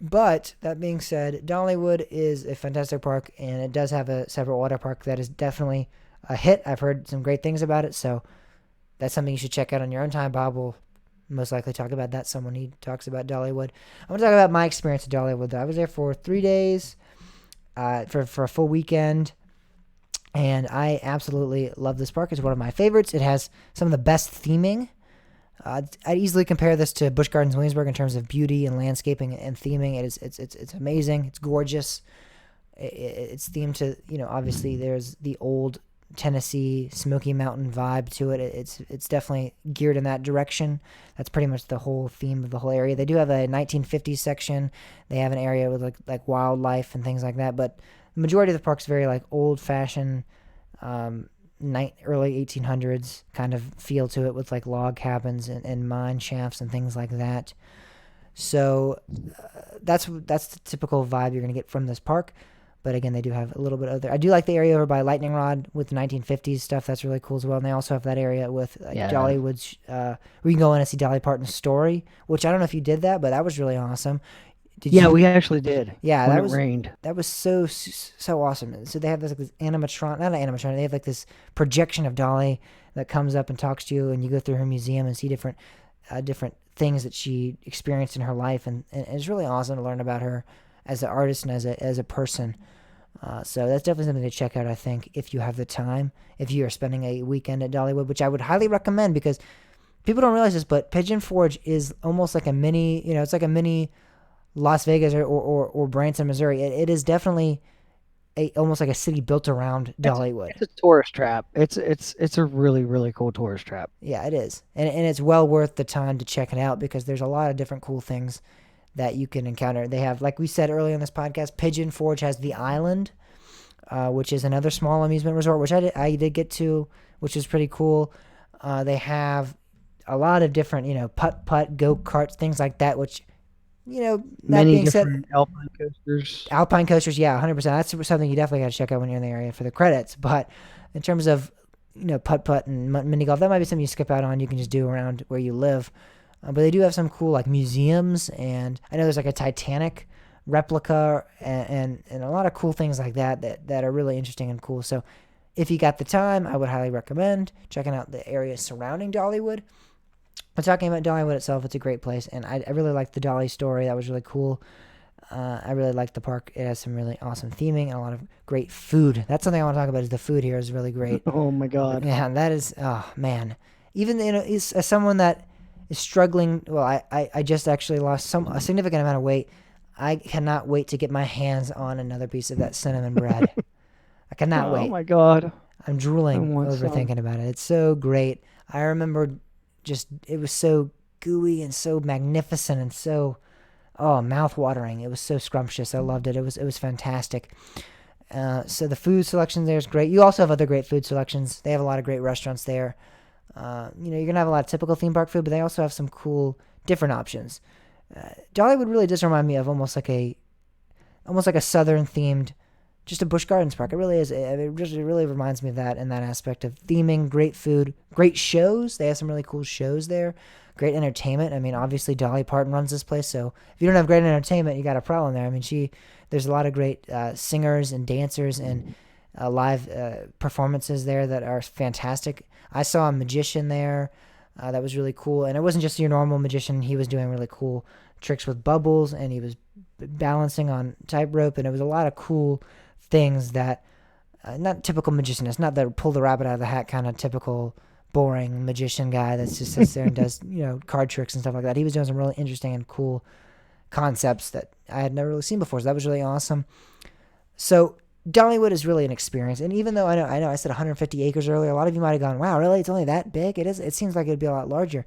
But that being said, Dollywood is a fantastic park, and it does have a separate water park that is definitely a hit. I've heard some great things about it, so that's something you should check out on your own time. Bob will most likely talk about that some when he talks about Dollywood. I'm going to talk about my experience at Dollywood, though. I was there for 3 days for a full weekend, and I absolutely love this park. It's one of my favorites. It has some of the best theming. I'd easily compare this to Busch Gardens Williamsburg in terms of beauty and landscaping and theming. It's amazing. It's gorgeous. It's themed to, obviously there's the old Tennessee Smoky Mountain vibe to it. It's definitely geared in that direction. That's pretty much the whole theme of the whole area. They do have a 1950s section. They have an area with like wildlife and things like that. But the majority of the park's very like old-fashioned, early 1800s kind of feel to it with like log cabins and mine shafts and things like that. So that's the typical vibe you're going to get from this park. But again, they do have a little bit of other. I do like the area over by Lightning Rod with the 1950s stuff. That's really cool as well. And they also have that area with Dollywood's, where you can go in and see Dolly Parton's story, which I don't know if you did that, but that was really awesome. We actually did. Yeah, when it rained. That was so awesome. So they have this animatronic, not an animatronic. They have like this projection of Dolly that comes up and talks to you, and you go through her museum and see different things that she experienced in her life, and it's really awesome to learn about her as an artist and as a person. So that's definitely something to check out, I think, if you have the time. If you are spending a weekend at Dollywood, which I would highly recommend, because people don't realize this, but Pigeon Forge is almost like a mini, it's like a mini Las Vegas or Branson, Missouri. It is definitely almost like a city built around Dollywood. It's a tourist trap. It's a really, really cool tourist trap. Yeah, it is. And it's well worth the time to check it out because there's a lot of different cool things that you can encounter. They have, like we said earlier in this podcast, Pigeon Forge has the Island, which is another small amusement resort, which I did get to, which is pretty cool. They have a lot of different, putt, go-karts, things like that, which, that Many being said, different alpine coasters. Alpine coasters, yeah, 100%. That's something you definitely got to check out when you're in the area for the credits. But in terms of, putt and mini golf, that might be something you skip out on. You can just do around where you live. But they do have some cool like museums, and I know there's like a Titanic replica and a lot of cool things like that are really interesting and cool. So if you got the time, I would highly recommend checking out the area surrounding Dollywood. But talking about Dollywood itself, it's a great place, and I really liked the Dolly story. That was really cool. I really liked the park. It has some really awesome theming and a lot of great food. That's something I want to talk about. Is the food here is really great. Oh my god. Yeah, that is. Oh man, even as someone that is struggling. Well, I just actually lost a significant amount of weight. I cannot wait to get my hands on another piece of that cinnamon bread. I cannot wait. Oh my god. I'm drooling want over some. thinking about it. It's so great. I remember it was so gooey and so magnificent and so mouth-watering. It was so scrumptious. I loved it. It was fantastic. So the food selection there is great. You also have other great food selections. They have a lot of great restaurants there. You're gonna have a lot of typical theme park food, but they also have some cool different options. Dollywood really does remind me of almost like a southern themed, just a Busch Gardens park. It really is. It really reminds me of that in that aspect of theming, great food, great shows. They have some really cool shows there. Great entertainment. I mean, obviously Dolly Parton runs this place, so if you don't have great entertainment, you got a problem there. I mean, there's a lot of great singers and dancers and live performances there that are fantastic. I saw a magician there that was really cool, and it wasn't just your normal magician. He was doing really cool tricks with bubbles, and he was balancing on tightrope, and it was a lot of cool things that not typical magician. It's not the pull the rabbit out of the hat kind of typical boring magician guy that just sits there and does card tricks and stuff like that. He was doing some really interesting and cool concepts that I had never really seen before, so that was really awesome. So Dollywood is really an experience, and even though I know I said 150 acres earlier, a lot of you might have gone, wow, really, it's only that big? It seems like it'd be a lot larger.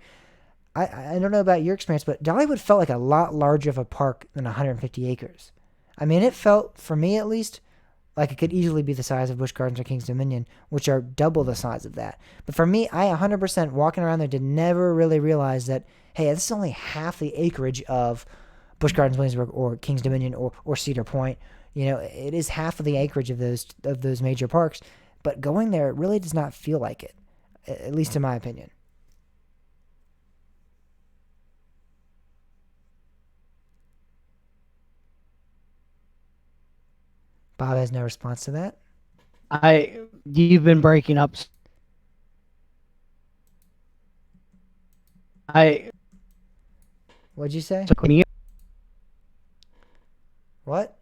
I don't know about your experience, but Dollywood felt like a lot larger of a park than 150 acres. I mean, it felt, for me at least, like it could easily be the size of Busch Gardens or Kings Dominion, which are double the size of that. But for me, I 100% walking around there did never really realize that, hey, this is only half the acreage of Busch Gardens, Williamsburg, or Kings Dominion, or Cedar Point. It is half of the acreage of those major parks. But going there, it really does not feel like it, at least in my opinion. Bob has no response to that. You've been breaking up. What'd you say? What?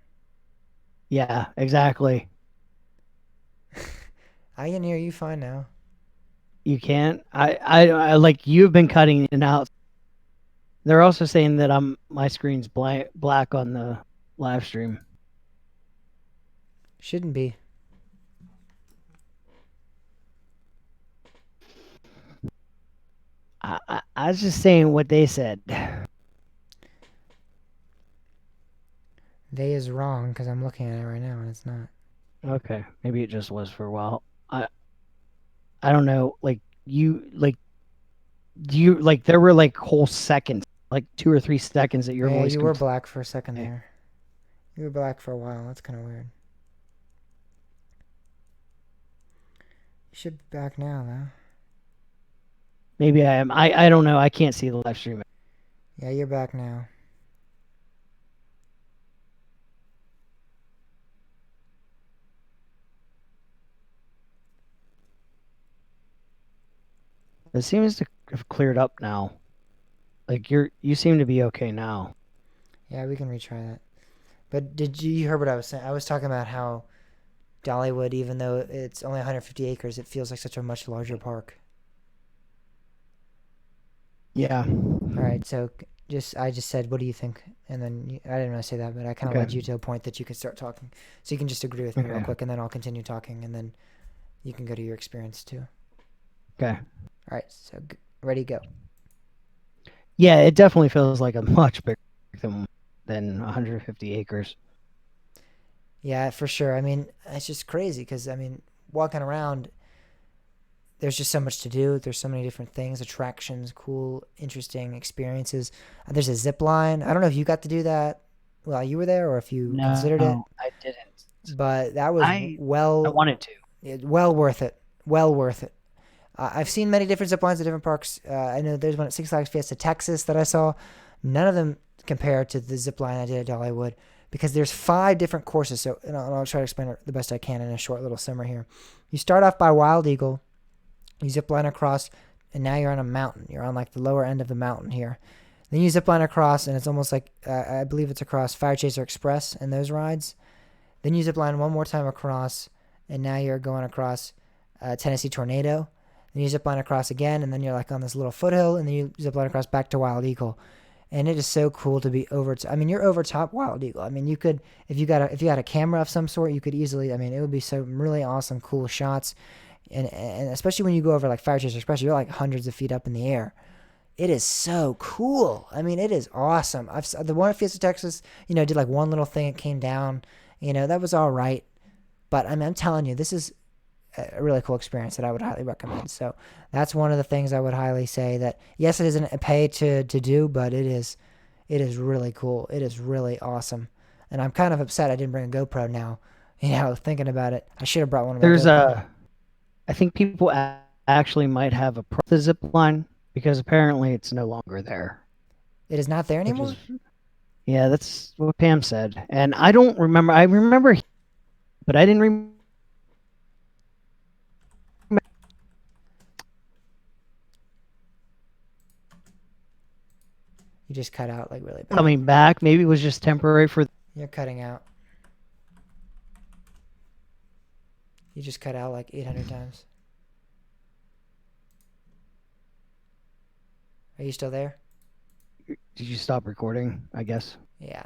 Yeah, exactly. I can hear you fine now. You can't. I like you've been cutting in and out. They're also saying that my screen's black on the live stream. Shouldn't be. I was just saying what they said. They is wrong because I'm looking at it right now and it's not. Okay, maybe it just was for a while. I don't know. There were like whole seconds, like 2 or 3 seconds that your voice. You were black for a second there. You were black for a while. That's kind of weird. You should be back now, though. Maybe I am. I don't know. I can't see the live stream. Yeah, you're back now. It seems to have cleared up now. Like you seem to be okay now. Yeah, we can retry that. But you hear what I was saying? I was talking about how Dollywood, even though it's only 150 acres, it feels like such a much larger park. Yeah. All right, so I just said, what do you think? And then I didn't really say that, but I kind of Okay. led you to a point that you could start talking. So you can just agree with me real Okay. quick, and then I'll continue talking, and then you can go to your experience too. Okay. All right, so ready, go. Yeah, it definitely feels like a much bigger than 150 acres. Yeah, for sure. I mean, it's just crazy because I mean, walking around, there's just so much to do. There's so many different things, attractions, cool, interesting experiences. There's a zip line. I don't know if you got to do that while you were there or if you considered it, No, I didn't. but that was I wanted to. well worth it. Well worth it. I've seen many different zip lines at different parks. I know there's one at Six Flags Fiesta Texas that I saw. None of them compare to the zip line I did at Dollywood because there's 5 different courses. So and I'll try to explain it the best I can in a short little summary here. You start off by Wild Eagle. You zip line across, and now you're on a mountain. You're on like the lower end of the mountain here. Then you zip line across, and it's almost like I believe it's across Fire Chaser Express and those rides. Then you zip line one more time across, and now you're going across Tennessee Tornado. Then you zip line across again, and then you're like on this little foothill, and then you zip line across back to Wild Eagle. And it is so cool to be over. I mean, you're over top Wild Eagle. I mean, you could if you had a camera of some sort, you could easily. I mean, it would be some really awesome, cool shots, and especially when you go over like Fire Chaser Express, you're like hundreds of feet up in the air. It is so cool. I mean, it is awesome. The one at Fiesta Texas, did like one little thing. It came down. That was all right. But I mean, I'm telling you, this is a really cool experience that I would highly recommend. So that's one of the things I would highly say that yes, it isn't a pay to do, but it is really cool. It is really awesome. And I'm kind of upset I didn't bring a GoPro now. Thinking about it, I should have brought one of my There's GoPro. I think people actually might have a problem with the zip line because apparently it's no longer there. It is not there Which anymore? is, yeah, that's what Pam said. And I don't remember. I remember, but I didn't remember You just cut out like really bad. coming back. Maybe it was just temporary for. You're cutting out. You just cut out like 800 times. Are you still there? Did you stop recording? I guess. Yeah.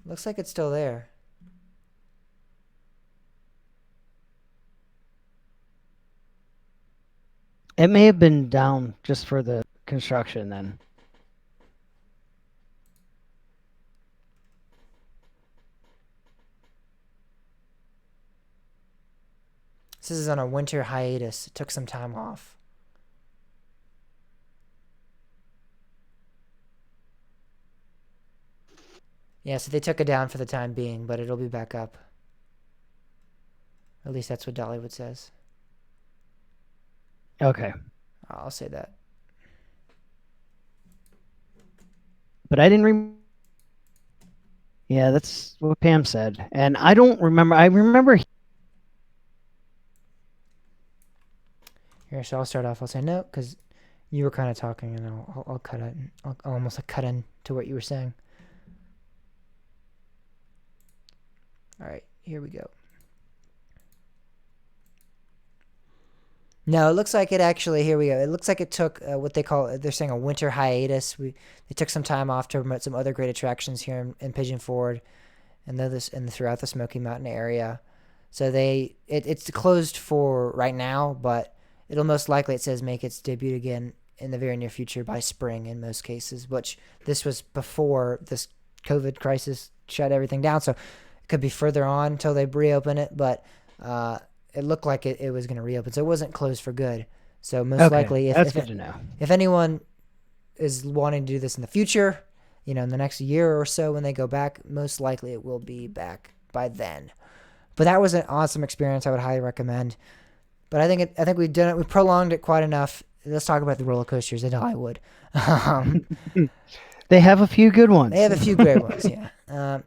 Looks like it's still there. It may have been down just for the construction then. This is on a winter hiatus. It took some time off. Yeah, so they took it down for the time being, but it'll be back up. At least that's what Dollywood says. Okay. I'll say that. But I didn't Yeah, that's what Pam said. And I don't remember. I remember. Here, so I'll start off. I'll say no, because you were kind of talking, and I'll cut it. I'll almost like cut into what you were saying. All right, here we go. No, it looks like it actually. Here we go. It looks like it took what they call. They're saying a winter hiatus. They took some time off to promote some other great attractions here in Pigeon Forge, and throughout the Smoky Mountain area. So it's closed for right now, but it'll most likely, it says, make its debut again in the very near future by spring in most cases. Which this was before this COVID crisis shut everything down, so it could be further on until they reopen it, but. It looked like it was going to reopen, so it wasn't closed for good. So most likely, that's good to know. If anyone is wanting to do this in the future, in the next year or so when they go back, most likely it will be back by then. But that was an awesome experience. I would highly recommend. But I think we've done it. We prolonged it quite enough. Let's talk about the roller coasters at Hollywood. They have a few good ones. They have a few great ones. Yeah.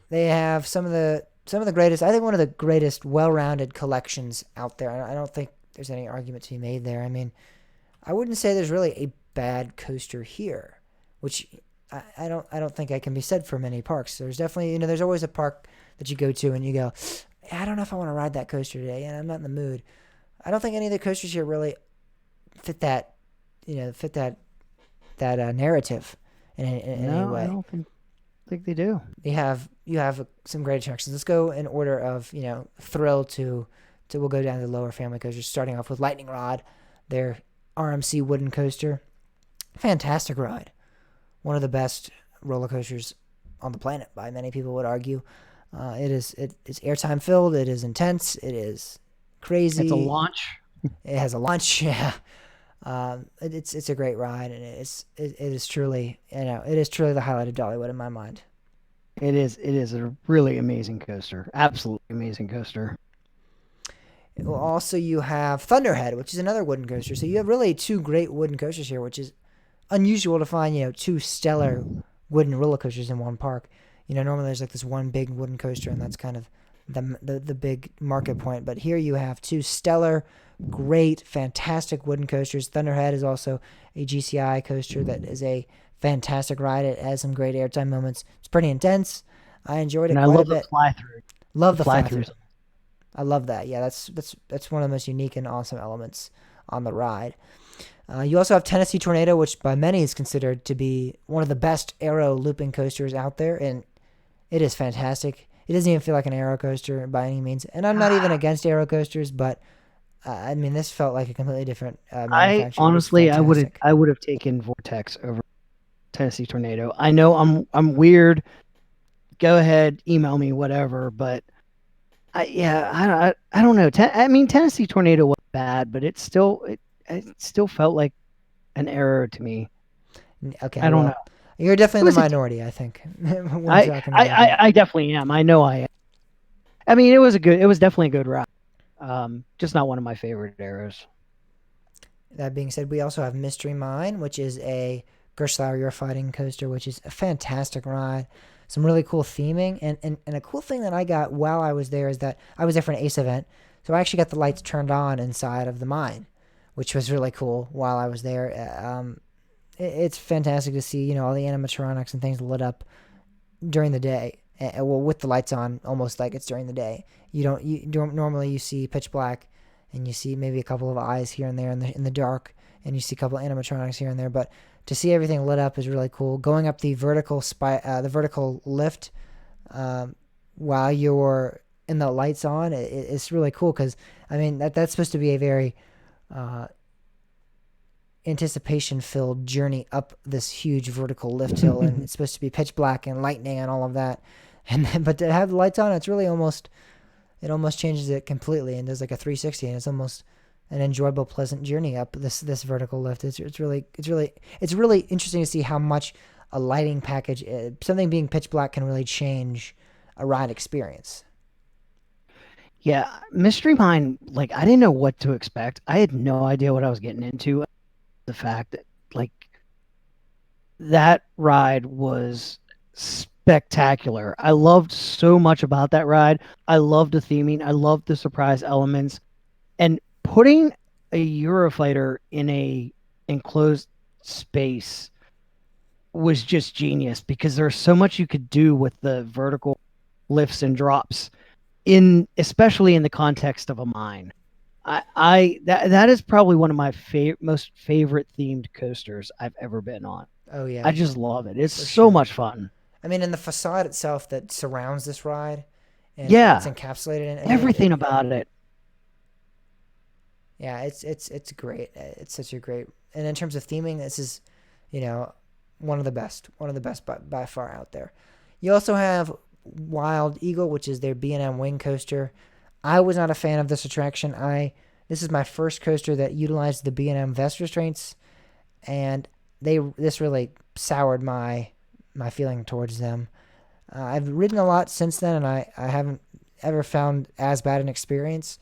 They have some of the greatest, I think one of the greatest well-rounded collections out there. I don't think there's any argument to be made there. I mean, I wouldn't say there's really a bad coaster here, which I don't think that can be said for many parks. There's definitely, there's always a park that you go to and you go, I don't know if I want to ride that coaster today, and I'm not in the mood. I don't think any of the coasters here really fit that, fit that narrative in any No, I way. don't think they do. You have some great attractions. Let's go in order of thrill to we'll go down to the lower family coasters. Starting off with Lightning Rod, their RMC wooden coaster. Fantastic ride. One of the best roller coasters on the planet, by many people would argue. It is airtime filled. It is intense. It is crazy. It's a launch. It has a launch. Yeah. It's a great ride, and it is truly it is truly the highlight of Dollywood in my mind. It is a really amazing coaster. Absolutely amazing coaster. Well, also you have Thunderhead, which is another wooden coaster. So you have really two great wooden coasters here, which is unusual to find. Two stellar wooden roller coasters in one park. Normally there's like this one big wooden coaster, and that's kind of the big market point. But here you have two stellar, great, fantastic wooden coasters. Thunderhead is also a GCI coaster that is a fantastic ride. It has some great airtime moments. It's pretty intense. I enjoyed it And I quite a love the bit. fly through. Love the fly through. Throughs. I love that. Yeah, that's one of the most unique and awesome elements on the ride. You also have Tennessee Tornado, which by many is considered to be one of the best aero looping coasters out there, and it is fantastic. It doesn't even feel like an aero coaster by any means, and I'm not even against aero coasters, but I mean this felt like a completely different manufacturer. I honestly, I would have taken Vortex over Tennessee Tornado. I know I'm weird. Go ahead, email me, whatever. But I don't know. I mean, Tennessee Tornado was bad, but it still felt like an error to me. Okay, I don't know. You're definitely in the minority, I think. I definitely am. I know I am. I mean, it was definitely a good ride. Just not one of my favorite eras. That being said, we also have Mystery Mine, which is a Gerstlauer You're Fighting coaster, which is a fantastic ride. Some really cool theming, and a cool thing that I got while I was there is that I was there for an ACE event, so I actually got the lights turned on inside of the mine, which was really cool while I was there. It's fantastic to see all the animatronics and things lit up during the day. Well, with the lights on, almost like it's during the day. You don't normally you see pitch black, and you see maybe a couple of eyes here and there in the dark, and you see a couple of animatronics here and there, but to see everything lit up is really cool. Going up the vertical lift while you're in the lights on, it's really cool because I mean that's supposed to be a very anticipation-filled journey up this huge vertical lift hill, and it's supposed to be pitch black and lightning and all of that. And then, but to have the lights on, it's really almost changes it completely and does like a 360, and it's almost an enjoyable, pleasant journey up this vertical lift. It's really interesting to see how much a lighting package, something being pitch black, can really change a ride experience. Yeah, Mystery Mine, like I didn't know what to expect. I had no idea what I was getting into. The fact that like that ride was spectacular. I loved so much about that ride. I loved the theming. I loved the surprise elements. And putting a Eurofighter in a enclosed space was just genius because there's so much you could do with the vertical lifts and drops especially in the context of a mine. That is probably one of my most favorite themed coasters I've ever been on. Oh yeah, I just love it. It's so much fun. I mean, and the facade itself that surrounds this ride, and yeah, it's encapsulated in everything about it. Yeah, it's great. It's such a great, and in terms of theming, this is, one of the best by far out there. You also have Wild Eagle, which is their B&M wing coaster. I was not a fan of this attraction. This is my first coaster that utilized the B&M vest restraints, and this really soured my feeling towards them. I've ridden a lot since then, and I haven't ever found as bad an experience.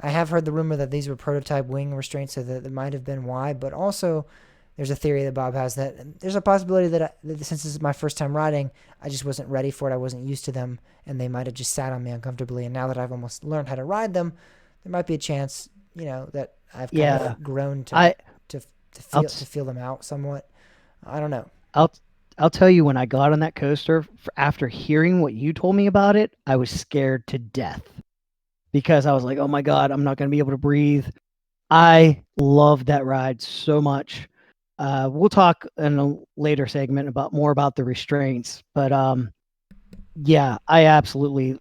I have heard the rumor that these were prototype wing restraints, so that might have been why. But also, there's a theory that Bob has that there's a possibility that since this is my first time riding, I just wasn't ready for it. I wasn't used to them, and they might have just sat on me uncomfortably. And now that I've almost learned how to ride them, there might be a chance, that I've kind of grown to feel them out somewhat. I don't know. I'll tell you, when I got on that coaster, after hearing what you told me about it, I was scared to death because I was like, oh my God, I'm not going to be able to breathe. I love that ride so much. We'll talk in a later segment about more about the restraints, but yeah, I absolutely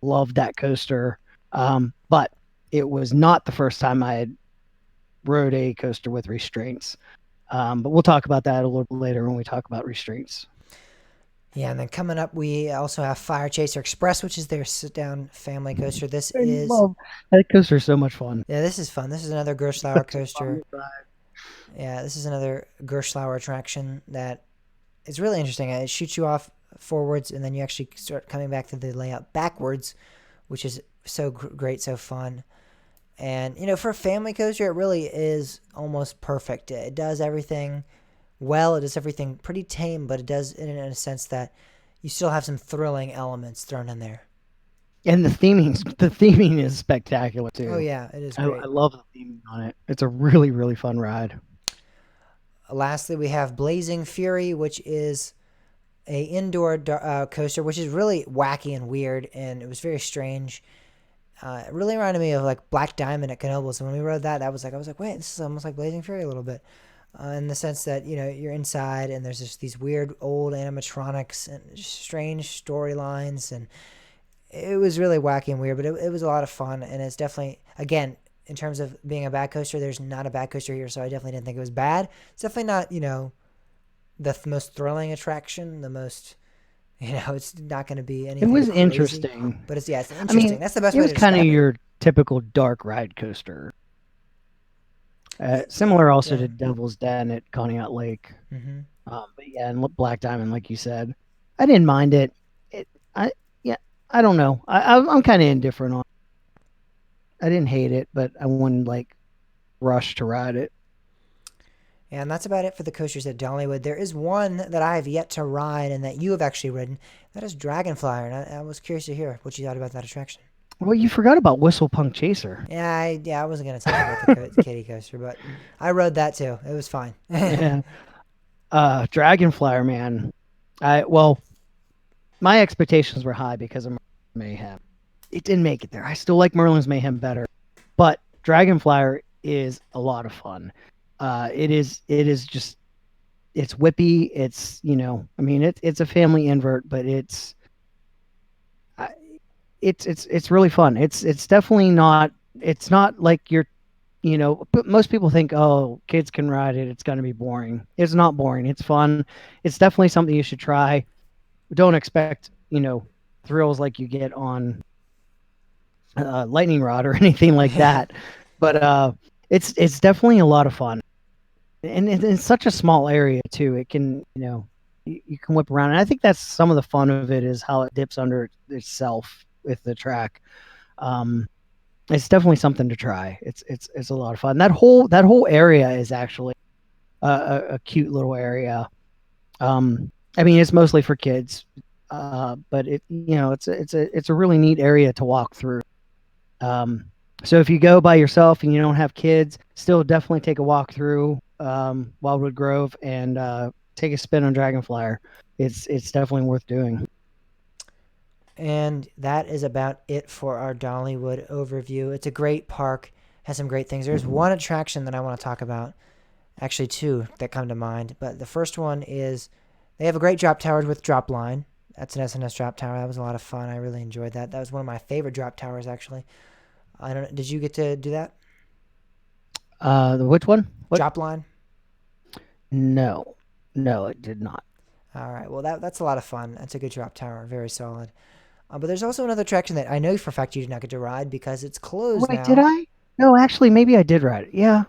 loved that coaster. But it was not the first time I had rode a coaster with restraints. But we'll talk about that a little bit later when we talk about restraints. Yeah, and then coming up, we also have Fire Chaser Express, which is their sit-down family coaster. This I is love that coaster is so much fun. Yeah, this is fun. This is another Gerslauer Such a fun coaster. ride. Yeah, this is another Gerslauer attraction that is really interesting. It shoots you off forwards, and then you actually start coming back to the layout backwards, which is so great, so fun. And for a family coaster, it really is almost perfect. It does everything well. It does everything pretty tame, but it does it in a sense that you still have some thrilling elements thrown in there. And the theming is spectacular Oh too. yeah, it is I great. love the theming on it. It's a really, really fun ride. Lastly, we have Blazing Fury, which is a indoor coaster, which is really wacky and weird, and it was very strange. It really reminded me of like Black Diamond at Knoebels. And when we rode that, I was like, wait, this is almost like Blazing Fury a little bit, in the sense that you're inside and there's just these weird old animatronics and strange storylines, and it was really wacky and weird, but it was a lot of fun, and it's definitely, again, in terms of being a bad coaster, there's not a bad coaster here, so I definitely didn't think it was bad. It's definitely not the most thrilling attraction, the most. It's not going to be It anything was crazy, interesting. but it's I interesting. mean, That's the best it way was to kind of describe it. your typical dark ride coaster. Similar also Yeah. to Devil's Den at Conneaut Lake. Hmm. But yeah, and Black Diamond, like you said, I didn't mind it. I yeah, I don't know. I'm kind of indifferent on. I didn't hate it, but I wouldn't like rush to ride it. And that's about it for the coasters at Dollywood. There is one that I have yet to ride and that you have actually ridden. That is Dragonflyer, and I was curious to hear what you thought about that attraction. Well, you forgot about Whistle Punk Chaser. Yeah, I wasn't gonna talk about the kitty coaster, but I rode that too. It was fine. Yeah. Dragonflyer, man. Well, my expectations were high because of Mayhem. It didn't make it there. I still like Merlin's Mayhem better, but Dragonflyer is a lot of fun. It is just it's whippy. I mean it's a family invert, but it's really fun. It's definitely not. It's not like but most people think, oh, kids can ride it. It's going to be boring. It's not boring. It's fun. It's definitely something you should try. Don't expect, thrills like you get on Lightning Rod or anything like Yeah. that. But it's definitely a lot of fun, and it's such a small area too. It can, you can whip around, and I think that's some of the fun of it is how it dips under itself with the track. Um, it's definitely something to try. It's a lot of fun. That whole area is actually a cute little area. I mean, it's mostly for kids, but it's a really neat area to walk through. Um, so if you go by yourself and you don't have kids, still definitely take a walk through Wildwood Grove and take a spin on Dragonflyer. It's definitely worth doing. And that is about it for our Dollywood overview. It's a great park, has some great things. There's one attraction that I want to talk about, actually two that come to mind. But the first one is they have a great drop tower with drop line. That's an SNS drop tower. That was a lot of fun. I really enjoyed that. That was one of my favorite drop towers, actually. I don't. Did you get to do that? The which one? What? Drop line. No, no, it did not. All right. Well, that's a lot of fun. That's a good drop tower. Very solid. But there's also another attraction that I know for a fact you did not get to ride because it's closed Wait, did now. I? No, actually, maybe I did ride it. Yeah.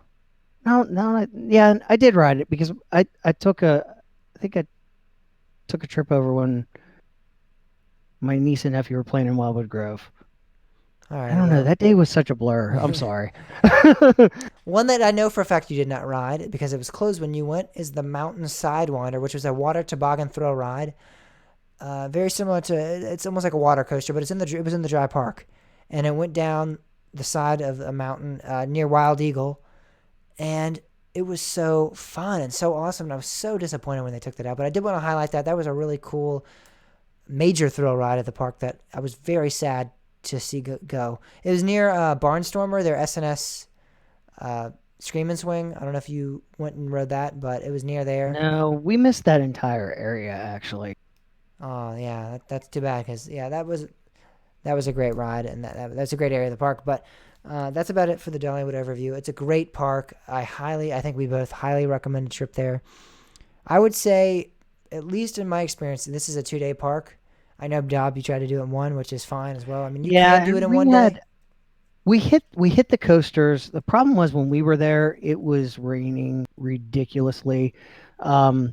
No, no, yeah, I did ride it because I think I took a trip over when my niece and nephew were playing in Wildwood Grove. All I right. don't know. Well, That day was such a blur. I'm sorry. one that I know for a fact you did not ride because it was closed when you went is the Mountain Sidewinder, which was a water toboggan thrill ride. Very similar to it's almost like a water coaster, but it was in the dry park, and it went down the side of a mountain near Wild Eagle, and it was so fun and so awesome. And I was so disappointed when they took that out. But I did want to highlight that. That was a really cool major thrill ride at the park that I was very sad to see go. It was near Barnstormer, their SNS Scream and Swing. I don't know if you went and rode that, but it was near there. No, we missed that entire area actually. Oh yeah, that's too bad because yeah, that was a great ride and that's a great area of the park. But that's about it for the Dollywood overview. It's a great park. I think we both highly recommend a trip there. I would say, at least in my experience, this is a 2 day park. I know, Dob, you tried to do it in one, which is fine as well. I mean, you can Yeah, do it and in one day. we hit the coasters. The problem was when we were there, it was raining ridiculously. Um,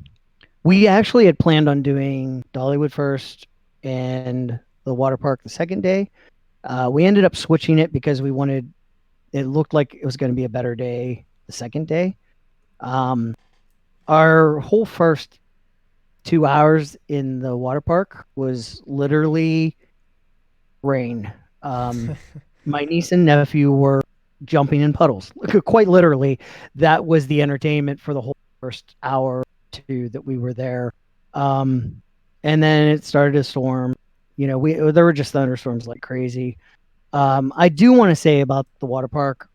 we actually had planned on doing Dollywood first and the water park the second day. We ended up switching it because we wanted it looked like it was going to be a better day the second day. Um, our whole first 2 hours in the water park was literally rain. My niece and nephew were jumping in puddles. Quite literally, that was the entertainment for the whole first hour or two that we were there. Um, and then it started to storm. There were just thunderstorms like crazy. I do want to say about the water park,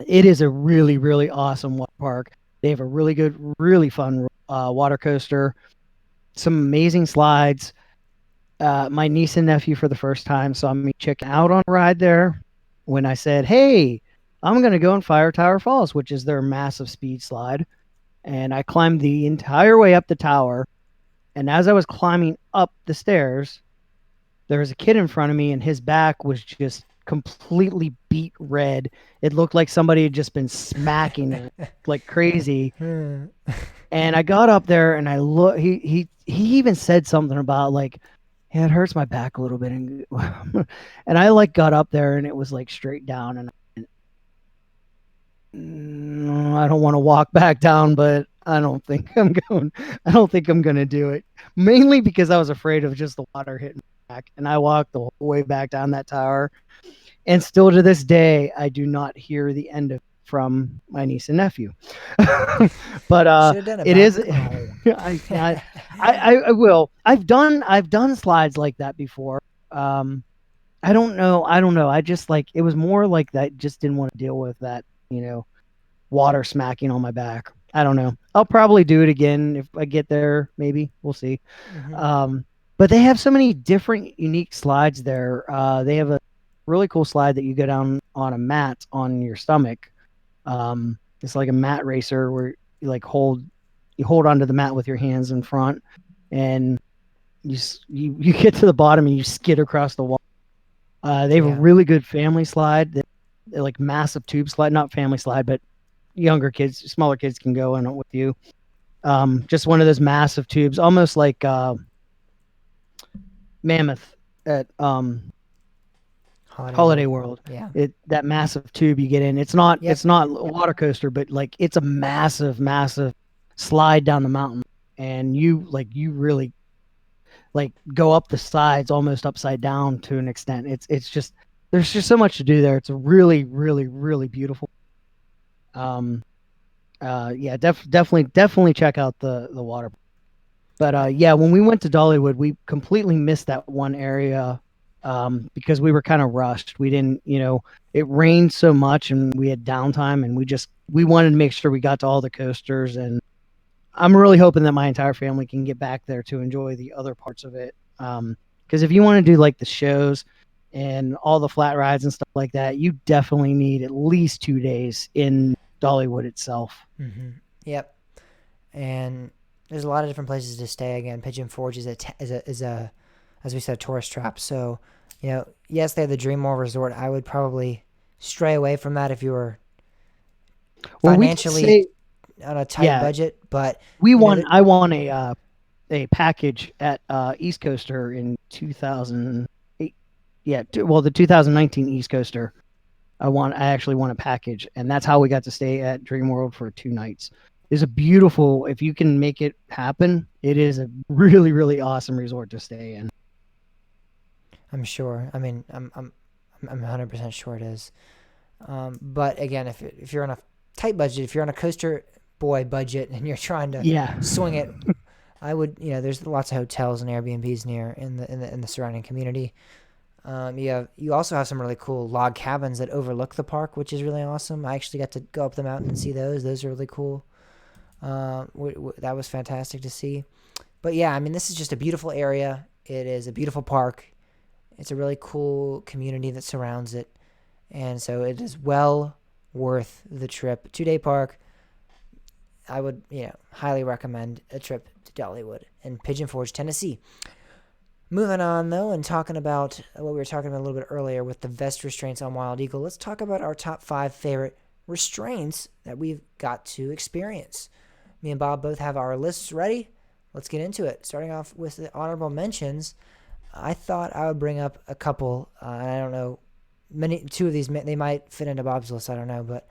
it is a really, really awesome water park. They have a really good, really fun water coaster, some amazing slides. My niece and nephew for the first time saw me check out on a ride there when I said, "Hey, I'm going to go on Fire Tower Falls," which is their massive speed slide. And I climbed the entire way up the tower. And as I was climbing up the stairs, there was a kid in front of me, and his back was just completely beat red. It looked like somebody had just been smacking it like crazy. Hmm. And I got up there, and I look. He even said something about like, "Yeah, it hurts my back a little bit," and and I like got up there, and it was like straight down, and I don't want to walk back down, but I don't think I'm going. I don't think I'm gonna do it. Mainly because I was afraid of just the water hitting my back, and I walked the whole way back down that tower, and still to this day, I do not hear the end of from my niece and nephew. But Should have done it, it Bob. is. Come on. I will. I've done slides like that before. Um, I don't know. I don't know. I just like it was more like that. Just didn't want to deal with that. Water smacking on my back. I don't know. I'll probably do it again if I get there. Maybe we'll see. Hmm. Um, but they have so many different, unique slides there. They have a really cool slide that you go down on a mat on your stomach. It's like a mat racer where you hold onto the mat with your hands in front, and you get to the bottom and you skid across the wall. They have a Yeah. really good family slide that like massive tube slide, not family slide, but younger kids, smaller kids can go in it with you. Just one of those massive tubes, almost like Mammoth at Holiday Holiday World. World. Yeah. That massive tube you get in. It's not Yep. a water coaster, but like it's a massive, massive slide down the mountain, and you really like go up the sides almost upside down to an extent. It's just there's just so much to do there. It's a really, really, really beautiful. Um, yeah, definitely check out the water. But yeah, when we went to Dollywood, we completely missed that one area because we were kind of rushed. We didn't, it rained so much and we had downtime, and we wanted to make sure we got to all the coasters. And I'm really hoping that my entire family can get back there to enjoy the other parts of it. Because if you want to do like the shows and all the flat rides and stuff like that, you definitely need at least 2 days in Dollywood itself. Hmm. Yep. And there's a lot of different places to stay. Again, Pigeon Forge is a as we said, tourist trap. So, yes, they have the Dream World Resort. I would probably stray away from that if you were Well, we did financially say, on a tight yeah, budget. But we you know won. that. I won a package at East Coaster in 2008. Yeah, well, the 2019 East Coaster. I actually won a package, and that's how we got to stay at Dream World for 2 nights. It's a beautiful. If you can make it happen, it is a really, really awesome resort to stay in. I'm sure. I mean, I'm 100% sure it is. But again, if you're on a tight budget. If you're on a coaster boy budget and you're trying to Yeah. swing it, I would, there's lots of hotels and Airbnbs near in the surrounding community. You also have some really cool log cabins that overlook the park, which is really awesome. I actually got to go up the mountain and see those. Those are really cool. That was fantastic to see. But yeah, I mean, this is just a beautiful area. It is a beautiful park. It's a really cool community that surrounds it. And so it is well worth the trip. 2-day park. I would, highly recommend a trip to Dollywood in Pigeon Forge, Tennessee. Moving on, though, and talking about what we were talking about a little bit earlier with the vest restraints on Wild Eagle, let's talk about our top 5 favorite restraints that we've got to experience. Me and Bob both have our lists ready. Let's get into it. Starting off with the honorable mentions, I thought I would bring up a couple. I don't know, two of these, they might fit into Bob's list, I don't know, but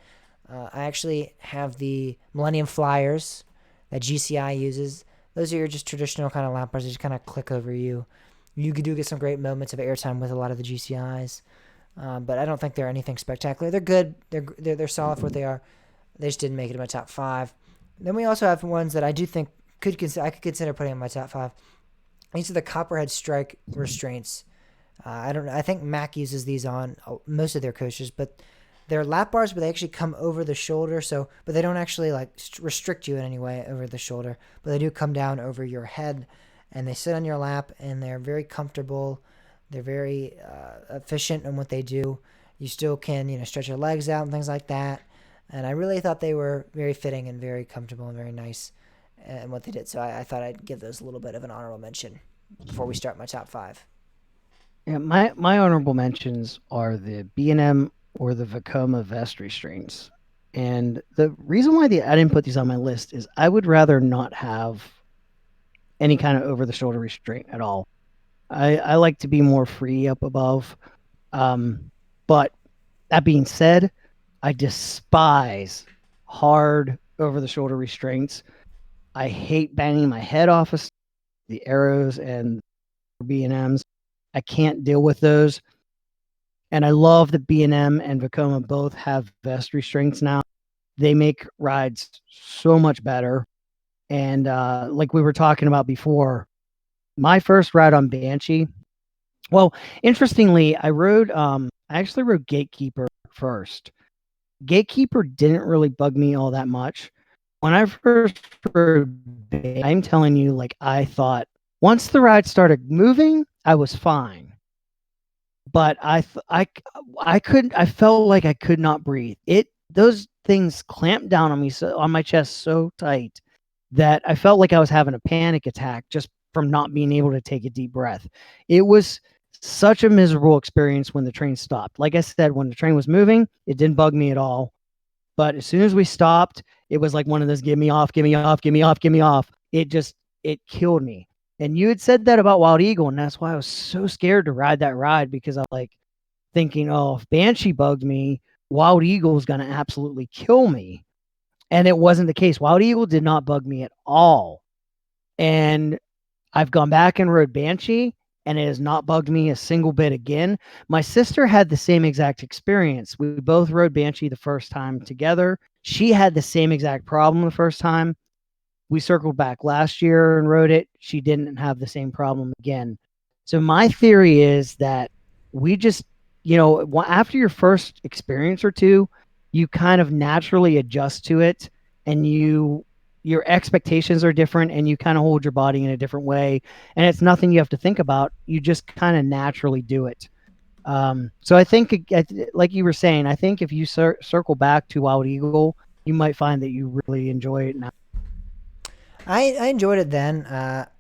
I actually have the Millennium Flyers that GCI uses. Those are your just traditional kind of lap bars that just kind of click over you. You do get some great moments of airtime with a lot of the GCIs, but I don't think they're anything spectacular. They're good. They're solid for what they are. They just didn't make it in my top 5. Then we also have ones that I do think I could consider putting in my top 5. These are the Copperhead Strike restraints. I don't know. I think Mac uses these on most of their coasters, but they're lap bars, but they actually come over the shoulder. But they don't actually restrict you in any way over the shoulder, but they do come down over your head. And they sit on your lap, and they're very comfortable. They're very efficient in what they do. You still can, stretch your legs out and things like that. And I really thought they were very fitting and very comfortable and very nice in what they did. So I thought I'd give those a little bit of an honorable mention before we start my top 5. Yeah, my honorable mentions are the B&M or the Vekoma vest restraints. And the reason why I didn't put these on my list is I would rather not have any kind of over-the-shoulder restraint at all. I like to be more free up above. But that being said, I despise hard over-the-shoulder restraints. I hate banging my head off of the Arrows and B&Ms. I can't deal with those. And I love that B&M and Vekoma both have vest restraints now. They make rides so much better. And like we were talking about before, my first ride on Banshee, well, interestingly, I actually rode Gatekeeper first. Gatekeeper didn't really bug me all that much. When I first rode Banshee, I'm telling you, I thought once the ride started moving, I was fine. But I couldn't, I felt like I could not breathe. Those things clamped down on me, on my chest so tight that I felt like I was having a panic attack just from not being able to take a deep breath. It was such a miserable experience when the train stopped. Like I said, when the train was moving, it didn't bug me at all. But as soon as we stopped, it was like one of those, give me off, give me off, give me off, give me off. It killed me. And you had said that about Wild Eagle, and that's why I was so scared to ride that ride, because I was thinking, oh, if Banshee bugged me, Wild Eagle is going to absolutely kill me. And it wasn't the case. Wild Eagle did not bug me at all. And I've gone back and rode Banshee, and it has not bugged me a single bit again. My sister had the same exact experience. We both rode Banshee the first time together. She had the same exact problem the first time. We circled back last year and rode it. She didn't have the same problem again. So my theory is that we just, after your first experience or two, you kind of naturally adjust to it, and your expectations are different, and you kind of hold your body in a different way, and it's nothing you have to think about. You just kind of naturally do it. So I think, like you were saying, I think if you circle back to Wild Eagle, you might find that you really enjoy it now. I enjoyed it then.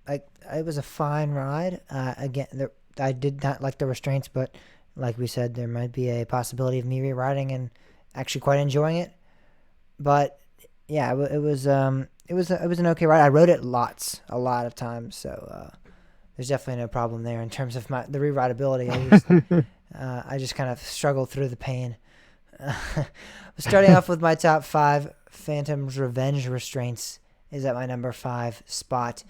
It was a fine ride. Again, I did not like the restraints, but like we said, there might be a possibility of me rewriting and actually quite enjoying it. But yeah, it was an okay ride. I rode it a lot of times, so there's definitely no problem there in terms of the rewritability. I just kind of struggled through the pain. Starting off with my top 5, Phantom's Revenge restraints is at my number 5 spot.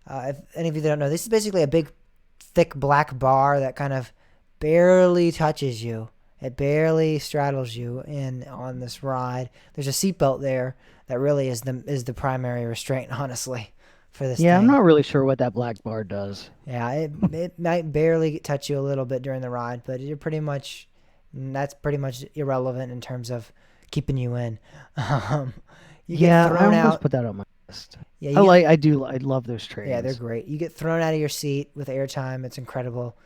If any of you that don't know, this is basically a big, thick black bar that kind of barely touches you. It barely straddles you in on this ride. There's a seatbelt there that really is the primary restraint, honestly, for this Yeah, I'm thing. not really sure what that black bar does. Yeah, it might barely touch you a little bit during the ride, but that's pretty much irrelevant in terms of keeping you in. Um, you get Yeah, I thrown almost out. put that on my list. Yeah, you get I love those yeah, they're trains. great. You get thrown out of your seat with airtime. It's incredible,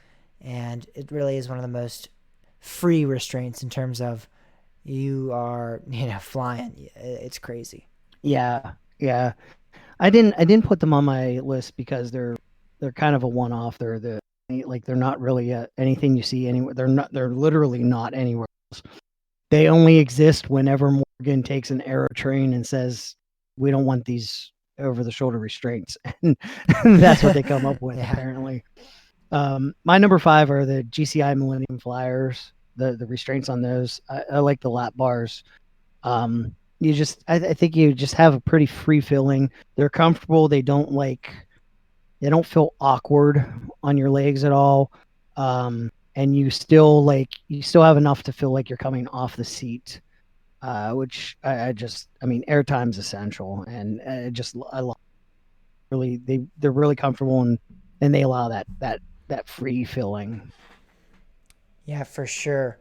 and it really is one of the most free restraints in terms of you are flying. It's crazy. Yeah, yeah. I didn't put them on my list because they're kind of a one off. They're not really anything you see anywhere. They're literally not anywhere else. They only exist whenever Morgan takes an Aero train and says we don't want these over the shoulder restraints, and that's what they come up with Yeah. apparently. My number 5 are the GCI Millennium Flyers. The restraints on those. I like the lap bars. I think you just have a pretty free feeling. They're comfortable. They don't feel awkward on your legs at all. And you still have enough to feel like you're coming off the seat. Which I mean, airtime's essential, and I love they're really comfortable, and they allow that free feeling. Yeah, for sure.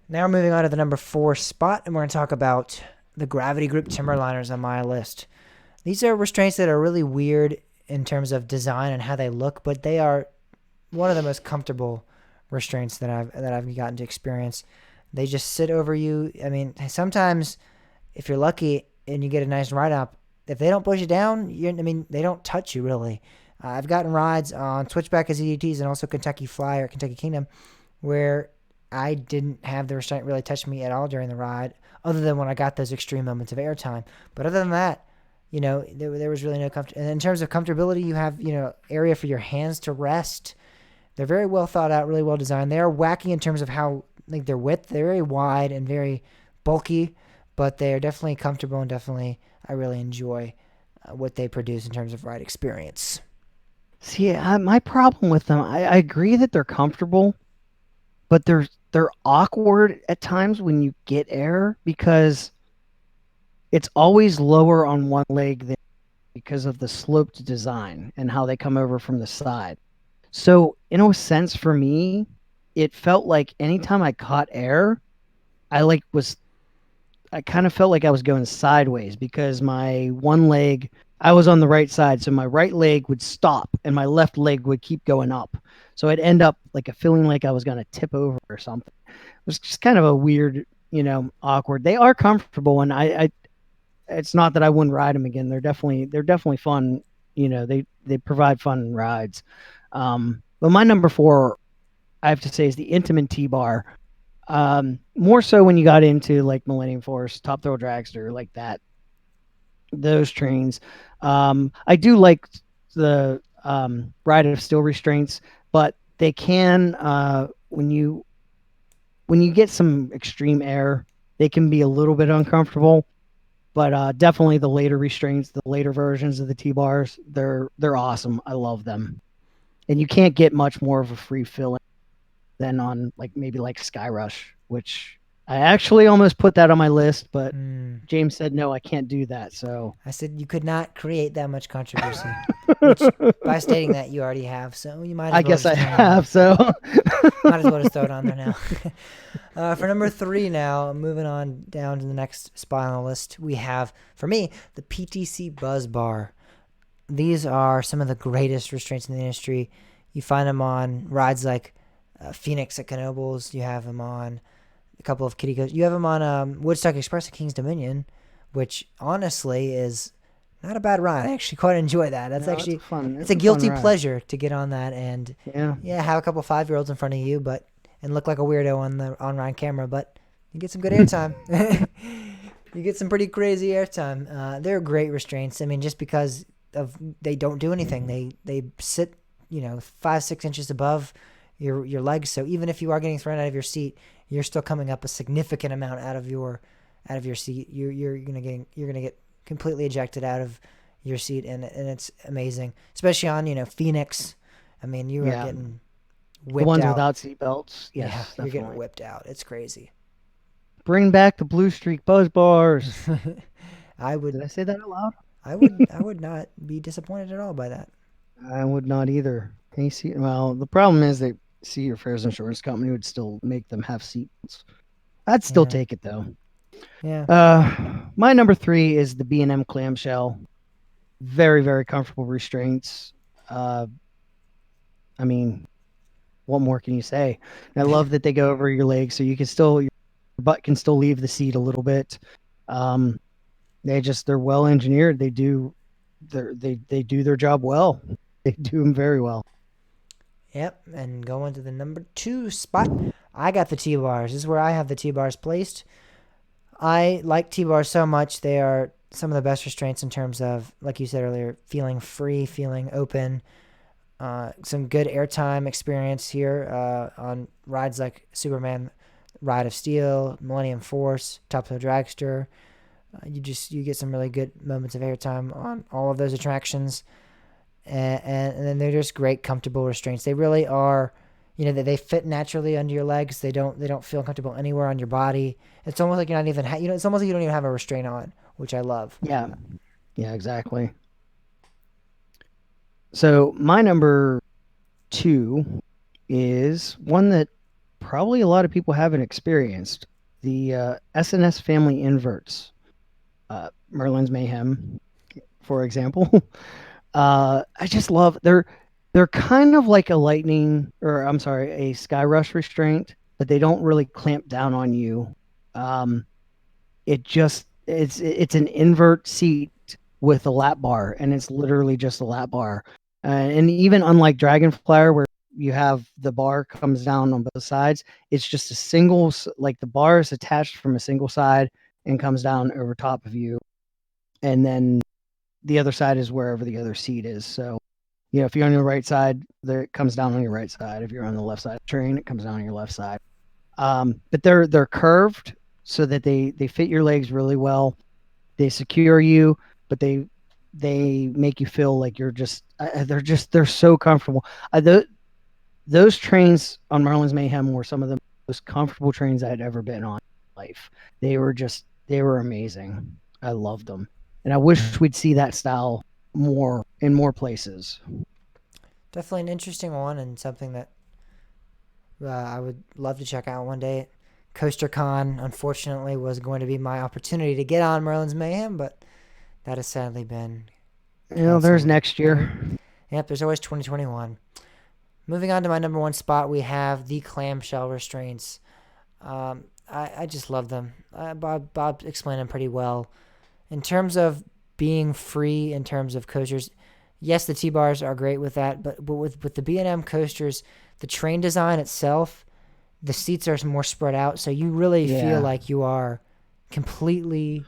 Now we're moving on to the number 4 spot, and we're going to talk about the Gravity Group Timberliners on my list. These are restraints that are really weird in terms of design and how they look, but they are one of the most comfortable restraints that I've gotten to experience. They just sit over you. I mean, sometimes if you're lucky and you get a nice ride up, if they don't push you down, they don't touch you really. I've gotten rides on Switchback ZDTs and also Kentucky Fly or Kentucky Kingdom where I didn't have the restraint really touch me at all during the ride, other than when I got those extreme moments of airtime. But other than that, there was really no comfort. And in terms of comfortability, you have, area for your hands to rest. They're very well thought out, really well designed. They are wacky in terms of how, like, their width. They're very wide and very bulky, but they are definitely comfortable and definitely, I really enjoy what they produce in terms of ride experience. See, my problem with them, I agree that they're comfortable, but they're awkward at times when you get air because it's always lower on one leg than because of the sloped design and how they come over from the side. So, in a sense, for me, it felt like anytime I caught air, I like was I kind of felt like I was going sideways because my one leg, I was on the right side, so my right leg would stop and my left leg would keep going up. So I'd end up like a feeling like I was going to tip over or something. It was just kind of a weird, awkward. They are comfortable, and I it's not that I wouldn't ride them again. They're definitely fun. They provide fun rides. But my number 4, I have to say, is the Intamin T-Bar. More so when you got into like Millennium Force, Top Thrill Dragster, like that, those trains. I do like the Ride of Steel restraints, but they can when you get some extreme air, they can be a little bit uncomfortable. But definitely the later restraints, the later versions of the T bars, they're awesome. I love them, and you can't get much more of a free feeling than on like maybe like Sky Rush, which I actually almost put that on my list, but Mm. James said no, I can't do that. So I said you could not create that much controversy, which by stating that you already have, so you might as I well guess I just throw it on there. have. So Might as well just throw it on there now. For number 3 now, moving on down to the next spot on the list, we have, for me, the PTC Buzz Bar. These are some of the greatest restraints in the industry. You find them on rides like Phoenix at Knoebels. You have them on a couple of Kitty Coast. You have them on Woodstock Express at King's Dominion, which honestly is not a bad ride. I actually quite enjoy that. That's no, actually fun. it's a Fun guilty ride. pleasure to get on that and Yeah. have a couple 5-year-olds in front of you, and look like a weirdo on the on-ride camera, but you get some good airtime. You get some pretty crazy airtime. They're great restraints. I mean, just because of they don't do anything, they sit 5-6 inches above your legs. So even if you are getting thrown out of your seat, you're still coming up a significant amount out of your seat. You're gonna get completely ejected out of your seat, and it's amazing, especially on Phoenix. I mean, you are Yeah. getting The whipped ones out. without seat belts, Yeah, yes, you're getting definitely. whipped out. It's crazy. Bring back the Blue Streak Buzz Bars. I Did would I say that out loud? I would not be disappointed at all by that. I would not either. Hey, see, well, the problem is that Cedar Fair's insurance company would still make them have seats. I'd still Yeah. take it though. Yeah. My number three is the B&M clamshell. Very, very comfortable restraints. Uh, I mean, what more can you say? And I love that they go over your legs, so you can still your butt can still leave the seat a little bit. Um, they're well engineered. They do their job well. They do them very well. Yep, and going to the number 2 spot, I got the T-bars. This is where I have the T-bars placed. I like T-bars so much. They are some of the best restraints in terms of, like you said earlier, feeling free, feeling open. Some good airtime experience here on rides like Superman, Ride of Steel, Millennium Force, Top Thrill Dragster. You get some really good moments of airtime on all of those attractions, and then they're just great, comfortable restraints. They really are. They fit naturally under your legs. They don't feel comfortable anywhere on your body. It's almost like you're not even it's almost like you don't even have a restraint on, which I love. Yeah, yeah, exactly. So my number two is one that probably a lot of people haven't experienced. The SNS family inverts, Merlin's Mayhem, for example. I just love they're kind of like a lightning, or I'm sorry, a sky rush restraint, but they don't really clamp down on you. Um, it's an invert seat with a lap bar, and it's literally just a lap bar. And even unlike Dragonflyer, where you have the bar comes down on both sides, it's just a single, like the bar is attached from a single side and comes down over top of you, and then the other side is wherever the other seat is. So, if you're on your right side, there it comes down on your right side. If you're on the left side of the train, it comes down on your left side. But they're curved so that they fit your legs really well. They secure you, but they make you feel like you're just they're so comfortable. Those trains on Merlin's Mayhem were some of the most comfortable trains I had ever been on in life. They were amazing. I loved them, and I wish we'd see that style more in more places. Definitely an interesting one and something that I would love to check out one day. CoasterCon, unfortunately, was going to be my opportunity to get on Merlin's Mayhem, but that has sadly been There's canceled. next year. Yep, there's always 2021. Moving on to my number 1 spot, we have the clamshell restraints. I just love them. Bob explained them pretty well. In terms of being free, in terms of coasters, yes, the T-bars are great with that, but with the B&M coasters, the train design itself, the seats are more spread out, so you really feel Yeah. like you are completely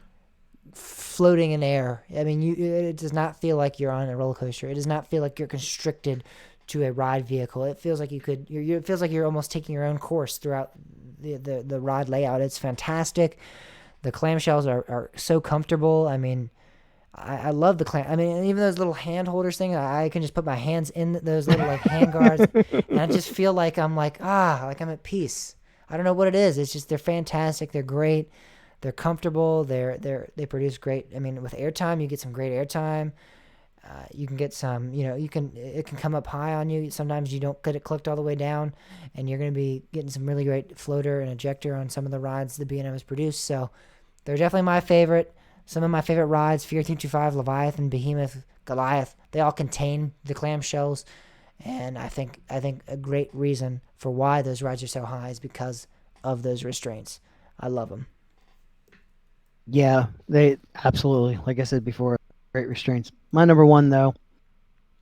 floating in air. I mean, it does not feel like you're on a roller coaster. It does not feel like you're constricted to a ride vehicle. It feels like it feels like you're almost taking your own course throughout the ride layout. It's fantastic. The clamshells are so comfortable. I mean, I love the clam. I mean, even those little hand holders thing, I can just put my hands in those little like hand guards, and I just feel like like I'm at peace. I don't know what it is. It's just they're fantastic. They're great. They're comfortable. They produce great. I mean, with airtime, you get some great airtime. You can get some. It can come up high on you. Sometimes you don't get it clicked all the way down, and you're going to be getting some really great floater and ejector on some of the rides the B&M has produced. So they're definitely my favorite. Some of my favorite rides, Fear 325, Leviathan, Behemoth, Goliath, they all contain the clamshells. And I think a great reason for why those rides are so high is because of those restraints. I love them. Yeah, they absolutely, like I said before, great restraints. My number one, though,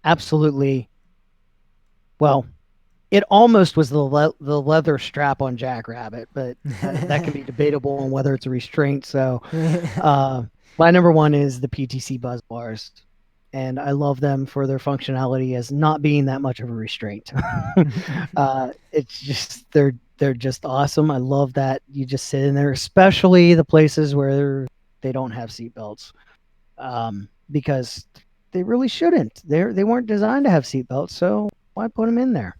absolutely. Well, it almost was the leather strap on Jackrabbit, but that can be debatable on whether it's a restraint. So, uh, my number one is the PTC Buzz Bars, and I love them for their functionality as not being that much of a restraint. It's just they're just awesome. I love that you just sit in there, especially the places where they don't have seatbelts, because they really shouldn't. They weren't designed to have seatbelts, so why put them in there?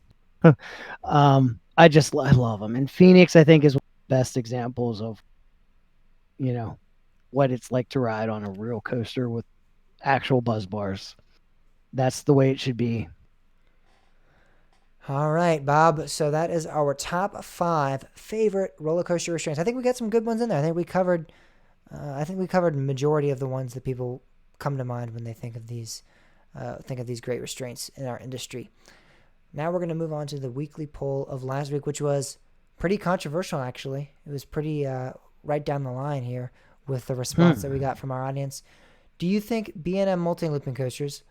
I love them. And Phoenix, I think, is one of the best examples of, you know, what it's like to ride on a real coaster with actual buzz bars. That's the way it should be. All right, Bob. So that is our top 5 favorite roller coaster restraints. I think we got some good ones in there. I think we covered. I think we covered majority of the ones that people come to mind when they think of these great restraints in our industry. Now we're going to move on to the weekly poll of last week, which was pretty controversial, actually. It was pretty right down the line here with the response that we got from our audience. Do you think B&M multi-looping coasters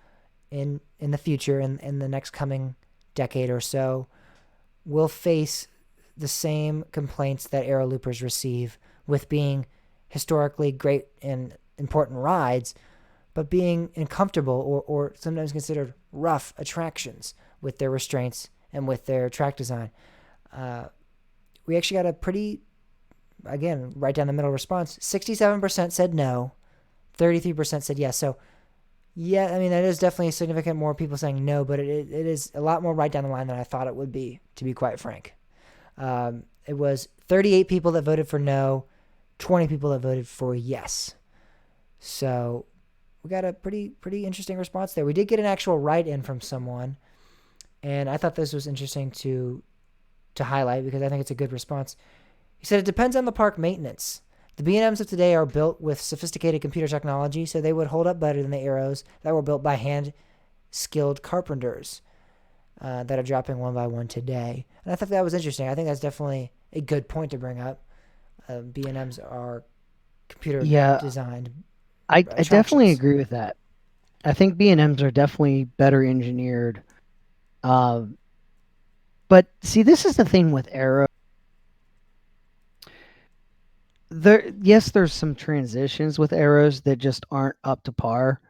in the future, in the next coming decade or so, will face the same complaints that Aero Loopers receive with being historically great and important rides, but being uncomfortable or sometimes considered rough attractions with their restraints and with their track design? We actually got a pretty, again, right down the middle response. 67% said no, 33% said yes. So, yeah, I mean, that is definitely significant more people saying no, but it is a lot more right down the line than I thought it would be, to be quite frank. It was 38 people that voted for no, 20 people that voted for yes. So we got a pretty interesting response there. We did get an actual write-in from someone, and I thought this was interesting to highlight because I think it's a good response. He said it depends on the park maintenance. The B&Ms of today are built with sophisticated computer technology, so they would hold up better than the Aeros that were built by hand-skilled carpenters that are dropping one by one today. And I thought that was interesting. I think that's definitely a good point to bring up. B&Ms are computer designed. I definitely agree with that. I think B&Ms are definitely better engineered. But see, this is the thing with Aero. There's some transitions with Aeros that just aren't up to par.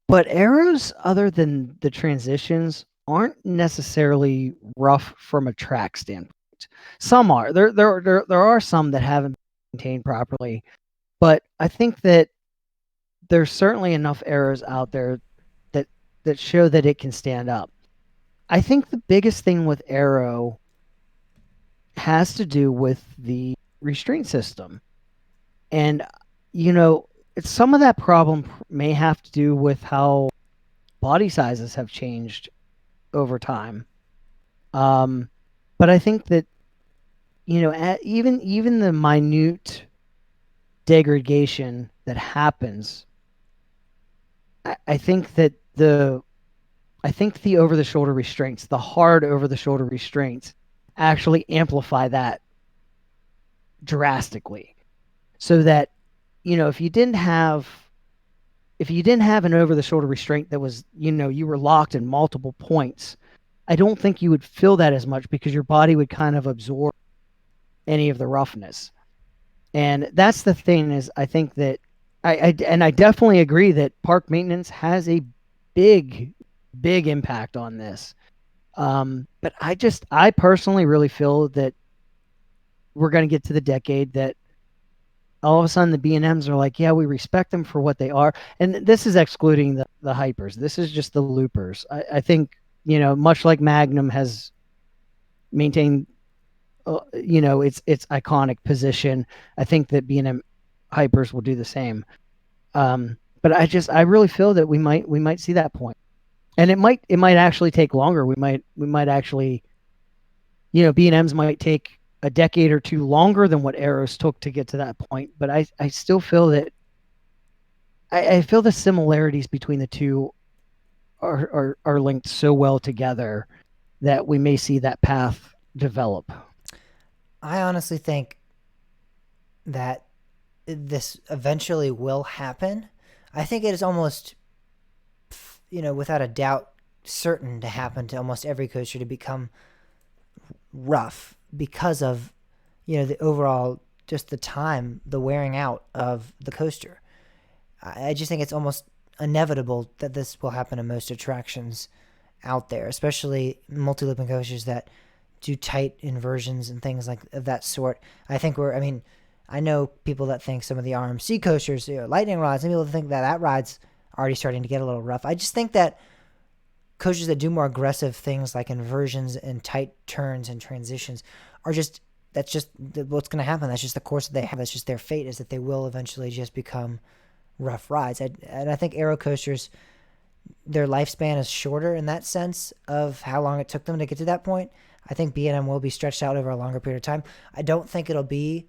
But Aeros, other than the transitions, aren't necessarily rough from a track standpoint. Some are. There are some that haven't been maintained properly. But I think that there's certainly enough Aeros out there that show that it can stand up. I think the biggest thing with Aero has to do with the restraint system. And, some of that problem may have to do with how body sizes have changed over time. But I think that, even the minute degradation that happens, I think that the over-the-shoulder restraints, the hard over-the-shoulder restraints, actually amplify that drastically. So that, if you didn't have an over-the-shoulder restraint that was, you were locked in multiple points, I don't think you would feel that as much because your body would kind of absorb any of the roughness. And that's the thing is I think that I definitely agree that park maintenance has a big impact on this. But I personally really feel that we're going to get to the decade that all of a sudden the B&Ms are like, yeah, we respect them for what they are. And this is excluding the hypers. This is just the loopers. I think, much like Magnum has maintained, its iconic position, I think that B&M hypers will do the same. But I really feel that we might see that point. And it might actually take longer. We might actually, B&Ms might take a decade or two longer than what Aeros took to get to that point. But I still feel that I feel the similarities between the two are linked so well together that we may see that path develop. I honestly think that this eventually will happen. I think it is almost, without a doubt, certain to happen to almost every coaster to become rough because of, the overall, just the time, the wearing out of the coaster. I just think it's almost inevitable that this will happen to most attractions out there, especially multi-looping coasters that do tight inversions and things like of that sort. I know people that think some of the RMC coasters, lightning rods, and people think that ride's already starting to get a little rough. I just think that coasters that do more aggressive things like inversions and tight turns and transitions are just what's going to happen. That's just the course that they have. That's just their fate, is that they will eventually just become rough rides. And I think aero coasters, their lifespan is shorter in that sense of how long it took them to get to that point. I think B&M will be stretched out over a longer period of time. I don't think it'll be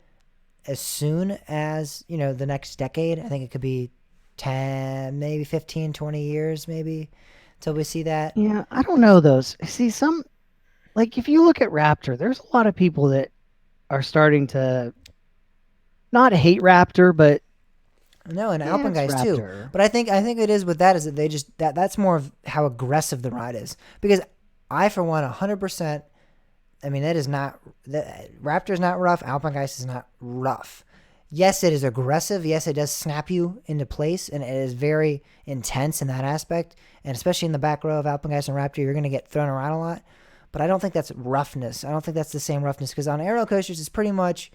as soon as, the next decade. I think it could be 10, maybe 15, 20 years maybe till we see that. Yeah, I don't know those. See, like if you look at Raptor, there's a lot of people that are starting to not hate Raptor, but No, and yeah, Alpengeist it's too. Raptor. But I think it is with that is that they just that's more of how aggressive the ride is. Because I, for one, 100%. I mean, that is not Raptor is not rough. Alpengeist is not rough. Yes, it is aggressive. Yes, it does snap you into place, and it is very intense in that aspect. And especially in the back row of Alpengeist and Raptor, you're going to get thrown around a lot. But I don't think that's roughness. I don't think that's the same roughness, because on aero coasters, it's pretty much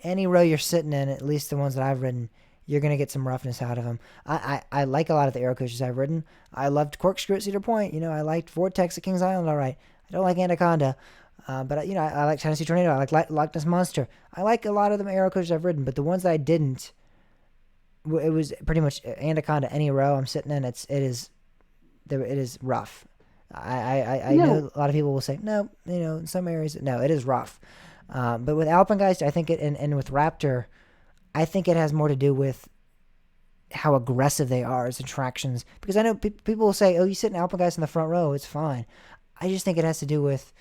any row you're sitting in, at least the ones that I've ridden, you're going to get some roughness out of them. I like a lot of the aero coasters I've ridden. I loved Corkscrew at Cedar Point. I liked Vortex at Kings Island, all right. I don't like Anaconda. But I like Tennessee Tornado. I like Loch Ness Monster. I like a lot of them aero coasters I've ridden, but the ones that I didn't, it was pretty much Anaconda. Any row I'm sitting in, it is rough. I know a lot of people will say no. In some areas, no, it is rough. But with Alpengeist, I think and with Raptor, I think it has more to do with how aggressive they are as attractions. Because I know people will say, "Oh, you sit in Alpengeist in the front row, it's fine." I just think it has to do with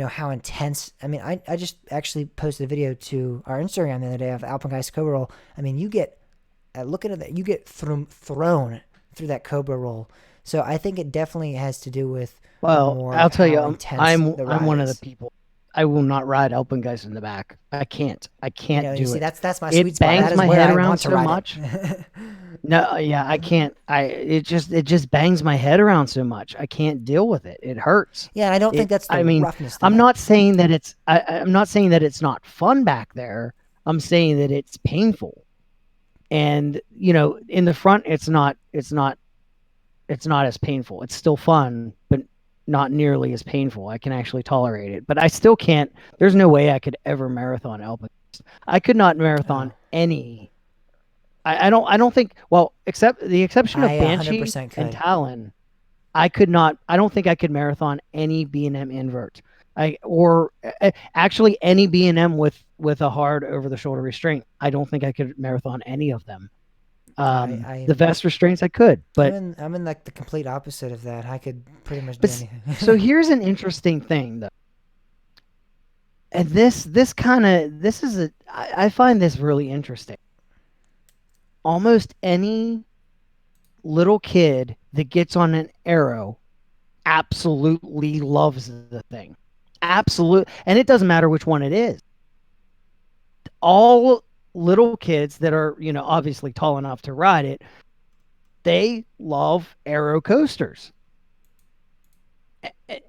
how intense. I mean, I just actually posted a video to our Instagram the other day of Alpengeist Cobra Roll. I mean, you get, looking at that, you get thrown through that Cobra Roll. So I think it definitely has to do with I'll tell you, I'm one of is. the people. I will not ride Alpengeist in the back. I can't do see, it. That's my sweet spot. It bangs That is my where head I around want to so ride much. It. No, yeah, I can't. It just bangs my head around so much. I can't deal with it. It hurts. Yeah, and I don't think that's the roughness. I'm not saying that it's. I'm not saying that it's not fun back there. I'm saying that it's painful. And in the front, it's not as painful. It's still fun, but not nearly as painful. I can actually tolerate it, but I still can't. There's no way I could ever marathon Alpengeist. I could not marathon any. I don't think. Well, except the exception of Banshee and Talon, I could not. I don't think I could marathon any B&M invert. Actually any B&M with a hard over the shoulder restraint. I don't think I could marathon any of them. The vest restraints I could, but I'm in like the complete opposite of that. I could pretty much do anything. So here's an interesting thing though. And I find this really interesting. Almost any little kid that gets on an aero absolutely loves the thing. Absolute, and it doesn't matter which one it is. All little kids that are, obviously tall enough to ride it, they love aero coasters.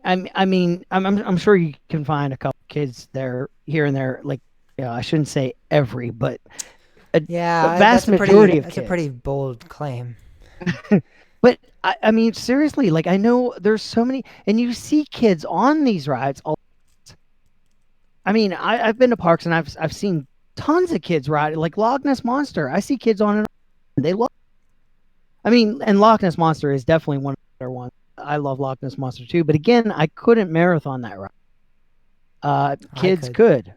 I mean, I'm sure you can find a couple kids there, here and there. Like, I shouldn't say every, but a vast majority of kids. That's a pretty bold claim. But I mean, seriously, like I know there's so many, and you see kids on these rides. I mean, I've been to parks and I've seen tons of kids ride, like Loch Ness Monster. I see kids on it. They love. I mean, and Loch Ness Monster is definitely one of the better ones. I love Loch Ness Monster too, but again, I couldn't marathon that ride. Kids could.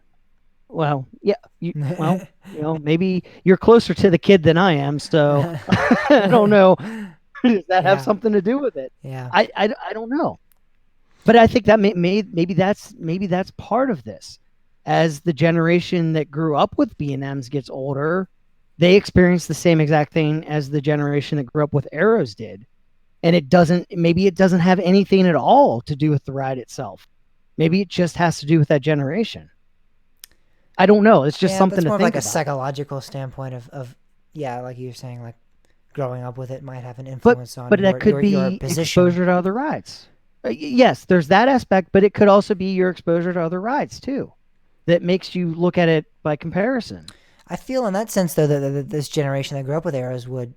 Well, yeah. Maybe you're closer to the kid than I am, so I don't know. Does that have something to do with it? Yeah. I don't know. But I think that maybe that's part of this. As the generation that grew up with B&Ms gets older, they experience the same exact thing as the generation that grew up with Aeros did. And maybe it doesn't have anything at all to do with the ride itself. Maybe it just has to do with that generation. I don't know. It's just something to think about. It's more like a psychological standpoint of like you were saying, like growing up with it might have an influence on that could be your position. Exposure to other rides. Yes, there's that aspect, but it could also be your exposure to other rides too. That makes you look at it by comparison. I feel in that sense, though, that this generation that grew up with Aeros would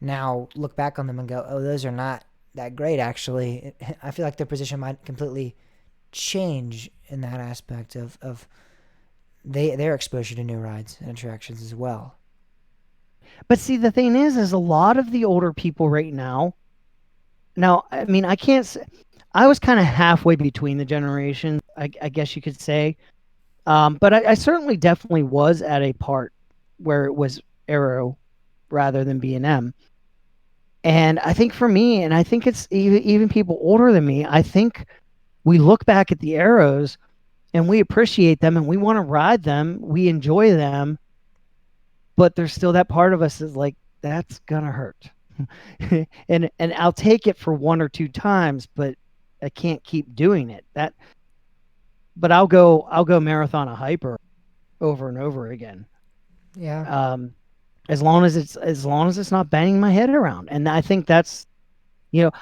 now look back on them and go, oh, those are not that great, actually. I feel like their position might completely change in that aspect of their exposure to new rides and attractions as well. But see, the thing is a lot of the older people right now. Now, I mean, I can't say. I was kind of halfway between the generations, I guess you could say. But I certainly definitely was at a part where it was Aero rather than B&M. And I think for me, and I think it's even people older than me, I think we look back at the Aeros and we appreciate them and we want to ride them. We enjoy them. But there's still that part of us that's like, that's going to hurt. and I'll take it for one or two times, but I can't keep doing it. But I'll go marathon a hyper over and over again. Yeah. As long as it's not banging my head around. And I think that's,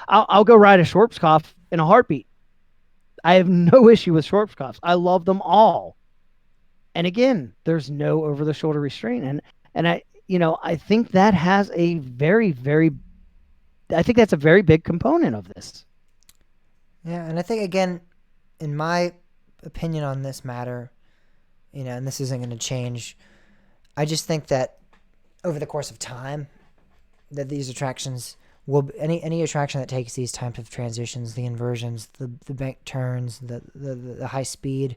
I'll go ride a Schwarzkopf in a heartbeat. I have no issue with Schwarzkopfs. I love them all. And again, there's no over the shoulder restraint. And I think that has a very, very, I think that's a very big component of this. Yeah. And I think, again, in my opinion on this matter, and this isn't going to change, I just think that over the course of time, that these attractions will, any attraction that takes these types of transitions, the inversions, the bank turns, the high speed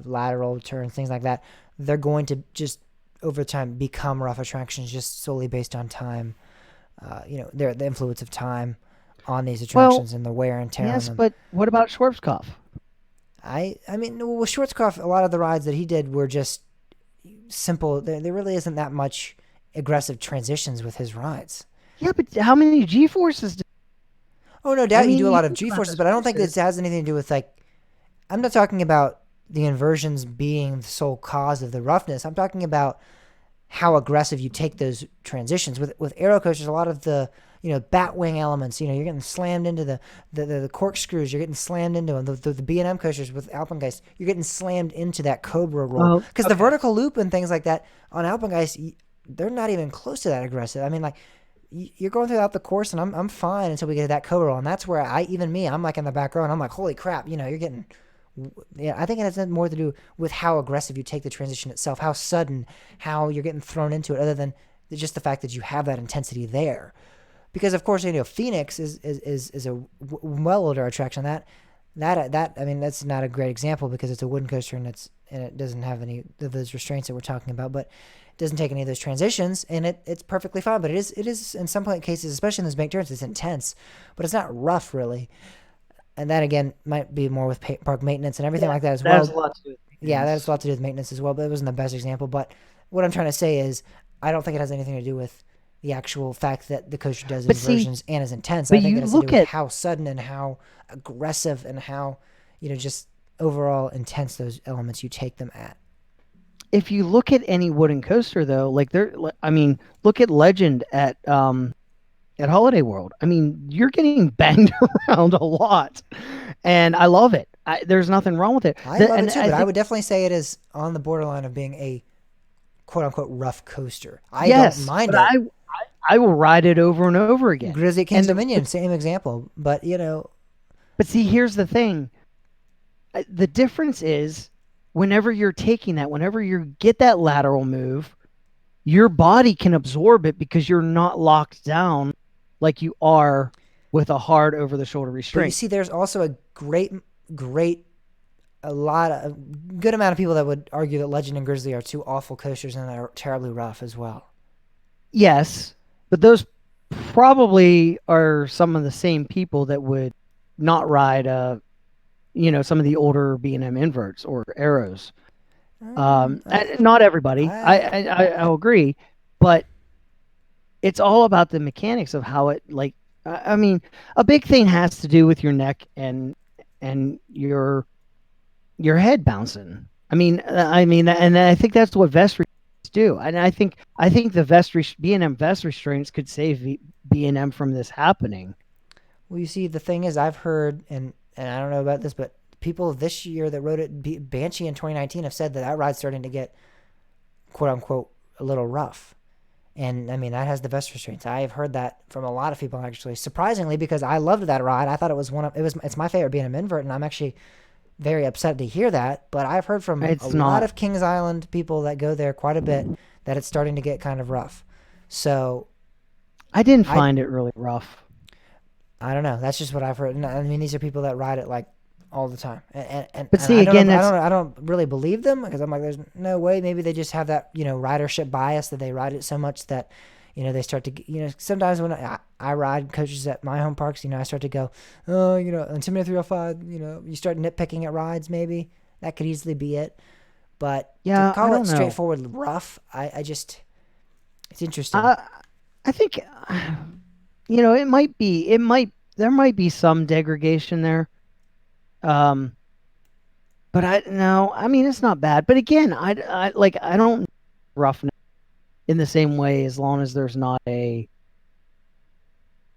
lateral turns, things like that, they're going to just over time become rough attractions just solely based on time. The influence of time on these attractions and the wear and tear on them. Yes, but what about Schwarzkopf? I mean, with Schwarzkopf, a lot of the rides that he did were just simple. There really isn't that much aggressive transitions with his rides. Yeah, but how many G-forces? Oh, no doubt you do a lot of G-forces, but I don't think this has anything to do with, like, I'm not talking about the inversions being the sole cause of the roughness. I'm talking about how aggressive you take those transitions. With Aero coasters, a lot of the bat wing elements, you're getting slammed into the corkscrews, you're getting slammed into them. The B&M coasters with Alpengeist, you're getting slammed into that Cobra roll. Because the vertical loop and things like that on Alpengeist, they're not even close to that aggressive. I mean, like, you're going throughout the course, and I'm fine until we get to that Cobra roll. And that's where I'm like in the back row, and I'm like, holy crap, you're getting... Yeah, I think it has more to do with how aggressive you take the transition itself, how sudden, how you're getting thrown into it, other than just the fact that you have that intensity there. Because of course, Phoenix is a well older attraction. That I mean, that's not a great example because it's a wooden coaster and it doesn't have any of those restraints that we're talking about, but it doesn't take any of those transitions, and it's perfectly fine. But it is in some cases, especially in those bank turns, it's intense, but it's not rough really. And that, again, might be more with park maintenance and everything like that as well. That has a lot to do with maintenance. Yeah, that has a lot to do with maintenance as well, but it wasn't the best example. But what I'm trying to say is I don't think it has anything to do with the actual fact that the coaster does inversions and is intense. I think it has to do with how sudden and how aggressive and how, just overall intense those elements you take them at. If you look at any wooden coaster, though, look at Legend at Holiday World. I mean, you're getting banged around a lot, and I love it. There's nothing wrong with it. I love it too, but I would definitely say it is on the borderline of being a quote-unquote rough coaster. I don't mind it. I will ride it over and over again. Grizzly King's Dominion, same example. But, But see, here's the thing. The difference is whenever you're taking that, whenever you get that lateral move, your body can absorb it because you're not locked down like you are with a hard over-the-shoulder restraint. But you see, there's also a good amount of people that would argue that Legend and Grizzly are two awful coasters and are terribly rough as well. Yes, but those probably are some of the same people that would not ride, some of the older B&M inverts or Aeros. Not everybody. I'll agree, but it's all about the mechanics of how it, I mean, a big thing has to do with your neck and your head bouncing. And I think that's what vest restraints do. And I think the B&M vest restraints could save B&M from this happening. Well, you see, the thing is, I've heard, and I don't know about this, but people this year that rode it, Banshee in 2019, have said that ride's starting to get, quote unquote, a little rough. And I mean, that has the best restraints. I've heard that from a lot of people, actually, surprisingly, because I loved that ride. I thought it was it's my favorite B&M invert, and I'm actually very upset to hear that. But I've heard from a It's lot not. of Kings Island people that go there quite a bit that it's starting to get kind of rough. So I didn't I find it really rough. I don't know. That's just what I've heard. And I mean, these are people that ride it like all the time, But and see, I don't know. again, that's I don't really believe them because I'm like, there's no way. Maybe they just have that ridership bias that they ride it so much that they start to sometimes when I ride coaches at my home parks, I start to go, oh, Intimidator 305. You start nitpicking at rides. Maybe that could easily be it. But to yeah. I call it don't know. straightforward rough, I just it's interesting. I I think it might be. There might be some degradation there. Um, but I no. I mean, it's not bad. But again, I don't roughness in the same way as long as there's not a.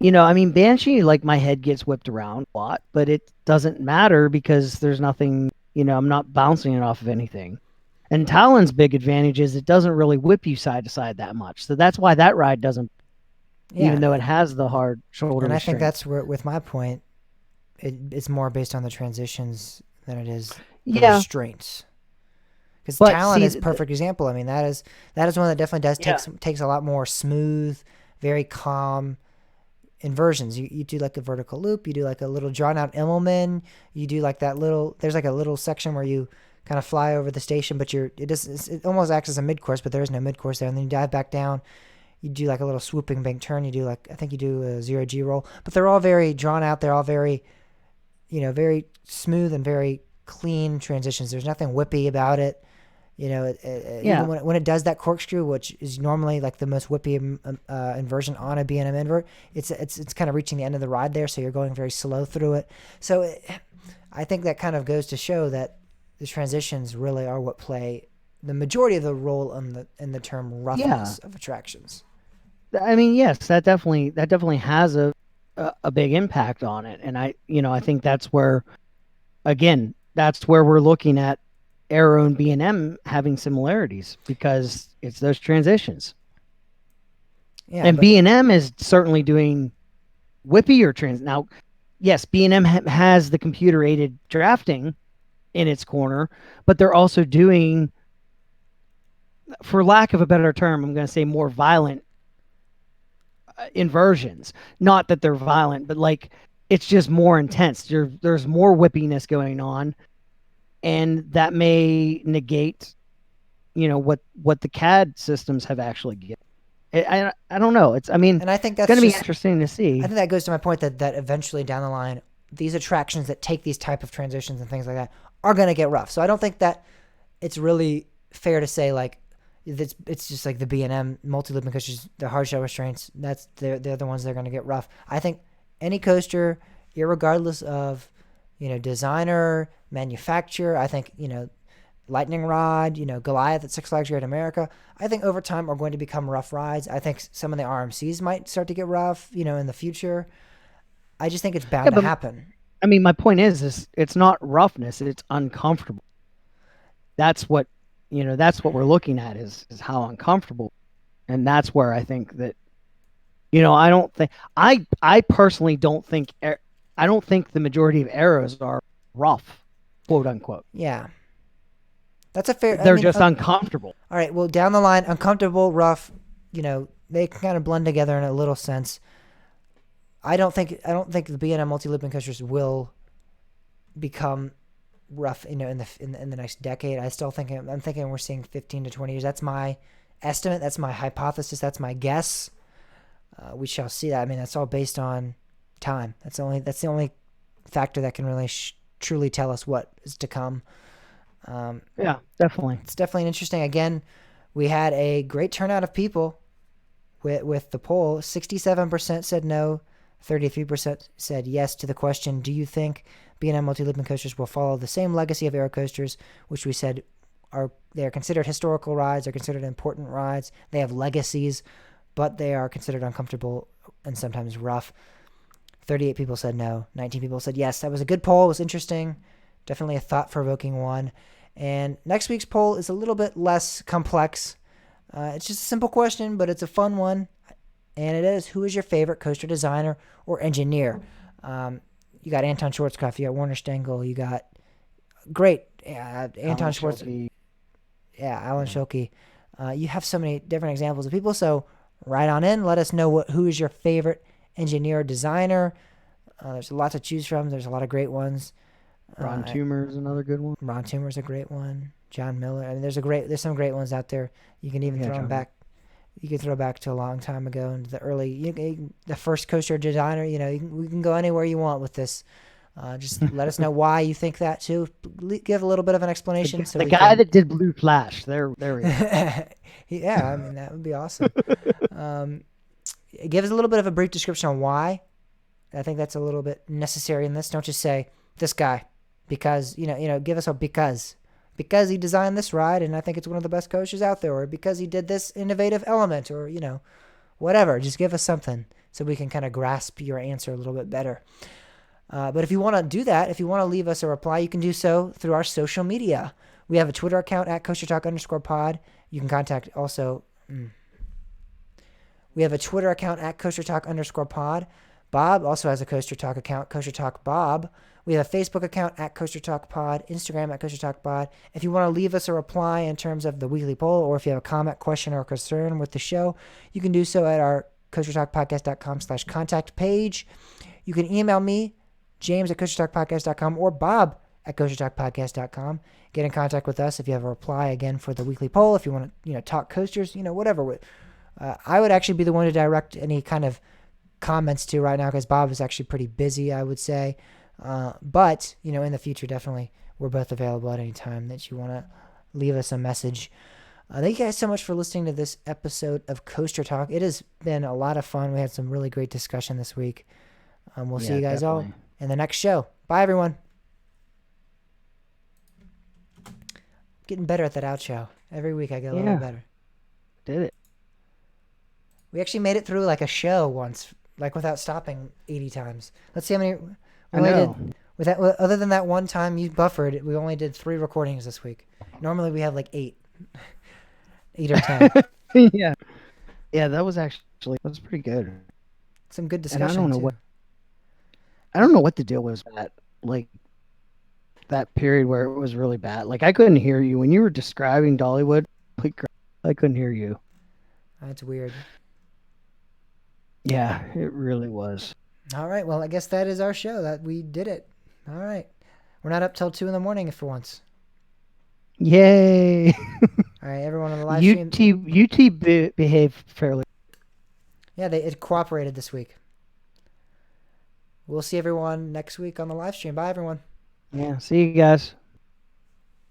I mean, Banshee, like my head gets whipped around a lot, but it doesn't matter because there's nothing. I'm not bouncing it off of anything. And Talon's big advantage is it doesn't really whip you side to side that much. So that's why that ride doesn't, Yeah, even though it has the hard shoulder and I think restraint. that's where with my point, it's more based on the transitions than it is the Yeah, restraints. Because but Talon see, is a perfect example. I mean, that is one that definitely does yeah, takes a lot more smooth, very calm inversions. You do like a vertical loop. You do like a little drawn out Immelman. You do like that little. There's like a little section where you kind of fly over the station, but it almost acts as a mid course, but there is no mid course there. And then you dive back down. You do like a little swooping bank turn. You do I think you do a 0G roll, but they're all very drawn out. They're all very very smooth and very clean transitions. There's nothing whippy about it. Even yeah. when it does that corkscrew, which is normally like the most whippy inversion on a B&M invert, it's kind of reaching the end of the ride there, so you're going very slow through it. So I think that kind of goes to show that the transitions really are what play the majority of the role in the term Yeah. roughness of attractions. I mean, yes, that definitely has a big impact on it. And I think that's where, again, that's where we're looking at Aero and B&M having similarities because it's those transitions. Yeah, And but B&M is certainly doing whippier trans. Now, yes, B&M has the computer aided drafting in its corner, but they're also doing, for lack of a better term, I'm going to say more violent inversions. Not that they're violent, but like it's just more intense. There's more whippiness going on, and that may negate, what the CAD systems have actually given. I don't know. I mean, and I think it's going that's to be just interesting to I see. think that goes to my point that eventually down the line, these attractions that take these type of transitions and things like that are going to get rough. So I don't think that it's really fair to say like it's just like the B&M multi-looping coasters, the hard shell restraints. They're the ones that are going to get rough. I think any coaster, irregardless of designer, manufacturer, I think Lightning Rod, Goliath at Six Flags Great America, I think over time are going to become rough rides. I think some of the RMCs might start to get rough, in the future. I just think it's Yeah, bound to but happen. I mean, my point is it's not roughness; it's uncomfortable. That's what we're looking at is how uncomfortable, and that's where I think that I don't think I personally don't think I don't think the majority of arrows are rough, quote unquote. Yeah, that's a fair. I They're mean, just uncomfortable. all right. Well, down the line, uncomfortable, rough. They can kind of blend together in a little sense. I don't think the B&M multi-looping coasters will become rough. In the next decade. I still think I'm thinking we're seeing 15 to 20 years. That's my estimate. That's my hypothesis. That's my guess. We shall see that. I mean, that's all based on time. That's the only factor that can really truly tell us what is to come. Yeah, definitely. It's definitely interesting. Again, we had a great turnout of people with the poll. 67% said no, 33% said yes to the question. Do you think B&M multi-looping coasters will follow the same legacy of aero coasters, which we said they are considered historical rides, they're considered important rides, they have legacies, but they are considered uncomfortable and sometimes rough. 38 people said no, 19 people said yes. That was a good poll. It was interesting. Definitely a thought-provoking one. And next week's poll is a little bit less complex. It's just a simple question, but it's a fun one. And it is, who is your favorite coaster designer or engineer? You got Anton Schwarzkopf, you got Warner Stengel, you got great Anton Alan Schwartz, Schilke. yeah, Alan Yeah. Schilke. You have so many different examples of people. So write on in. Let us know who is your favorite engineer or designer. There's a lot to choose from. There's a lot of great ones. Ron Uh, Toomer is another good one. Ron Toomer's a great one. John Miller. I mean, there's some great ones out there. You can even Yeah, throw them John. back. You can throw back to a long time ago into the early, the first coaster designer. We can go anywhere you want with this. Just let us know why you think that too. Give a little bit of an explanation so The we guy can. that did Blue Flash. There we go. Yeah, I mean that would be awesome. Um, give us a little bit of a brief description on why. I think that's a little bit necessary in this. Don't just say this guy, because give us a because he designed this ride and I think it's one of the best coasters out there, or because he did this innovative element, or whatever. Just give us something so we can kind of grasp your answer a little bit better. But if you want to do that, if you want to leave us a reply, you can do so through our social media. We have a Twitter account at coastertalk_pod. You can contact also. We have a Twitter account at coastertalk_pod. Bob also has a Coaster Talk account, Coaster Talk Bob. We have a Facebook account at Coaster Talk Pod, Instagram at Coaster Talk Pod. If you want to leave us a reply in terms of the weekly poll, or if you have a comment, question, or concern with the show, you can do so at our coastertalkpodcast.com/contact page. You can email me, James at coastertalkpodcast.com, or Bob at coastertalkpodcast.com. Get in contact with us if you have a reply again for the weekly poll. If you want to, talk coasters, whatever. I would actually be the one to direct any kind of comments to right now because Bob is actually pretty busy, I would say. But in the future, definitely we're both available at any time that you want to leave us a message. Thank you guys so much for listening to this episode of Coaster Talk. It has been a lot of fun. We had some really great discussion this week. We'll see you guys all in the next show. Bye, everyone. Getting better at that outro. Every week I get a little better. Did it. We actually made it through like a show once, like without stopping 80 times. Let's see how many. I know. Other than that one time you buffered, we only did 3 recordings this week. Normally we have like 8. 8 or 10. Yeah. Yeah, that was pretty good. Some good discussion. And I don't know too. I don't know what the deal was at that period where it was really bad. Like I couldn't hear you when you were describing Dollywood. I couldn't hear you. That's weird. Yeah, it really was. All right. Well, I guess that is our show. That we did it. All right. We're not up till 2 a.m. for once. Yay! All right, everyone on the live stream. UT behaved fairly. Yeah, it cooperated this week. We'll see everyone next week on the live stream. Bye, everyone. Yeah, see you guys.